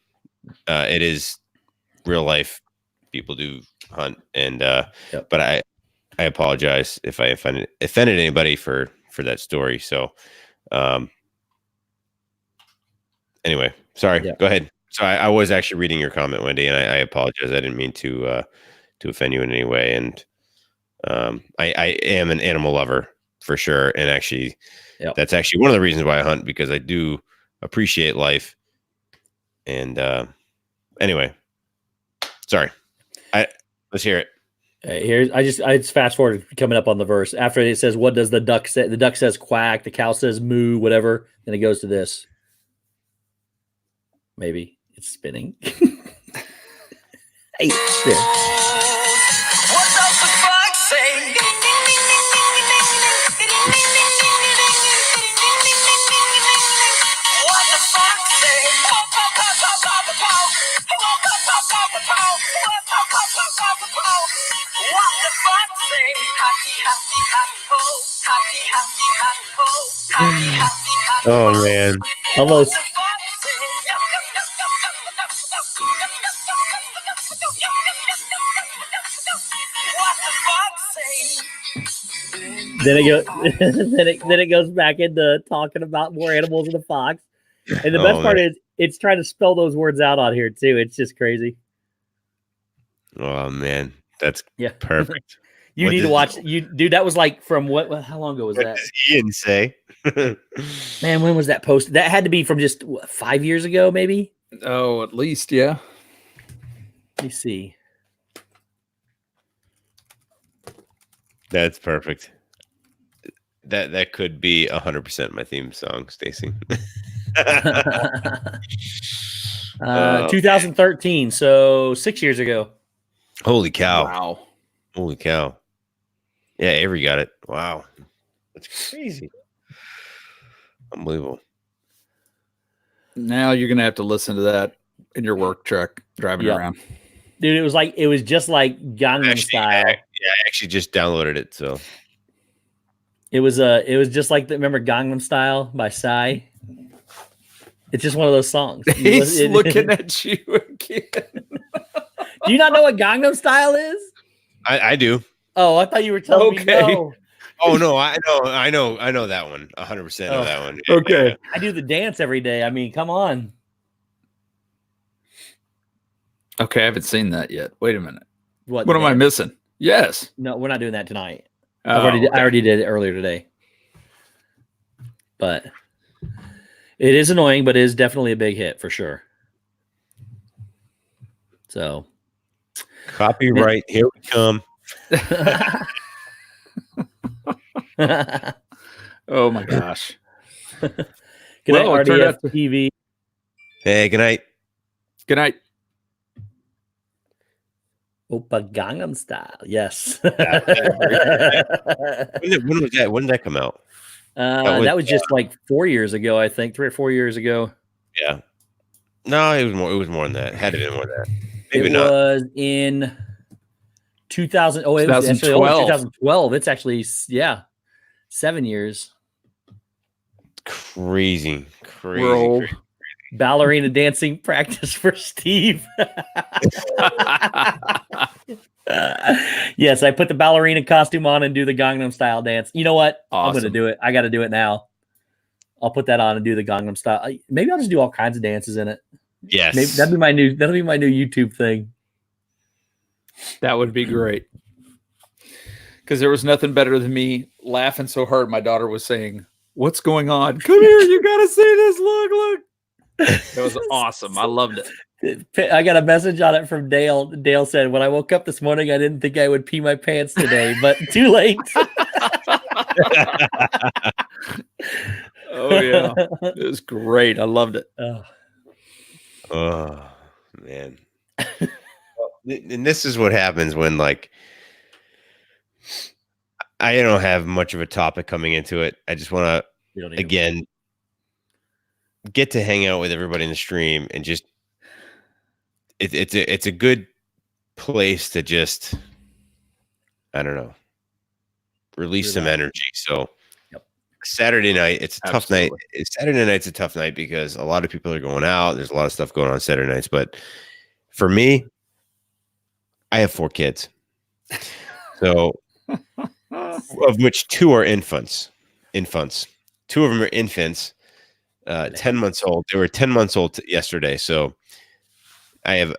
It is real life people do hunt, and but I apologize if I offended anybody for that story. So anyway, sorry. Go ahead. So I was actually reading your comment, Wendy, and I apologize. I didn't mean to offend you in any way. And I am an animal lover for sure. And actually, that's actually one of the reasons why I hunt, because I do appreciate life. And anyway, sorry. Let's hear it. I just fast forward coming up on the verse after it says, "What does the duck say?" The duck says quack. The cow says moo. Whatever. Then it goes to this. Maybe it's spinning. Hey, spin. What does the fox say? What the fox say? What the fox say? Happy, happy, happy, ho. Happy, happy, happy, ho. Happy, happy, happy, ho. Oh man. Almost. Then it goes. then it goes back into talking about more animals in the fox. And the best part is it's trying to spell those words out on here too. It's just crazy. Oh man, that's perfect. You need to watch. Dude, that was like from what? How long ago was that? What does Ian say? Man, when was that posted? That had to be from just 5 years ago, maybe. Oh, at least, yeah. Let me see. That's perfect. That could be 100% my theme song, Stacy. 2013, so 6 years ago. Holy cow! Wow! Holy cow! Yeah, Avery got it. Wow, that's crazy. Unbelievable. Now you're gonna have to listen to that in your work truck driving around. Dude, it was just like Gangnam Style. I actually just downloaded it, so it was just like remember Gangnam Style by Psy. It's just one of those songs. He's looking at you again. Do you not know what Gangnam Style is? I do. Oh, I thought you were telling me no. Oh no, I know that one. 100% of that one. Okay. Yeah. I do the dance every day. I mean, come on. Okay, I haven't seen that yet. Wait a minute. What am I missing? Yes. No, we're not doing that tonight. Oh, I already did it earlier today. But it is annoying, but it is definitely a big hit for sure. So copyright, here we come. Oh my gosh. Good night, RDF TV. Hey, good night. Good night. Oppa Gangnam Style. Yes. When was that? When did that come out? That was just like 4 years ago, I think, 3 or 4 years ago. Yeah. No, it was more. It was more than that. Had to be more than that. Maybe it was in 2000. Oh, it was actually 2012. It's actually 7 years. Crazy. We're old. Crazy. Ballerina dancing practice for Steve. Yes, I put the ballerina costume on and do the Gangnam Style dance. You know what? Awesome. I'm going to do it. I got to do it now. I'll put that on and do the Gangnam Style. Maybe I'll just do all kinds of dances in it. Yes. Maybe that'll be my new YouTube thing. That would be great. Because there was nothing better than me laughing so hard my daughter was saying, "What's going on? Come here, you gotta see this. Look." That was awesome. I loved it. I got a message on it from Dale. Dale said, "When I woke up this morning, I didn't think I would pee my pants today, but too late." Oh yeah, it was great. I loved it. Oh man. And this is what happens when, like, I don't have much of a topic coming into it. I just want to again get to hang out with everybody in the stream and just it's a good place to just, I don't know, release some energy. So Saturday night, it's a tough night. Saturday night's a tough night because a lot of people are going out. There's a lot of stuff going on Saturday nights. But for me, I have 4 kids. So of which 2 are infants. 2 of them are infants, 10 months old. They were 10 months old yesterday. So I have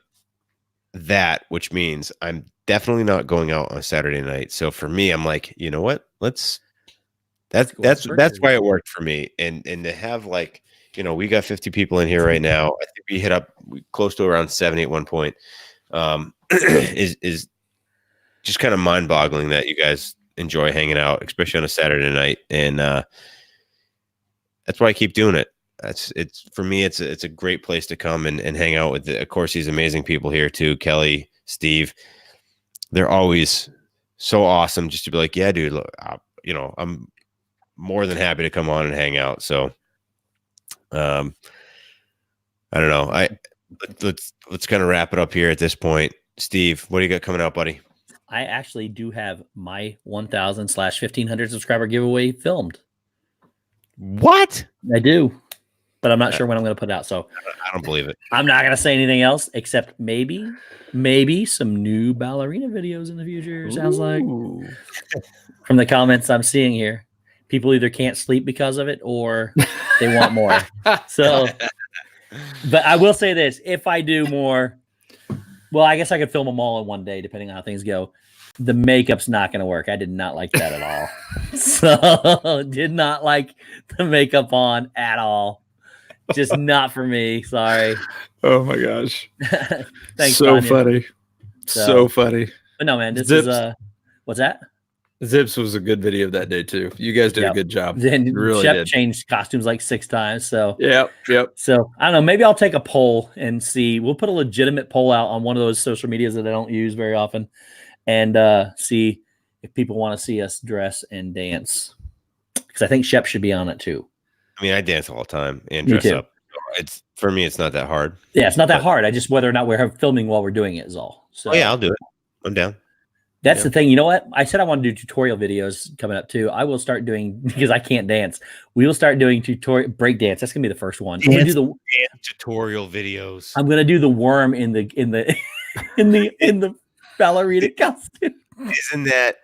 that, which means I'm definitely not going out on Saturday night. So for me, I'm like, you know what? That's why it worked for me. And to have like, we got 50 people in here right now. I think we hit up close to around 70 at one point. Is just kind of mind-boggling that you guys enjoy hanging out, especially on a Saturday night. And that's why I keep doing it. It's for me, it's a great place to come and hang out with, of course, these amazing people here too. Kelly, Steve, they're always so awesome just to be like, yeah, dude, look, I'm more than happy to come on and hang out. So, I don't know. Let's kind of wrap it up here at this point. Steve, what do you got coming out, buddy? I actually do have my 1,000/1,500 subscriber giveaway filmed. What? I do, but I'm not sure when I'm going to put it out. So I don't believe it. I'm not going to say anything else except maybe some new ballerina videos in the future. Sounds like from the comments I'm seeing here, people either can't sleep because of it or they want more. So, but I will say this: if I do more, well, I guess I could film them all in one day, depending on how things go. The makeup's not going to work. I did not like that at all. So did not like the makeup on at all. Just not for me. Sorry. Oh my gosh. Thanks. So Tanya. funny. So funny. But no, man, this Zips. is what's that? Zips was a good video that day too. You guys did a good job. Then really Shep did. changed costumes like 6 times. So Yep. So I don't know. Maybe I'll take a poll and see. We'll put a legitimate poll out on one of those social medias that I don't use very often, and see if people want to see us dress and dance. Because I think Shep should be on it too. I mean, I dance all the time and dress up. It's for me. It's not that hard. Yeah, it's not that hard. I just whether or not we're filming while we're doing it is all. So yeah, I'll do it. I'm down. That's the thing. You know what? I said I want to do tutorial videos coming up too. I will start doing because I can't dance. We will start doing tutorial break dance. That's gonna be the first one. I'm gonna do the tutorial videos. I'm gonna do the worm in the in the ballerina costume. Isn't that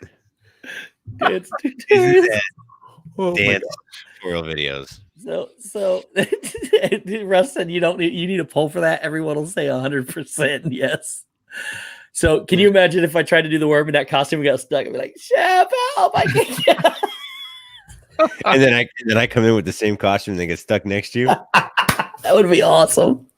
dance tutorial videos? So Russ said you need a poll for that. Everyone will say 100% yes. So can you imagine if I tried to do the worm in that costume and got stuck? I'd be like, Shep, help! I can't. and then I come in with the same costume and they get stuck next to you. That would be awesome.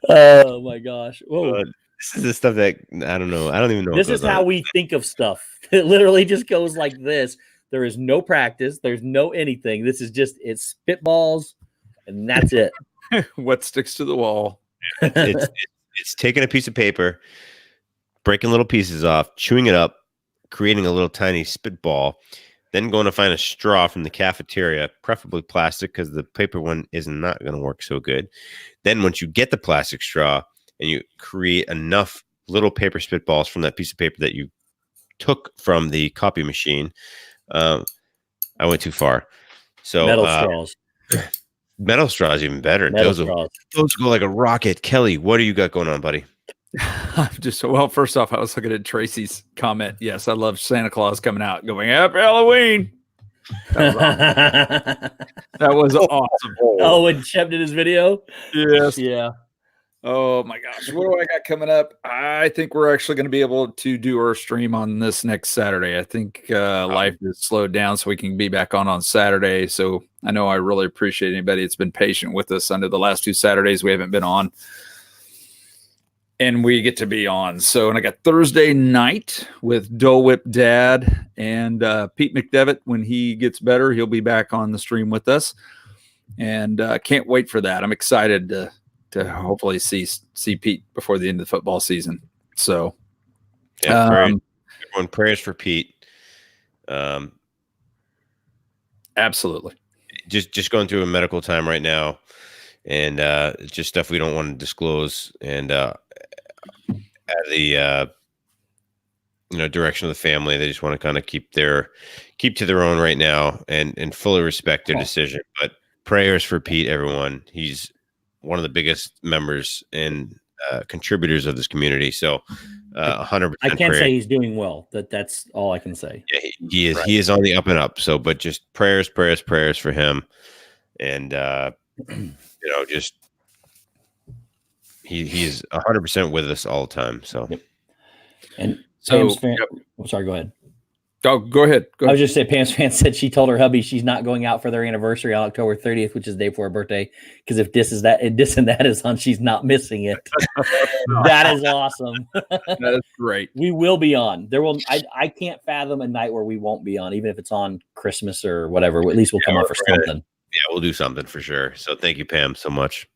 Oh my gosh! Whoa. This is the stuff that I don't know. I don't even know. This is how we think of stuff. It literally just goes like this. There is no practice. There's no anything. This is just it's spitballs, and that's it. What sticks to the wall? It's taking a piece of paper, breaking little pieces off, chewing it up, creating a little tiny spitball, then going to find a straw from the cafeteria, preferably plastic because the paper one is not going to work so good. Then once you get the plastic straw and you create enough little paper spitballs from that piece of paper that you took from the copy machine, I went too far. So metal straws. Metal straws even better. Those go like a rocket. Kelly, what do you got going on, buddy? First off, I was looking at Tracy's comment. Yes, I love Santa Claus coming out going, Happy Halloween. That was awesome. Oh, when Shep did his video? Yes. Yeah. Oh my gosh. What do I got coming up? I think we're actually going to be able to do our stream on this next Saturday. I think life is slowed down so we can be back on Saturday. So I know I really appreciate anybody that's been patient with us under the last 2 Saturdays we haven't been on. And we get to be on. So, and I got Thursday night with Dole Whip Dad and Pete McDevitt. When he gets better, he'll be back on the stream with us. And can't wait for that. I'm excited to hopefully see Pete before the end of the football season. So, yeah, everyone prayers for Pete. Absolutely. Just going through a medical time right now, and just stuff we don't want to disclose, and the direction of the family. They just want to kind of keep to their own right now, and fully respect their decision. But prayers for Pete, everyone. He's one of the biggest members in contributors of this community. So 100%. I can't say he's doing well. That's all I can say. Yeah, he is. Right. He is on the up and up. So, but just prayers for him, and just he's 100% with us all the time. So, and so sorry, go ahead. Oh, go ahead. I was just saying, Pam's fan said she told her hubby she's not going out for their anniversary on October 30th, which is the day before her birthday. Because if this and that is on, she's not missing it. That is awesome. That's great. We will be on. I can't fathom a night where we won't be on, even if it's on Christmas or whatever. At least we'll come up for something. Yeah, we'll do something for sure. So thank you, Pam, so much.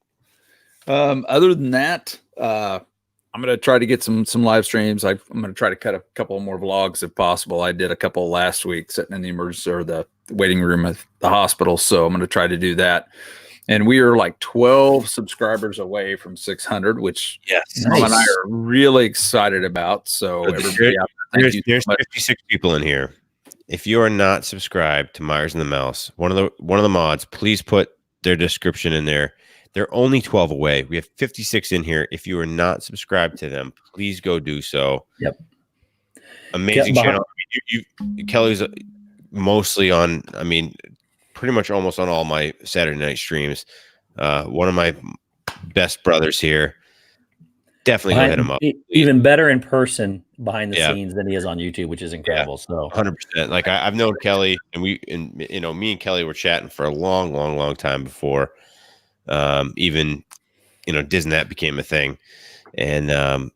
Other than that, I'm going to try to get some live streams. I'm going to try to cut a couple more vlogs if possible. I did a couple last week sitting in the emergency or the waiting room at the hospital. So I'm going to try to do that. And we are like 12 subscribers away from 600, which Mom and I are really excited about. So everybody out there, there's 56 people in here. If you are not subscribed to Myers and the Mouse, one of the mods, please put their description in there. They're only 12 away. We have 56 in here. If you are not subscribed to them, please go do so. Yep. Amazing channel. Kelly's mostly on, pretty much almost on all my Saturday night streams. One of my best brothers here. Definitely go hit him up. Even better in person behind the scenes than he is on YouTube, which is incredible. So 100%. Like I've known Kelly, and me and Kelly were chatting for a long time before even Disneynet became a thing, and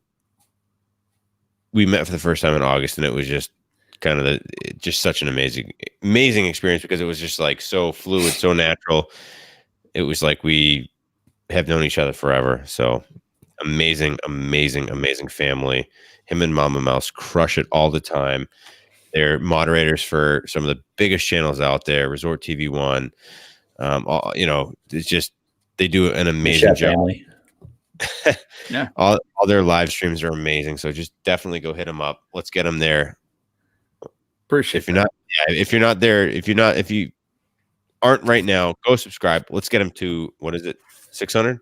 we met for the first time in August, and it was just kind of just such an amazing experience, because it was just like so fluid, so natural. It was like we have known each other forever. So amazing family. Him and Mama Mouse crush it all the time. They're moderators for some of the biggest channels out there, Resort TV One. It's just, they do an amazing job. Family. Yeah. All their live streams are amazing. So just definitely go hit them up. Let's get them there. Appreciate it. If you aren't right now, go subscribe. Let's get them to, what is it? 600?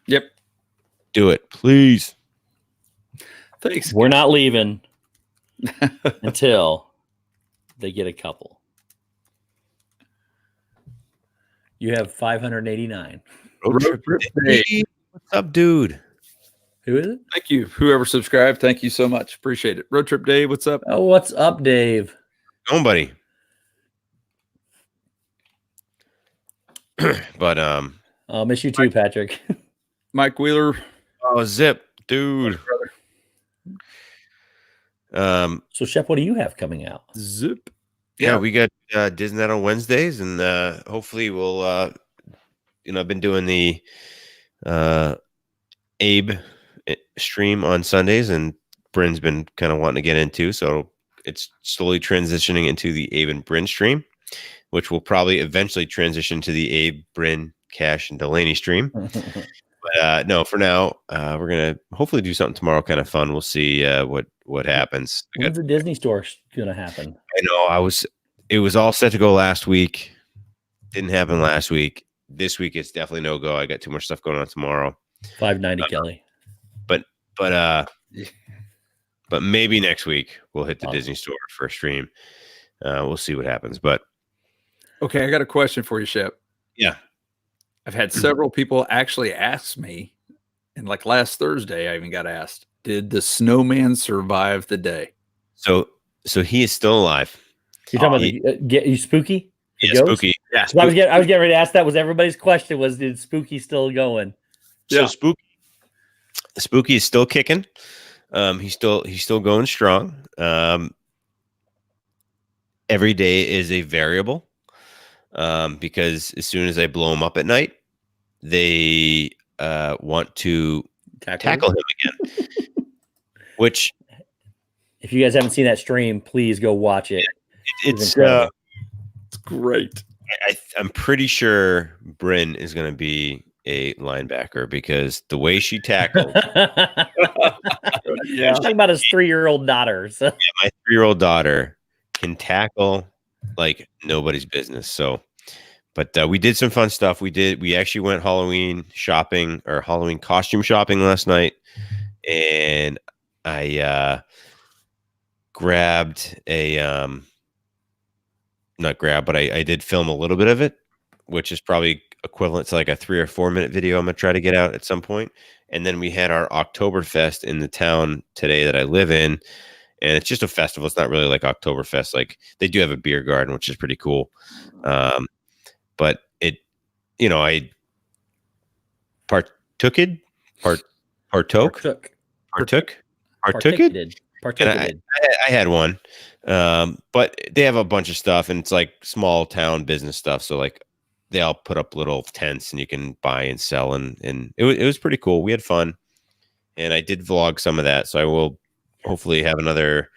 Yep. Do it, please. Thanks. We're not leaving until they get a couple. You have 589. Road trip day. What's up, dude? Who is it? Thank you. Whoever subscribed, thank you so much. Appreciate it. Road Trip Dave, what's up? Oh, what's up, Dave? Go on, buddy. But I'll miss you too, Patrick. Mike Wheeler. Oh, Zip, dude. So Shep, what do you have coming out? Zip. Yeah, we got Disneynet on Wednesdays, and hopefully we'll I've been doing the Abe stream on Sundays, and Bryn's been kind of wanting to get into, so it's slowly transitioning into the Abe and Bryn stream, which will probably eventually transition to the Abe, Bryn, Cash, and Delaney stream. But no, for now, we're gonna hopefully do something tomorrow, kind of fun. We'll see what happens. When's the Disney store gonna happen? I know it was all set to go last week. Didn't happen last week. This week it's definitely no go. I got too much stuff going on tomorrow. 590 Kelly. But maybe next week we'll hit the Disney store for a stream. We'll see what happens. But okay, I got a question for you, Shep. Yeah. I've had several people actually ask me, and like last Thursday, I even got asked, did the snowman survive the day? So he is still alive. You're talking about get you Spooky? Yeah, Spooky. Yeah, Spooky. I was getting ready to ask that. Was everybody's question was, did Spooky still going? So yeah. Spooky is still kicking. He's still going strong. Every day is a variable. Because as soon as I blow him up at night, they want to tackle him again. Which, if you guys haven't seen that stream, please go watch it. It's great. I'm pretty sure Bryn is going to be a linebacker, because the way she tackled. Yeah, talking about his 3-year-old daughter. So. Yeah, my 3-year-old daughter can tackle like nobody's business. So But we did some fun stuff. We actually went Halloween shopping or Halloween costume shopping last night, and I grabbed not grab, but I did film a little bit of it, which is probably equivalent to like a 3 or 4 minute video I'm gonna try to get out at some point. And then we had our Oktoberfest in the town today that I live in, and it's just a festival. It's not really like Oktoberfest. Like they do have a beer garden, which is pretty cool. But I partook it, partook. And I had one, but they have a bunch of stuff, and it's like small town business stuff. So like they all put up little tents, and you can buy and sell, and it was pretty cool. We had fun, and I did vlog some of that. So I will hopefully have another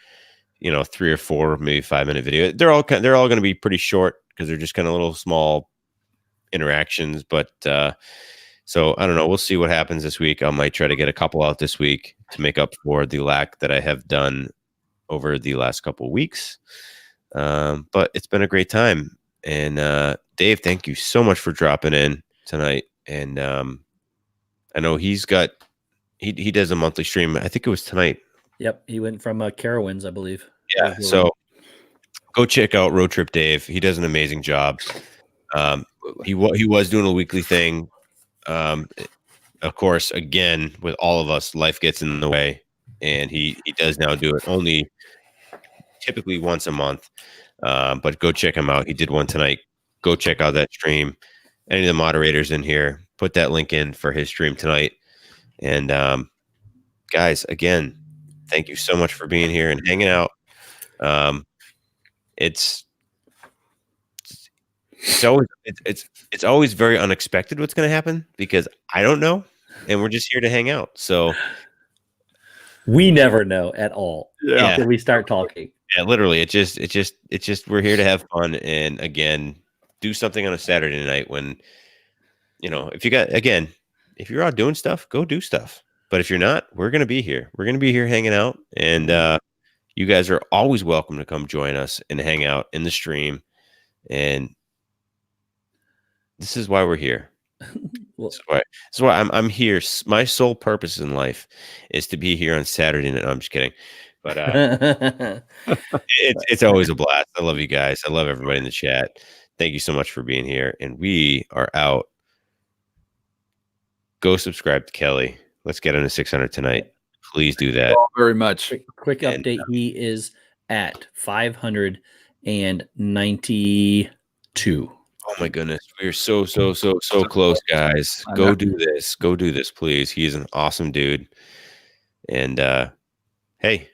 3 or 4, maybe 5-minute video. They're all going to be pretty short because they're just kind of little small interactions. But so I don't know. We'll see what happens this week. I might try to get a couple out this week to make up for the lack that I have done over the last couple of weeks. But it's been a great time. And Dave, thank you so much for dropping in tonight. And I know he does a monthly stream. I think it was tonight. Yep, he went from Carowinds, I believe. Yeah, so go check out Road Trip Dave. He does an amazing job. He was doing a weekly thing. Of course, again, with all of us, life gets in the way, and he does now do it only typically once a month. But go check him out. He did one tonight. Go check out that stream. Any of the moderators in here, put that link in for his stream tonight. And guys, again, thank you so much for being here and hanging out. It's always very unexpected what's going to happen because I don't know, and we're just here to hang out. So we never know at all until we start talking. Yeah, literally, it's just we're here to have fun, and again, do something on a Saturday night when if you're out doing stuff, go do stuff. But if you're not, we're going to be here. We're going to be here hanging out. And you guys are always welcome to come join us and hang out in the stream. And this is why we're here. This is why I'm here. My sole purpose in life is to be here on Saturday night. No, I'm just kidding. But it's always a blast. I love you guys. I love everybody in the chat. Thank you so much for being here. And we are out. Go subscribe to Kelly. Let's get him to 600 tonight. Please do that. Very much. Quick update. He is at 592. Oh my goodness. We're so close, guys. Go do this. Go do this, please. He is an awesome dude. And hey,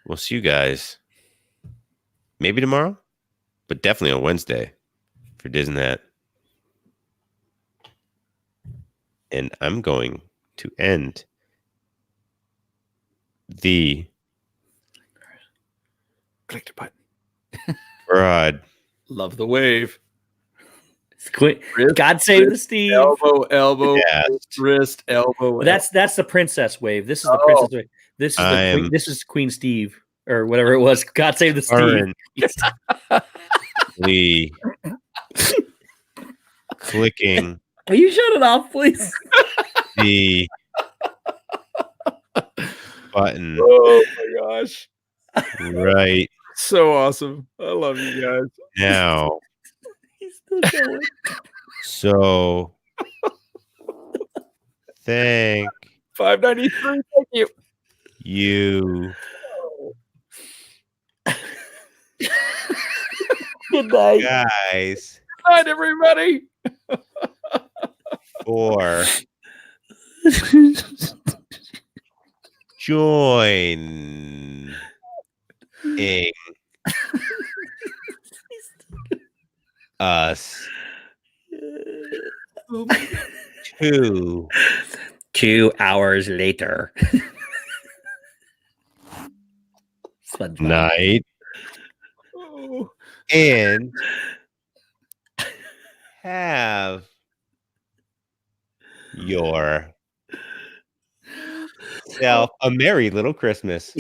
we'll see you guys maybe tomorrow, but definitely on Wednesday for Disney. And I'm going to end the click the button. Rod. Love the wave. God save the Steve. Elbow, wrist, elbow. That's the princess wave. This is the princess wave. This is Queen Steve or whatever it was. God save the Steve. Clicking. Will you shut it off, please? The button. Oh my gosh. Right. So awesome. I love you guys. Now. He's still going. So thank 593. Thank you. You. Good night. Guys. Good night, everybody. For joining us 2 hours later. Night. And have yourself a merry little Christmas.